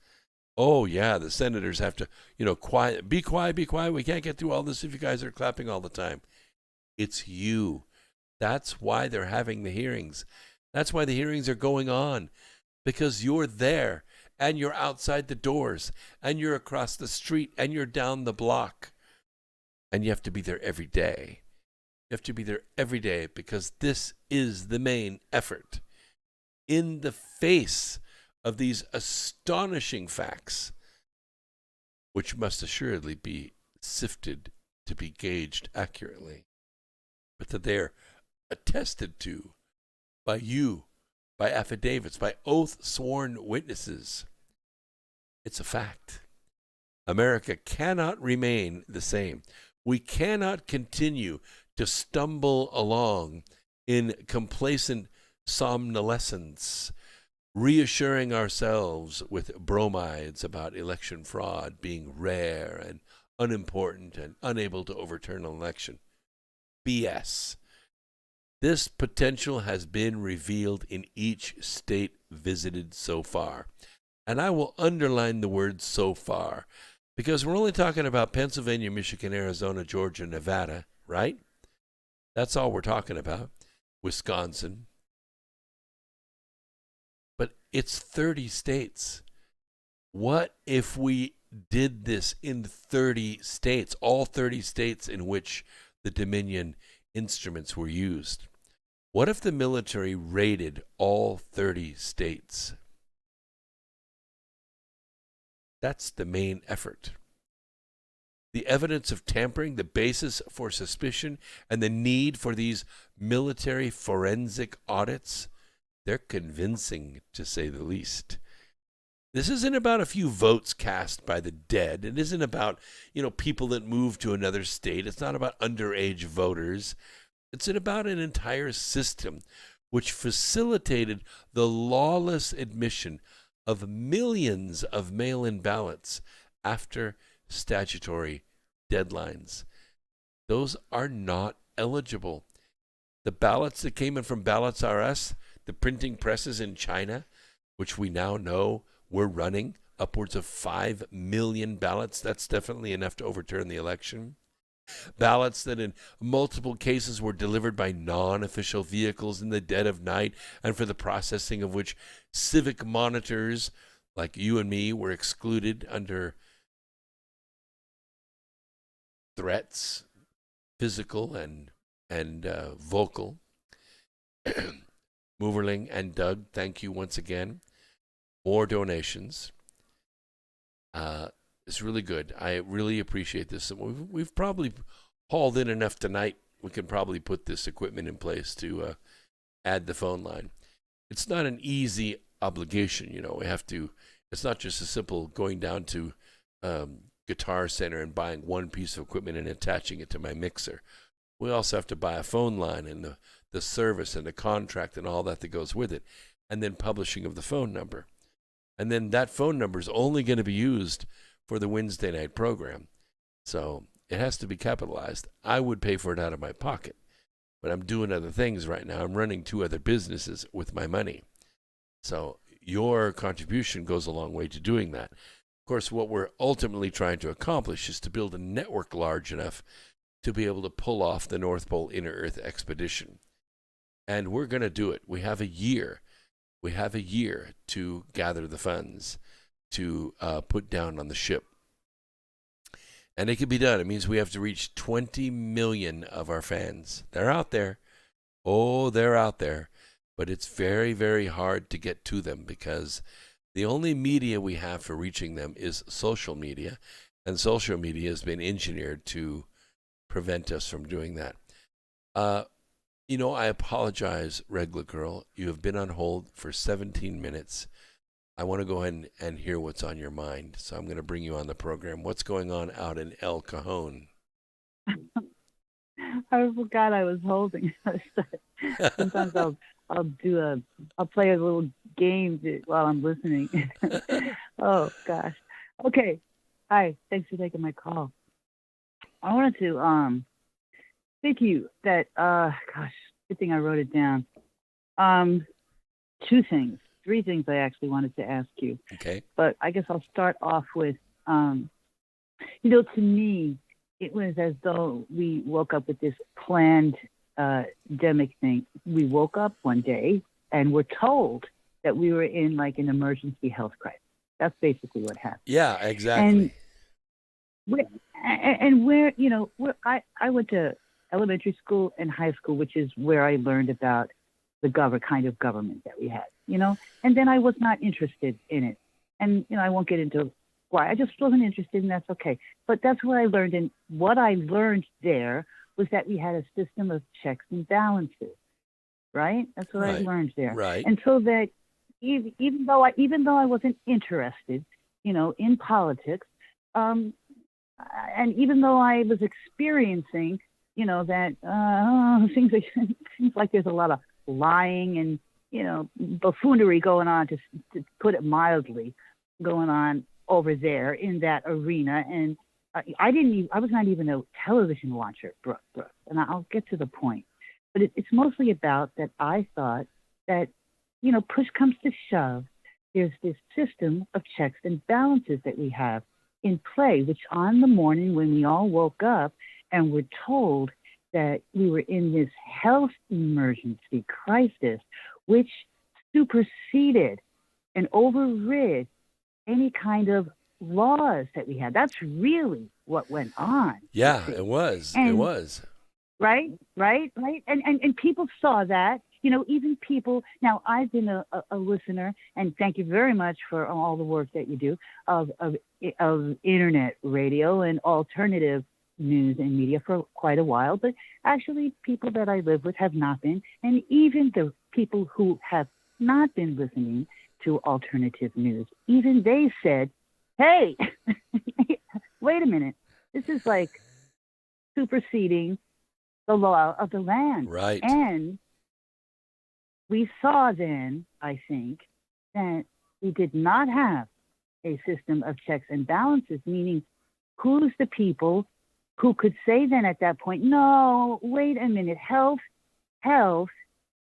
Oh, yeah, the senators have to, quiet, be quiet, be quiet. We can't get through all this if you guys are clapping all the time. It's you. That's why they're having the hearings. That's why the hearings are going on, because you're there and you're outside the doors and you're across the street and you're down the block. And you have to be there every day. You have to be there every day because this is the main effort. In the face of these astonishing facts, which must assuredly be sifted to be gauged accurately, but that they're attested to by you, by affidavits, by oath sworn witnesses. It's a fact. America cannot remain the same. We cannot continue to stumble along in complacent somnolescence, reassuring ourselves with bromides about election fraud being rare and unimportant and unable to overturn an election. BS. This potential has been revealed in each state visited so far. And I will underline the word so far, because we're only talking about Pennsylvania, Michigan, Arizona, Georgia, Nevada, right? That's all we're talking about. Wisconsin. But it's 30 states. What if we did this in 30 states, all 30 states in which the Dominion instruments were used? What if the military raided all 30 states? That's the main effort. The evidence of tampering, the basis for suspicion, and the need for these military forensic audits, they're convincing, to say the least. This isn't about a few votes cast by the dead. It isn't about, people that move to another state. It's not about underage voters. It's about an entire system which facilitated the lawless admission of millions of mail-in ballots after statutory deadlines. Those are not eligible. The ballots that came in from Ballots R Us, the printing presses in China, which we now know were running upwards of 5 million ballots, that's definitely enough to overturn the election. Ballots that in multiple cases were delivered by non-official vehicles in the dead of night, and for the processing of which civic monitors like you and me were excluded under threats, physical and vocal. Moverling and Doug, thank you once again. More donations. It's really good. I really appreciate this. We've probably hauled in enough tonight. We can probably put this equipment in place to add the phone line. It's not an easy obligation, We have to. It's not just a simple going down to Guitar Center and buying one piece of equipment and attaching it to my mixer. We also have to buy a phone line and the service and the contract and all that goes with it, and then publishing of the phone number. And then that phone number is only going to be used for the Wednesday night program. So it has to be capitalized. I would pay for it out of my pocket, but I'm doing other things right now. I'm running 2 other businesses with my money. So your contribution goes a long way to doing that. Of course, what we're ultimately trying to accomplish is to build a network large enough to be able to pull off the North Pole Inner Earth expedition. And we're going to do it. We have a year. We have a year to gather the funds to put down on the ship. And it can be done. It means we have to reach 20 million of our fans. They're out there. Oh, they're out there. But it's very, very hard to get to them because the only media we have for reaching them is social media. And social media has been engineered to prevent us from doing that. I apologize, Regla Girl. You have been on hold for 17 minutes. I want to go ahead and hear what's on your mind. So I'm going to bring you on the program. What's going on out in El Cajon? I forgot I was holding. Sometimes I'll play a little game while I'm listening. Oh, gosh. Okay. Hi. Thanks for taking my call. I wanted to thank you that, good thing I wrote it down. 2 things. three things I actually wanted to ask you. Okay. But I guess I'll start off with, to me, it was as though we woke up with this planned demic thing. We woke up one day and were told that we were in like an emergency health crisis. That's basically what happened. Yeah, exactly. I went to elementary school and high school, which is where I learned about the kind of government that we had, and then I was not interested in it. And, I won't get into why. I just wasn't interested, and that's okay. But that's what I learned. And what I learned there was that we had a system of checks and balances, right? That's what I learned there. Right. And so that even though I wasn't interested, in politics, and even though I was experiencing, that seems like there's a lot of lying and, buffoonery going on, to put it mildly, going on over there in that arena. And I was not even a television watcher, Brooke, and I'll get to the point. But it's mostly about that I thought that, push comes to shove, there's this system of checks and balances that we have in play, which on the morning when we all woke up and were told that we were in this health emergency crisis, which superseded and overrid any kind of laws that we had. That's really what went on. Yeah, it was. And, it was. Right. And people saw that, even people. Now, I've been a listener, and thank you very much for all the work that you do of internet radio and alternative news and media for quite a while. But actually, people that I live with have not been. And even the people who have not been listening to alternative news, even they said, hey, wait a minute. This is like superseding the law of the land. Right. And we saw then, I think, that we did not have a system of checks and balances, meaning who's the people who could say then at that point, no, wait a minute, health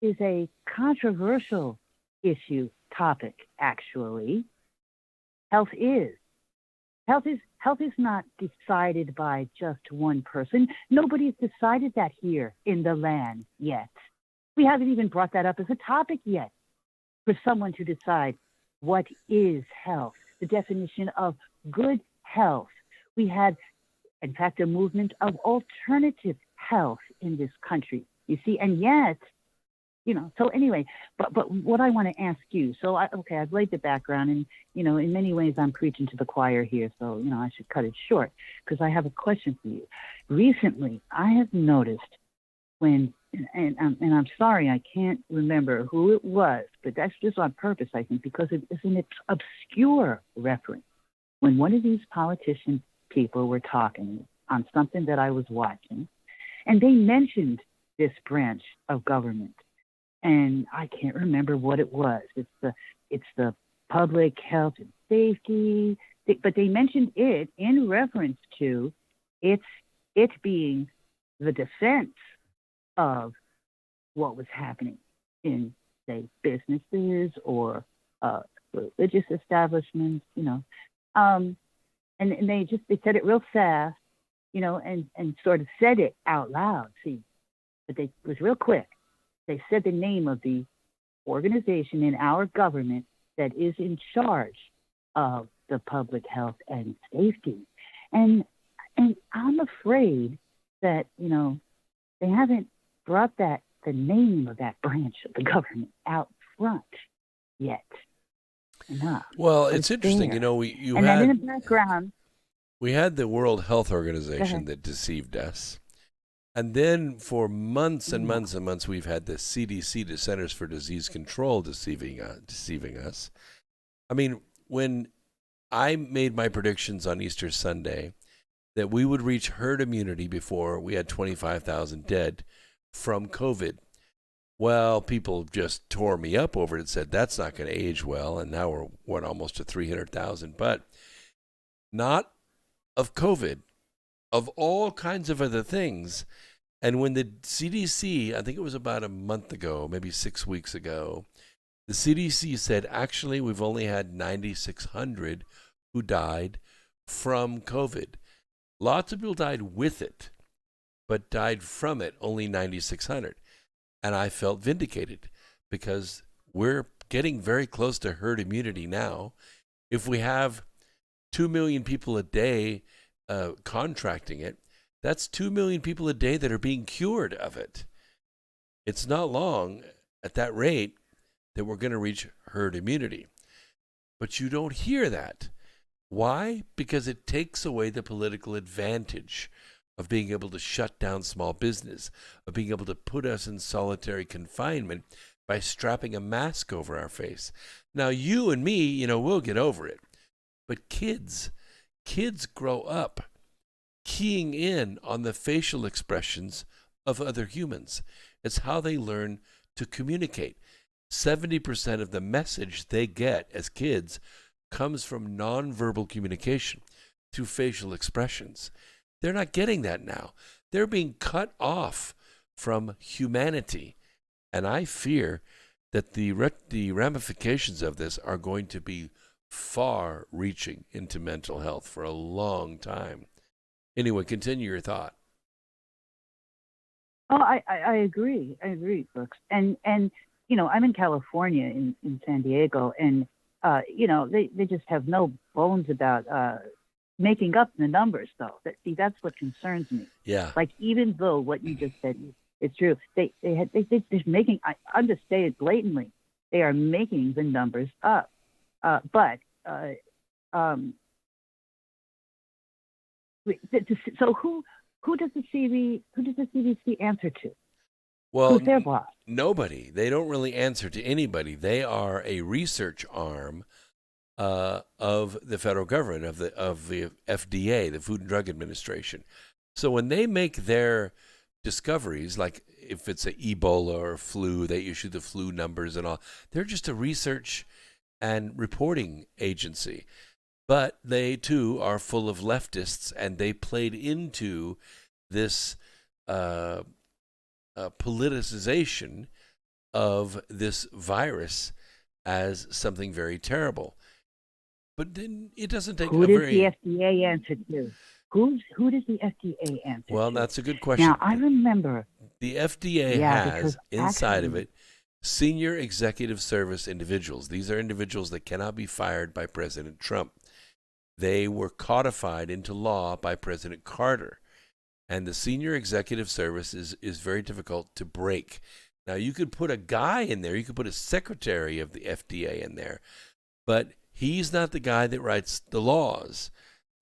is a controversial topic, actually. Health is not decided by just one person. Nobody's decided that here in the land yet. We haven't even brought that up as a topic yet for someone to decide what is health, the definition of good health. We had, in fact, a movement of alternative health in this country, you see, and yet, so anyway, but what I want to ask you, I've laid the background, and, in many ways I'm preaching to the choir here, so, I should cut it short, because I have a question for you. Recently, I have noticed when, and I'm sorry, I can't remember who it was, but that's just on purpose, I think, because it is an obscure reference. When one of these politician people were talking on something that I was watching, and they mentioned this branch of government, and I can't remember what it was. It's the public health and safety, but they mentioned it in reference to it being the defense of what was happening in, say, businesses or religious establishments, and they said it real fast, and sort of said it out loud. See, but it was real quick. They said the name of the organization in our government that is in charge of the public health and safety. And I'm afraid that, they haven't brought the name of that branch of the government out front yet enough. Well, it's interesting, then in the background, we had the World Health Organization that deceived us. And then for months and months and months, we've had the CDC, the Centers for Disease Control, deceiving us. I mean, when I made my predictions on Easter Sunday that we would reach herd immunity before we had 25,000 dead from COVID, well, people just tore me up over it and said, that's not going to age well. And now we're almost to 300,000. But not of COVID, of all kinds of other things. And when the CDC, I think it was about a month ago, maybe 6 weeks ago, The CDC said, actually, we've only had 9,600 who died from COVID. Lots of people died with it, but died from it only 9,600. And I felt vindicated because we're getting very close to herd immunity now. If we have 2 million people a day contracting it, that's 2 million people a day that are being cured of it. It's not long at that rate that we're going to reach herd immunity. But you don't hear that. Why? Because it takes away the political advantage of being able to shut down small business, of being able to put us in solitary confinement by strapping a mask over our face. Now, you and me, we'll get over it. But kids grow up keying in on the facial expressions of other humans. It's how they learn to communicate. 70% of the message they get as kids comes from nonverbal communication through facial expressions. They're not getting that now. They're being cut off from humanity. And I fear that the ramifications of this are going to be far reaching into mental health for a long time. Anyway, continue your thought. Oh, I agree. I agree, Brooks. And I'm in California, in San Diego, and they just have no bones about making up the numbers, though. That's what concerns me. Yeah. Like, even though what you just said is true, they're making. I'm just saying it blatantly. They are making the numbers up. So who does the CDC answer to? Well, who's their boss? Nobody. They don't really answer to anybody. They are a research arm of the federal government, of the FDA, the Food and Drug Administration. So when they make their discoveries, like if it's an Ebola or flu, they issue the flu numbers and all. They're just a research and reporting agency. But they, too, are full of leftists, and they played into this politicization of this virus as something very terrible. But then it doesn't take Who does the FDA answer to? Who does the FDA answer to? Well, that's a good question. Now, I remember the FDA has inside of it senior executive service individuals. These are individuals that cannot be fired by President Trump. They were codified into law by President Carter. And the senior executive service is very difficult to break. Now, you could put a guy in there. You could put a secretary of the FDA in there. But he's not the guy that writes the laws.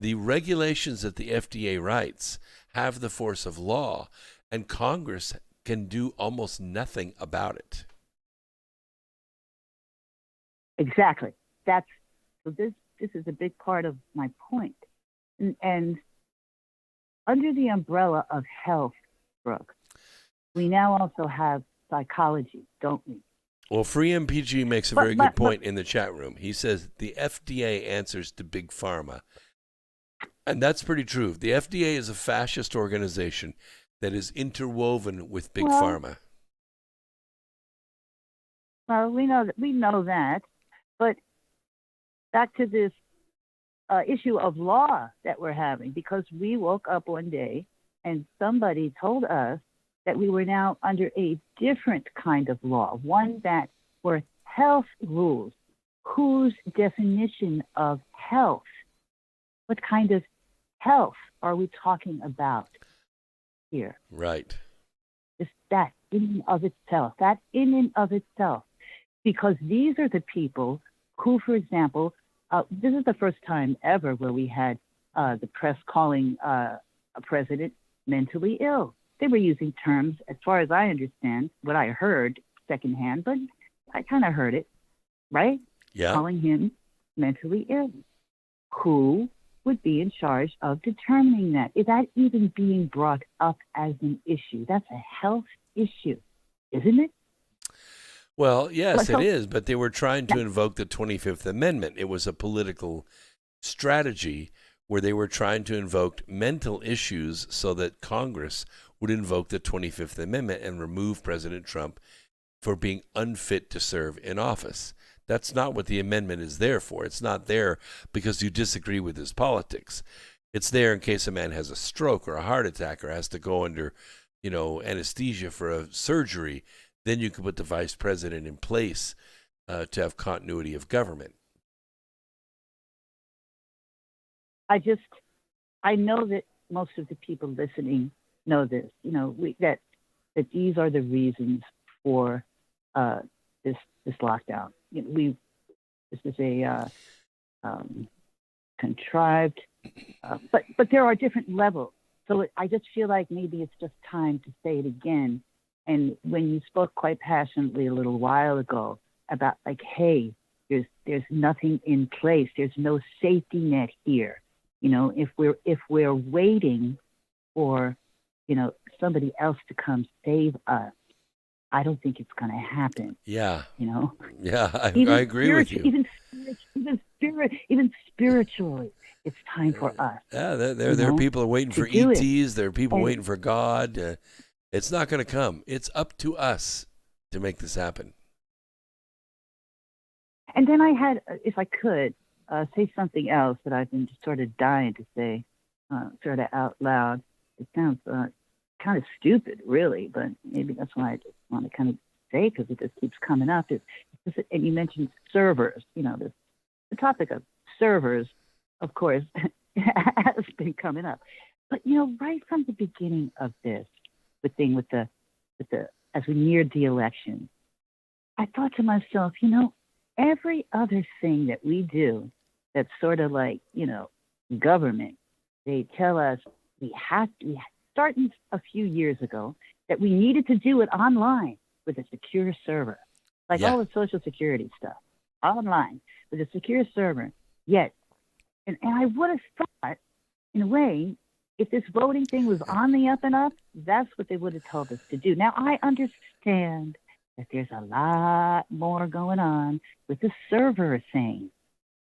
The regulations that the FDA writes have the force of law. And Congress can do almost nothing about it. Exactly. This is a big part of my point. And under the umbrella of health, Brooke, we now also have psychology, don't we? Well, Free MPG makes a very good point in the chat room. He says the FDA answers to Big Pharma. And that's pretty true. The FDA is a fascist organization that is interwoven with Big Pharma. Well, we know that. But back to this issue of law that we're having, because we woke up one day and somebody told us that we were now under a different kind of law, one that were health rules. Whose definition of health? What kind of health are we talking about here? Right. Just that in and of itself. Because these are the people who, for example, this is the first time ever where we had the press calling a president mentally ill. They were using terms, as far as I understand, what I heard secondhand, but I kind of heard it, right? Yeah. Calling him mentally ill. Who would be in charge of determining that? Is that even being brought up as an issue? That's a health issue, isn't it? Well, yes, it is, but they were trying to invoke the 25th Amendment. It was a political strategy where they were trying to invoke mental issues so that Congress would invoke the 25th Amendment and remove President Trump for being unfit to serve in office. That's not what the amendment is there for. It's not there because you disagree with his politics. It's there in case a man has a stroke or a heart attack or has to go under, anesthesia for a surgery. Then you can put the vice president in place to have continuity of government. I know that most of the people listening know this. That these are the reasons for this lockdown. This is a contrived, but there are different levels. So I just feel like maybe it's just time to say it again. And when you spoke quite passionately a little while ago about like, hey, there's nothing in place. There's no safety net here. If we're waiting for, somebody else to come save us, I don't think it's going to happen. Yeah. Yeah, I agree with you. Even spiritually, it's time for us. Yeah, there are people waiting for ETs. There are people waiting for God. It's not going to come. It's up to us to make this happen. And then I had, if I could, say something else that I've been just sort of dying to say, sort of out loud. It sounds kind of stupid, really, but maybe that's why I just want to kind of say, because it just keeps coming up. And you mentioned servers. The topic of servers, of course, has been coming up. But right from the beginning of this, the thing with the as we neared the election, I thought to myself, every other thing that we do that's sort of like, government, they tell us we have to, starting a few years ago, that we needed to do it online with a secure server, like all the Social Security stuff, online with a secure server. Yet, and I would have thought, in a way, if this voting thing was on the up and up, that's what they would have told us to do. Now, I understand that there's a lot more going on with the server thing.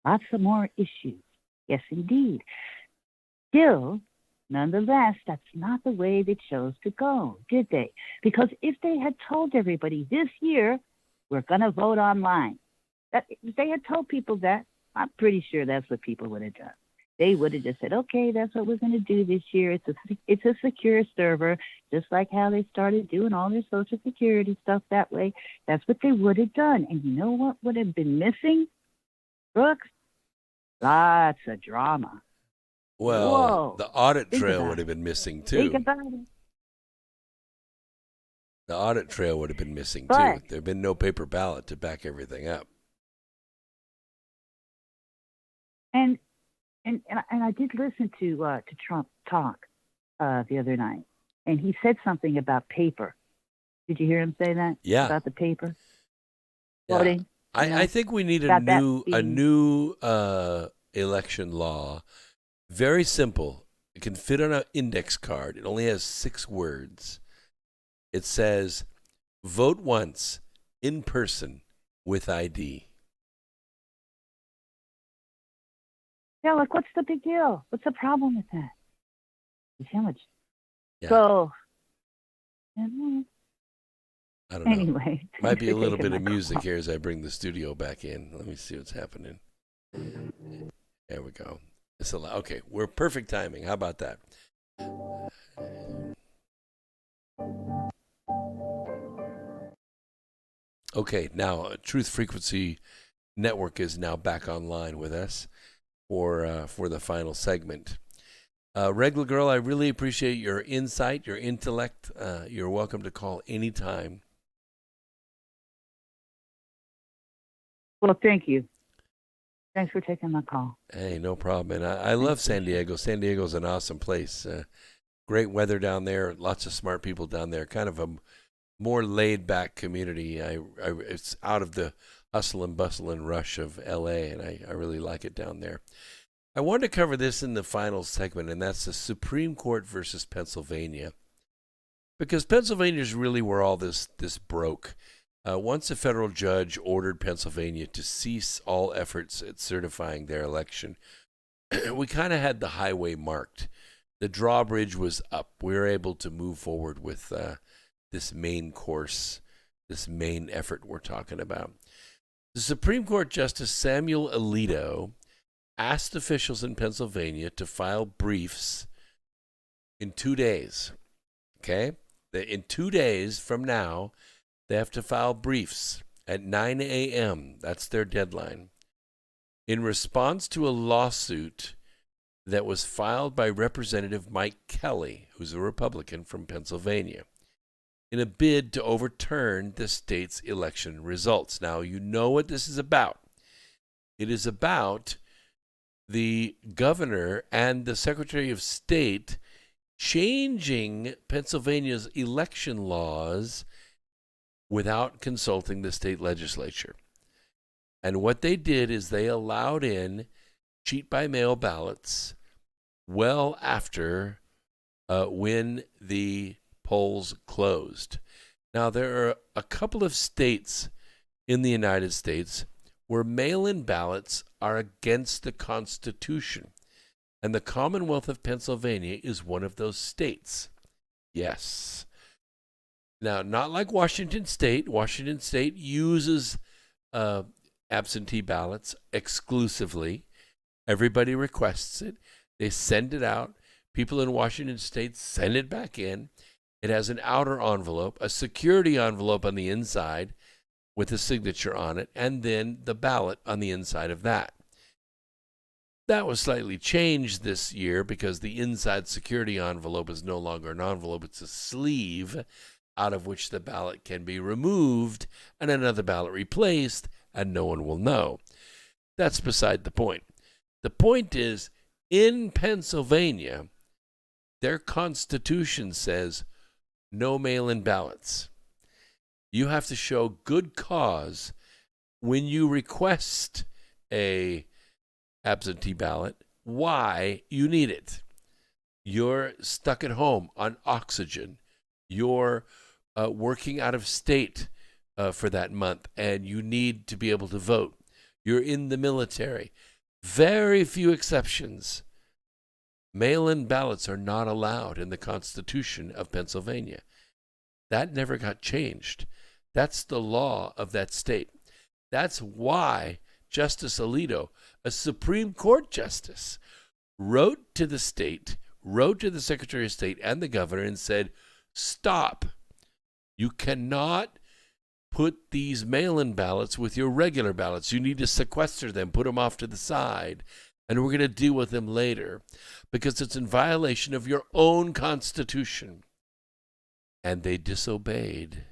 Lots of more issues. Yes, indeed. Still, nonetheless, that's not the way they chose to go, did they? Because if they had told everybody this year, we're going to vote online, if they had told people that, I'm pretty sure that's what people would have done. They would have just said, okay, that's what we're going to do this year. It's a secure server, just like how they started doing all their Social Security stuff that way. That's what they would have done. And you know what would have been missing, Brooks? Lots of drama. Well, the audit trail would have been missing, too. Think about it. The audit trail would have been missing, too. There had been no paper ballot to back everything up. And I did listen to Trump talk the other night, and he said something about paper. Did you hear him say that? Yeah. About the paper voting. I think we need a new election law. Very simple. It can fit on an index card. It only has 6 words. It says, "Vote once, in person, with ID." Yeah, like, what's the big deal? What's the problem with that? You see how much? Yeah. So, I don't know. Anyway. Might be a little bit of music here as I bring the studio back in. Let me see what's happening. There we go. Okay, we're perfect timing. How about that? Okay, now Truth Frequency Network is now back online with us for the final segment. Regular Girl, I really appreciate your insight, your intellect. You're welcome to call anytime. Well, thank you. Thanks for taking my call. Hey, no problem. And I love San Diego. San Diego's an awesome place. Great weather down there. Lots of smart people down there. Kind of a more laid-back community. It's out of the hustle and bustle and rush of L.A., and I really like it down there. I wanted to cover this in the final segment, and that's the Supreme Court versus Pennsylvania. Because Pennsylvania is really where all this broke. Once a federal judge ordered Pennsylvania to cease all efforts at certifying their election, we kind of had the highway marked. The drawbridge was up. We were able to move forward with this main course this main effort we're talking about. The Supreme Court Justice Samuel Alito asked officials in Pennsylvania to file briefs in 2 days. Okay? In 2 days from now, they have to file briefs at 9 a.m. That's their deadline. In response to a lawsuit that was filed by Representative Mike Kelly, who's a Republican from Pennsylvania, in a bid to overturn the state's election results. Now, you know what this is about. It is about the governor and the Secretary of State changing Pennsylvania's election laws without consulting the state legislature. And what they did is they allowed in cheat-by-mail ballots well after when the polls closed. Now, there are a couple of states in the United States where mail-in ballots are against the Constitution. And the Commonwealth of Pennsylvania is one of those states. Yes. Now, not like Washington State. Washington State uses absentee ballots exclusively. Everybody requests it. They send it out. People in Washington State send it back in. It has an outer envelope, a security envelope on the inside with a signature on it, and then the ballot on the inside of that. That was slightly changed this year because the inside security envelope is no longer an envelope. It's a sleeve out of which the ballot can be removed and another ballot replaced, and no one will know. That's beside the point. The point is, in Pennsylvania, their Constitution says no mail-in ballots. You have to show good cause when you request a absentee ballot, why you need it. You're stuck at home on oxygen. You're working out of state for that month, and you need to be able to vote. You're in the military. Very few exceptions. Mail-in ballots are not allowed in the Constitution of Pennsylvania. That never got changed. That's the law of that state. That's why Justice Alito, a Supreme Court justice, wrote to the state, wrote to the Secretary of State and the governor and said, stop. You cannot put these mail-in ballots with your regular ballots. You need to sequester them, put them off to the side, and we're going to deal with them later because it's in violation of your own Constitution. And they disobeyed.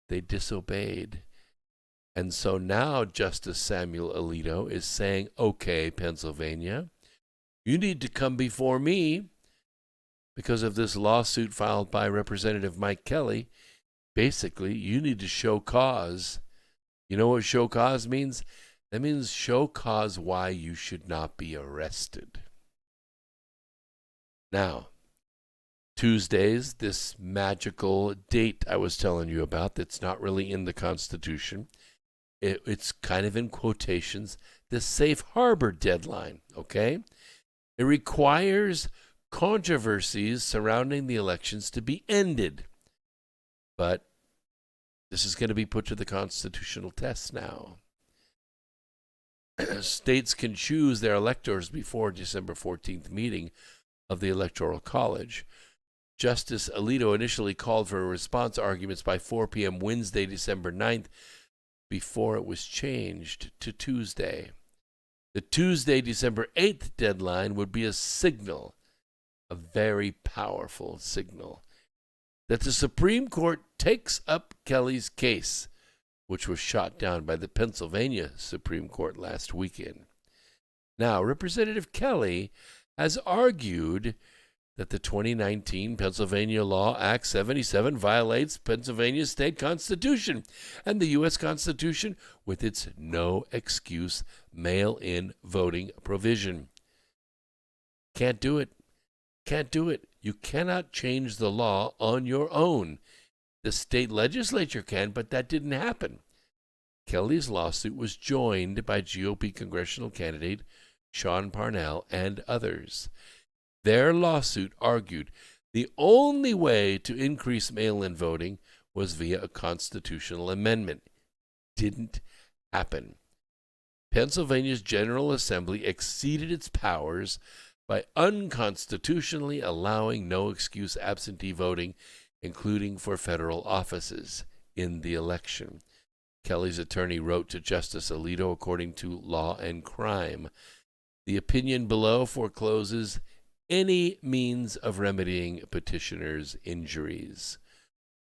They disobeyed. And so now Justice Samuel Alito is saying, okay, Pennsylvania, you need to come before me because of this lawsuit filed by Representative Mike Kelly. Basically, you need to show cause. You know what show cause means? That means show cause why you should not be arrested. Now, Tuesdays, this magical date I was telling you about that's not really in the Constitution. It's kind of in quotations, the safe harbor deadline, okay? It requires controversies surrounding the elections to be ended. But this is going to be put to the constitutional test now. States can choose their electors before December 14th meeting of the Electoral College. Justice Alito initially called for response arguments by 4 p.m. Wednesday, December 9th, before it was changed to Tuesday. The Tuesday, December 8th deadline would be a signal, a very powerful signal, that the Supreme Court takes up Kelly's case, which was shot down by the Pennsylvania Supreme Court last weekend. Now, Representative Kelly has argued that the 2019 Pennsylvania Law Act 77 violates Pennsylvania's state constitution and the U.S. Constitution with its no-excuse mail-in voting provision. Can't do it. Can't do it. You cannot change the law on your own. The state legislature can, but that didn't happen. Kelly's lawsuit was joined by GOP congressional candidate Sean Parnell and others. Their lawsuit argued the only way to increase mail-in voting was via a constitutional amendment. Didn't happen. Pennsylvania's General Assembly exceeded its powers by unconstitutionally allowing no-excuse absentee voting, including for federal offices, in the election. Kelly's attorney wrote to Justice Alito, according to Law and Crime. The opinion below forecloses any means of remedying petitioners' injuries.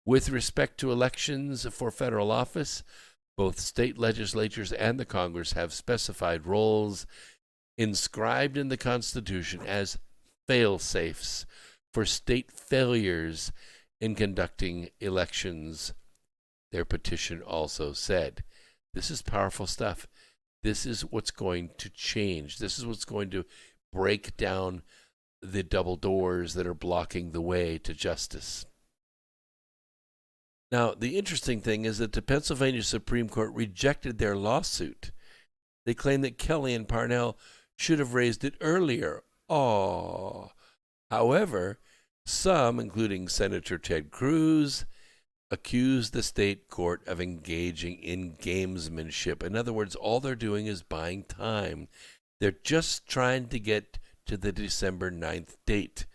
With respect to elections for federal office, both state legislatures and the Congress have specified roles inscribed in the Constitution as fail-safes for state failures in conducting elections, their petition also said. This is powerful stuff. This is what's going to change. This is what's going to break down the double doors that are blocking the way to justice. Now, the interesting thing is that the Pennsylvania Supreme Court rejected their lawsuit. They claim that Kelly and Parnell should have raised it earlier. However, some, including Senator Ted Cruz, accused the state court of engaging in gamesmanship. In other words, all they're doing is buying time. They're just trying to get to the December 9th date.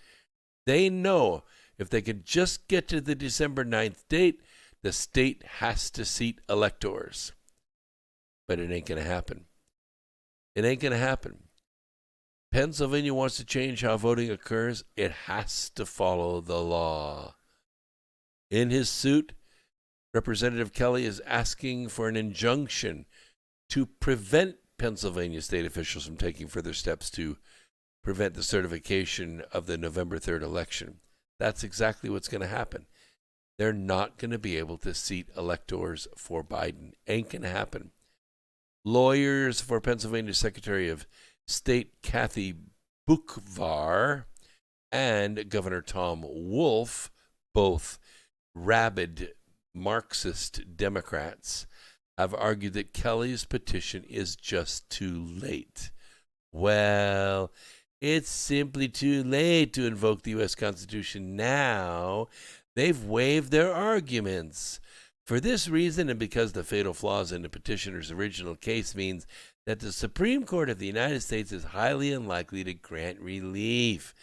They know if they can just get to the December 9th date, the state has to seat electors. But it ain't going to happen. It ain't going to happen. Pennsylvania wants to change how voting occurs. It has to follow the law. In his suit, Representative Kelly is asking for an injunction to prevent Pennsylvania state officials from taking further steps to prevent the certification of the November 3rd election. That's exactly what's going to happen. They're not going to be able to seat electors for Biden. Ain't going to happen. Lawyers for Pennsylvania Secretary of State Kathy Boockvar and Governor Tom Wolf, both rabid Marxist Democrats, have argued that Kelly's petition is just too late. Well, it's simply too late to invoke the U.S. Constitution now. They've waived their arguments. For this reason, and because the fatal flaws in the petitioner's original case means that the Supreme Court of the United States is highly unlikely to grant relief,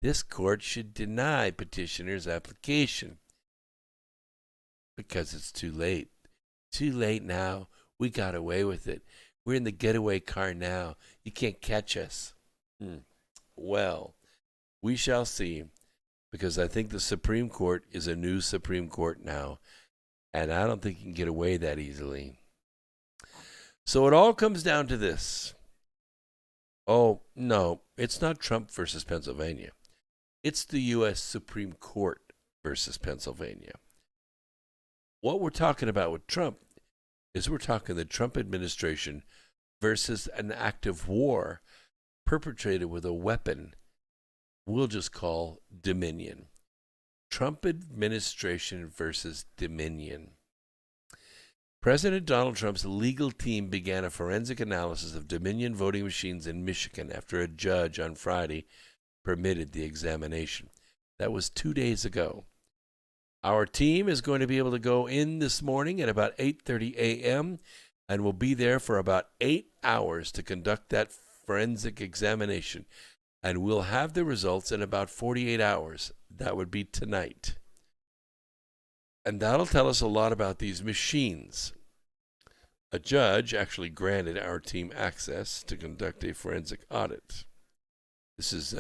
this court should deny petitioner's application. Because it's too late. Too late now. We got away with it. We're in the getaway car now. You can't catch us. Well, we shall see, because I think the Supreme Court is a new Supreme Court now, and I don't think you can get away that easily. So it all comes down to this. Oh, no, it's not Trump versus Pennsylvania. It's the U.S. Supreme Court versus Pennsylvania. What we're talking about with Trump is we're talking the Trump administration versus an act of war perpetrated with a weapon we'll just call Dominion. Trump administration versus Dominion. President Donald Trump's legal team began a forensic analysis of Dominion voting machines in Michigan after a judge on Friday permitted the examination. That was 2 days ago. Our team is going to be able to go in this morning at about 8:30 a.m. and will be there for about 8 hours to conduct that forensic examination. And we'll have the results in about 48 hours. That would be tonight. And that'll tell us a lot about these machines. A judge actually granted our team access to conduct a forensic audit. This is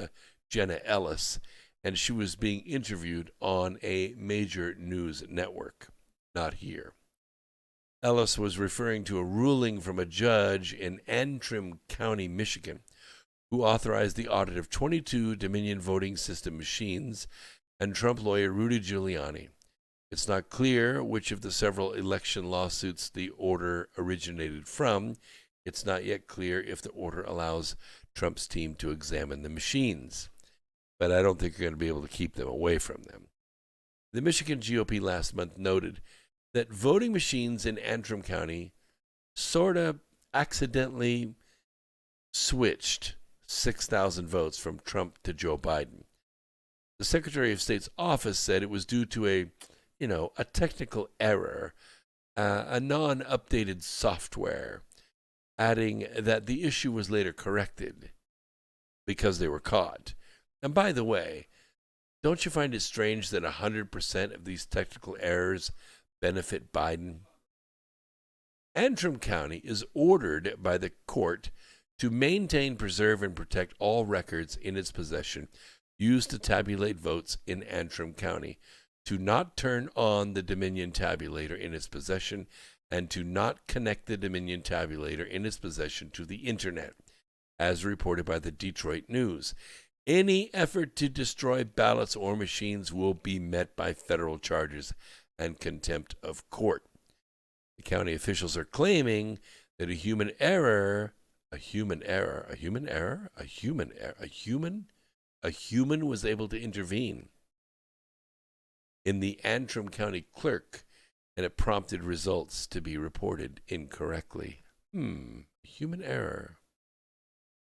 Jenna Ellis, and she was being interviewed on a major news network, not here. Ellis was referring to a ruling from a judge in Antrim County, Michigan, who authorized the audit of 22 Dominion voting system machines, and Trump lawyer Rudy Giuliani. It's not clear which of the several election lawsuits the order originated from. It's not yet clear if the order allows Trump's team to examine the machines. But I don't think you're going to be able to keep them away from them. The Michigan GOP last month noted that voting machines in Antrim County sort of accidentally switched 6,000 votes from Trump to Joe Biden. The Secretary of State's office said it was due to a a technical error, a non-updated software, adding that the issue was later corrected because they were caught. And by the way, don't you find it strange that 100% of these technical errors benefit Biden? Antrim County is ordered by the court to maintain, preserve, and protect all records in its possession used to tabulate votes in Antrim County, to not turn on the Dominion tabulator in its possession, and to not connect the Dominion tabulator in its possession to the internet, as reported by the Detroit News. Any effort to destroy ballots or machines will be met by federal charges and contempt of court. The county officials are claiming that a human was able to intervene in the Antrim County clerk, and it prompted results to be reported incorrectly. Human error.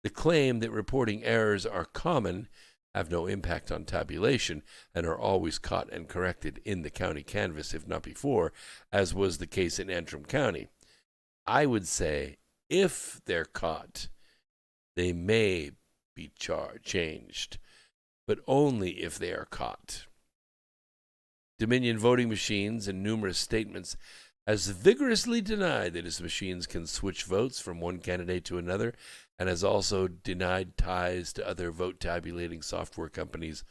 The claim that reporting errors are common, have no impact on tabulation, and are always caught and corrected in the county canvass, if not before, as was the case in Antrim County. I would say, if they're caught, they may be changed, but only if they are caught. Dominion Voting Machines, in numerous statements, has vigorously denied that its machines can switch votes from one candidate to another, and has also denied ties to other vote tabulating software companies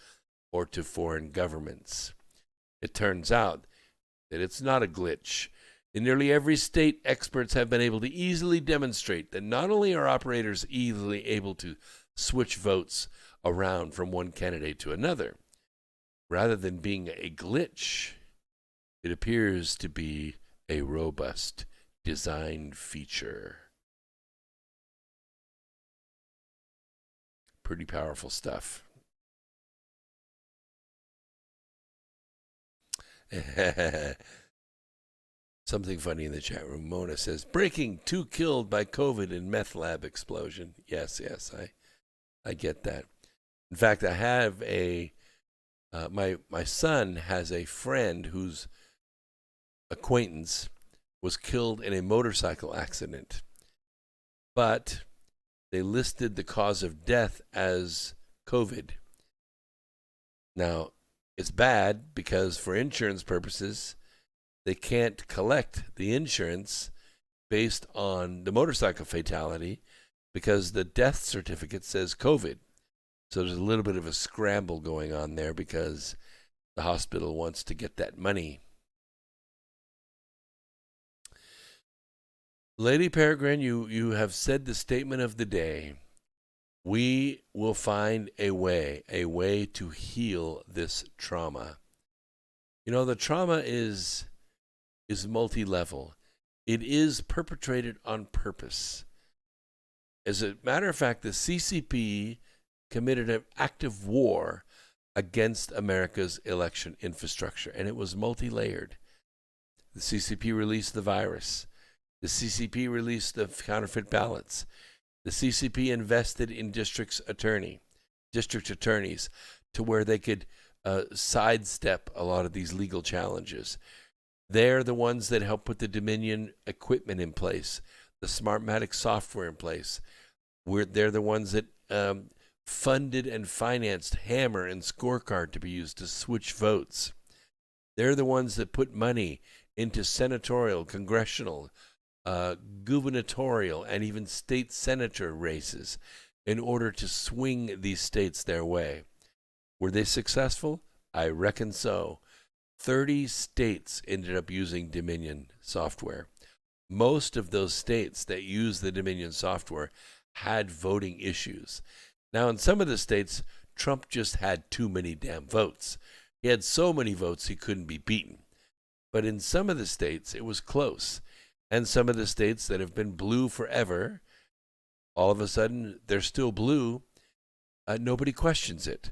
or to foreign governments. It turns out that it's not a glitch. In nearly every state, experts have been able to easily demonstrate that not only are operators easily able to switch votes around from one candidate to another, rather than being a glitch, it appears to be a robust design feature. Pretty powerful stuff. Something funny in the chat room. Mona says, breaking, 2 killed by COVID in meth lab explosion. Yes, I get that. In fact, I have my son has a friend whose acquaintance was killed in a motorcycle accident, but they listed the cause of death as COVID. Now, it's bad because for insurance purposes, they can't collect the insurance based on the motorcycle fatality because the death certificate says COVID. So there's a little bit of a scramble going on there because the hospital wants to get that money. Lady Peregrine, you have said the statement of the day. We will find a way to heal this trauma. The trauma is multi-level. It is perpetrated on purpose. As a matter of fact, the CCP committed an act of war against America's election infrastructure, and it was multi-layered. The CCP released the virus. The CCP released the counterfeit ballots. The CCP invested in district attorneys to where they could sidestep a lot of these legal challenges. They're the ones that help put the Dominion equipment in place, the Smartmatic software in place. They're the ones that funded and financed Hammer and Scorecard to be used to switch votes. They're the ones that put money into senatorial, congressional, gubernatorial, and even state senator races in order to swing these states their way. Were they successful? I reckon so. 30 states ended up using Dominion software. Most of those states that used the Dominion software had voting issues. Now, in some of the states, Trump just had too many damn votes. He had so many votes he couldn't be beaten. But in some of the states, it was close. And some of the states that have been blue forever, all of a sudden, they're still blue. Nobody questions it.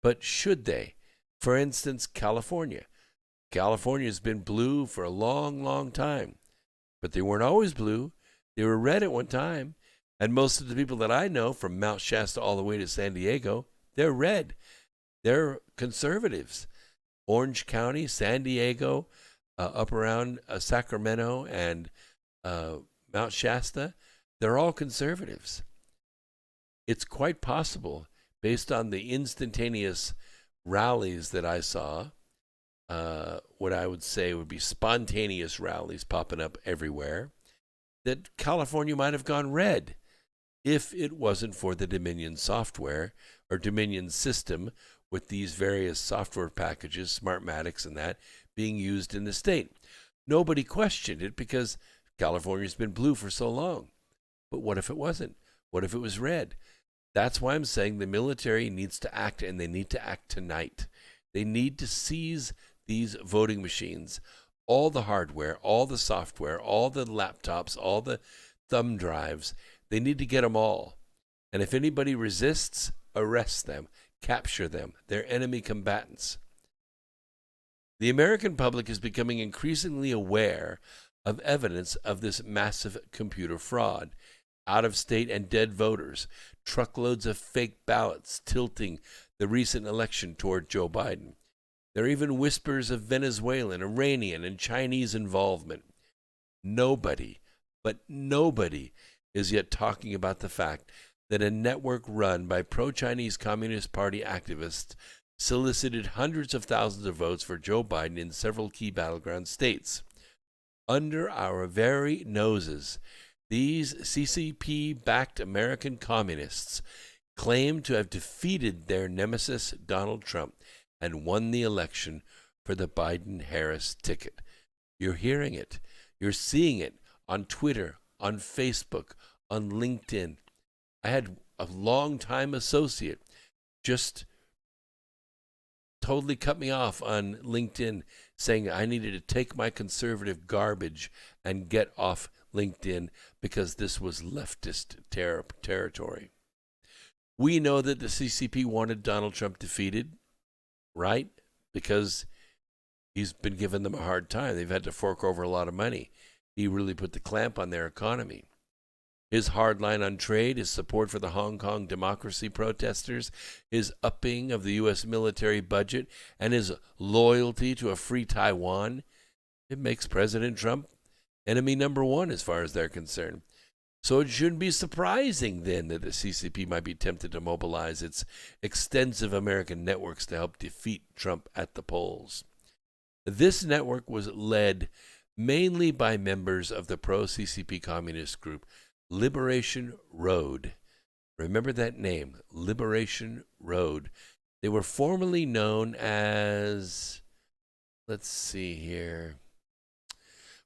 But should they? For instance, California. California's been blue for a long, long time. But they weren't always blue. They were red at one time. And most of the people that I know, from Mount Shasta all the way to San Diego, they're red. They're conservatives. Orange County, San Diego, up around Sacramento and Mount Shasta, they're all conservatives. It's quite possible, based on the instantaneous rallies that I saw, what I would say would be spontaneous rallies popping up everywhere, that California might have gone red if it wasn't for the Dominion software or Dominion system with these various software packages, Smartmatics and that, being used in the state. Nobody questioned it because California's been blue for so long. But what if it wasn't? What if it was red? That's why I'm saying the military needs to act, and they need to act tonight. They need to seize these voting machines, all the hardware, all the software, all the laptops, all the thumb drives. They need to get them all. And if anybody resists, arrest them, capture them. They're enemy combatants. The American public is becoming increasingly aware of evidence of this massive computer fraud. Out-of-state and dead voters, truckloads of fake ballots tilting the recent election toward Joe Biden. There are even whispers of Venezuelan, Iranian, and Chinese involvement. Nobody, but nobody, is yet talking about the fact that a network run by pro-Chinese Communist Party activists solicited hundreds of thousands of votes for Joe Biden in several key battleground states. Under our very noses, these CCP-backed American communists claim to have defeated their nemesis, Donald Trump, and won the election for the Biden-Harris ticket. You're hearing it. You're seeing it on Twitter, on Facebook, on LinkedIn. I had a long-time associate just totally cut me off on LinkedIn saying I needed to take my conservative garbage and get off LinkedIn because this was leftist territory. We know that the CCP wanted Donald Trump defeated, right? Because he's been giving them a hard time. They've had to fork over a lot of money. He really put the clamp on their economy. His hard line on trade, his support for the Hong Kong democracy protesters, his upping of the U.S. military budget, and his loyalty to a free Taiwan, it makes President Trump enemy number one as far as they're concerned. So it shouldn't be surprising then that the CCP might be tempted to mobilize its extensive American networks to help defeat Trump at the polls. This network was led mainly by members of the pro-CCP communist group Liberation Road. Remember that name, Liberation Road. They were formerly known as,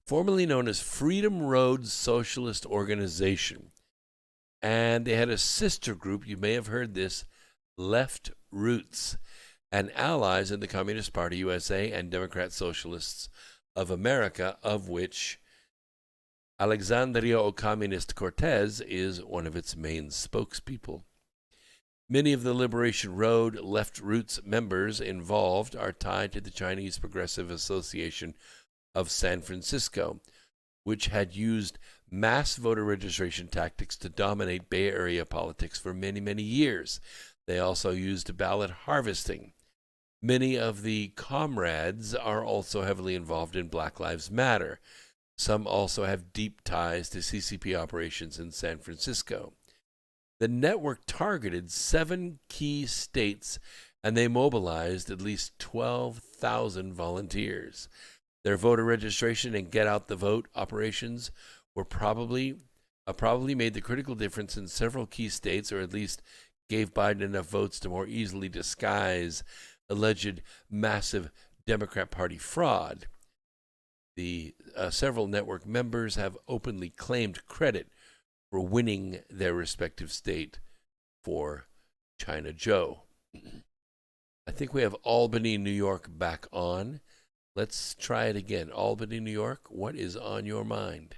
formerly known as Freedom Road Socialist Organization. And they had a sister group, you may have heard this, Left Roots, and allies in the Communist Party USA and Democrat Socialists of America, of which Alexandria Ocasio-Cortez is one of its main spokespeople. Many of the Liberation Road Left Roots members involved are tied to the Chinese Progressive Association of San Francisco, which had used mass voter registration tactics to dominate Bay Area politics for many, many years. They also used ballot harvesting. Many of the comrades are also heavily involved in Black Lives Matter. Some also have deep ties to CCP operations in San Francisco. The network targeted 7 key states, and they mobilized at least 12,000 volunteers. Their voter registration and get out the vote operations were probably made the critical difference in several key states, or at least gave Biden enough votes to more easily disguise alleged massive Democrat Party fraud. The several network members have openly claimed credit for winning their respective state for China Joe. I think we have Albany, New York back on. Let's try it again. Albany, New York, what is on your mind?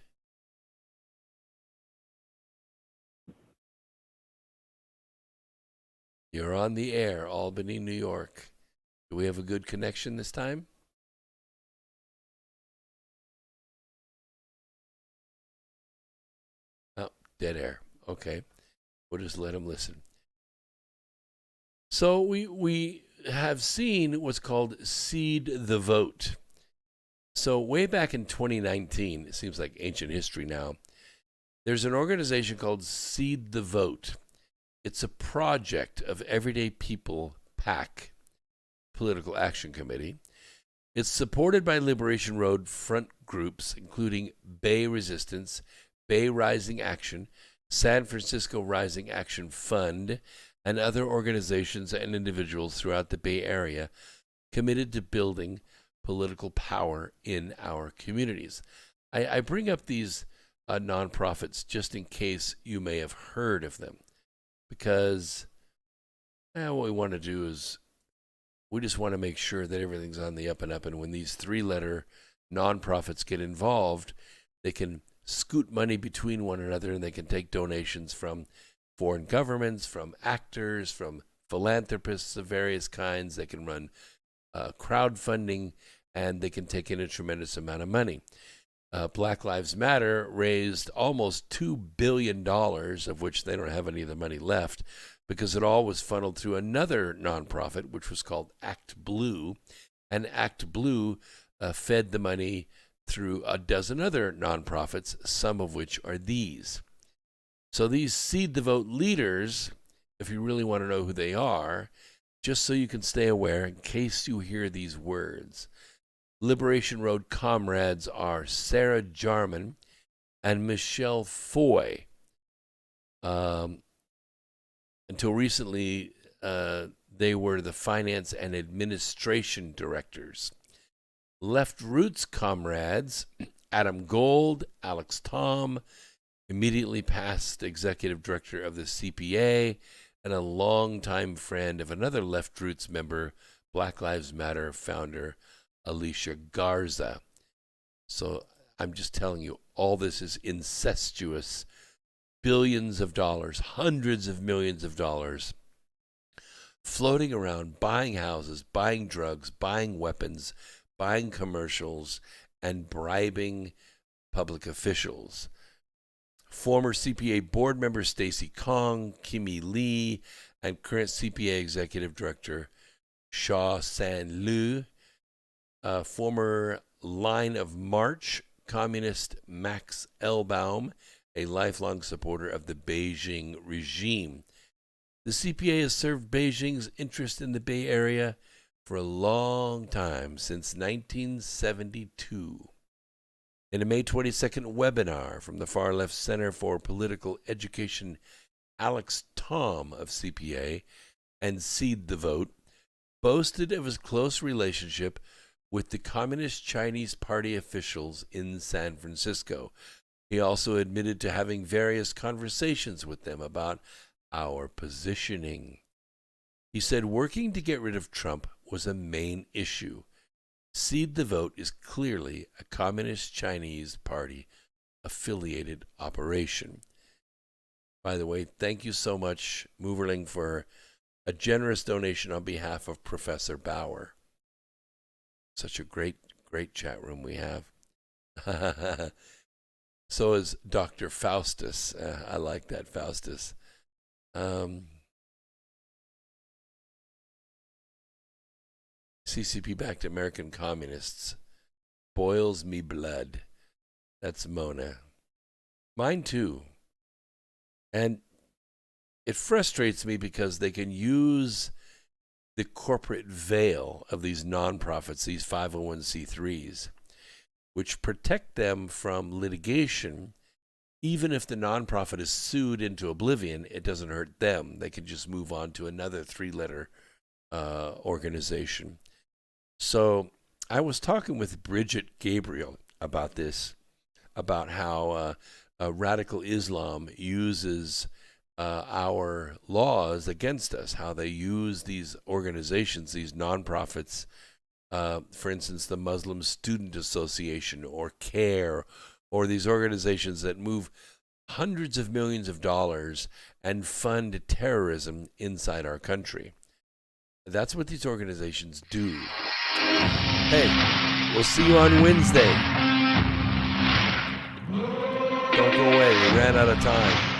You're on the air, Albany, New York. Do we have a good connection this time? Oh, dead air. Okay. We'll just let him listen. So we have seen what's called Seed the Vote. So way back in 2019, it seems like ancient history now, there's an organization called Seed the Vote. It's a project of Everyday People PAC, Political Action Committee. It's supported by Liberation Road front groups, including Bay Resistance, Bay Rising Action, San Francisco Rising Action Fund, and other organizations and individuals throughout the Bay Area committed to building political power in our communities. I bring up these nonprofits just in case you may have heard of them, because what we want to do is we just want to make sure that everything's on the up and up, and when these three-letter nonprofits get involved, they can scoot money between one another, and they can take donations from foreign governments, from actors, from philanthropists of various kinds. They can run crowdfunding, and they can take in a tremendous amount of money. Black Lives Matter raised almost $2 billion, of which they don't have any of the money left, because it all was funneled through another nonprofit, which was called Act Blue. And Act Blue fed the money through a dozen other nonprofits, some of which are these. So these Seed the Vote leaders, if you really want to know who they are, just so you can stay aware in case you hear these words. Liberation Road comrades are Sarah Jarman and Michelle Foy. Until recently, they were the finance and administration directors. Left Roots comrades, Adam Gold, Alex Tom, immediately past executive director of the CPA, and a longtime friend of another Left Roots member, Black Lives Matter founder, Alicia Garza. So I'm just telling you, all this is incestuous. Billions of dollars, hundreds of millions of dollars, floating around, buying houses, buying drugs, buying weapons, buying commercials, and bribing public officials. Former CPA board member Stacy Kong, Kimmy Lee, and current CPA executive director Shaw San Lu, former Line of March communist Max Elbaum, a lifelong supporter of the Beijing regime. The CPA has served Beijing's interest in the Bay Area for a long time, since 1972. In a May 22nd webinar from the Far Left Center for Political Education, Alex Tom of CPA and Seed the Vote boasted of his close relationship with the Communist Chinese Party officials in San Francisco. He also admitted to having various conversations with them about our positioning. He said working to get rid of Trump was a main issue. Seed the Vote is clearly a Communist Chinese Party affiliated operation. By the way, thank you so much, Moverling, for a generous donation on behalf of Professor Bauer. Such a great chat room we have. So is Dr. Faustus. I like that, Faustus. CCP-backed American communists. Boils me blood. That's Mona. Mine too. And it frustrates me because they can use the corporate veil of these nonprofits, these 501c3s, which protect them from litigation. Even if the nonprofit is sued into oblivion, it doesn't hurt them. They can just move on to another three-letter organization. So I was talking with Bridget Gabriel about this, about how radical Islam uses our laws against us, how they use these organizations, these nonprofits, for instance, the Muslim Student Association or CARE, or these organizations that move hundreds of millions of dollars and fund terrorism inside our country. That's what these organizations do. Hey, we'll see you on Wednesday. Don't go away. We ran out of time.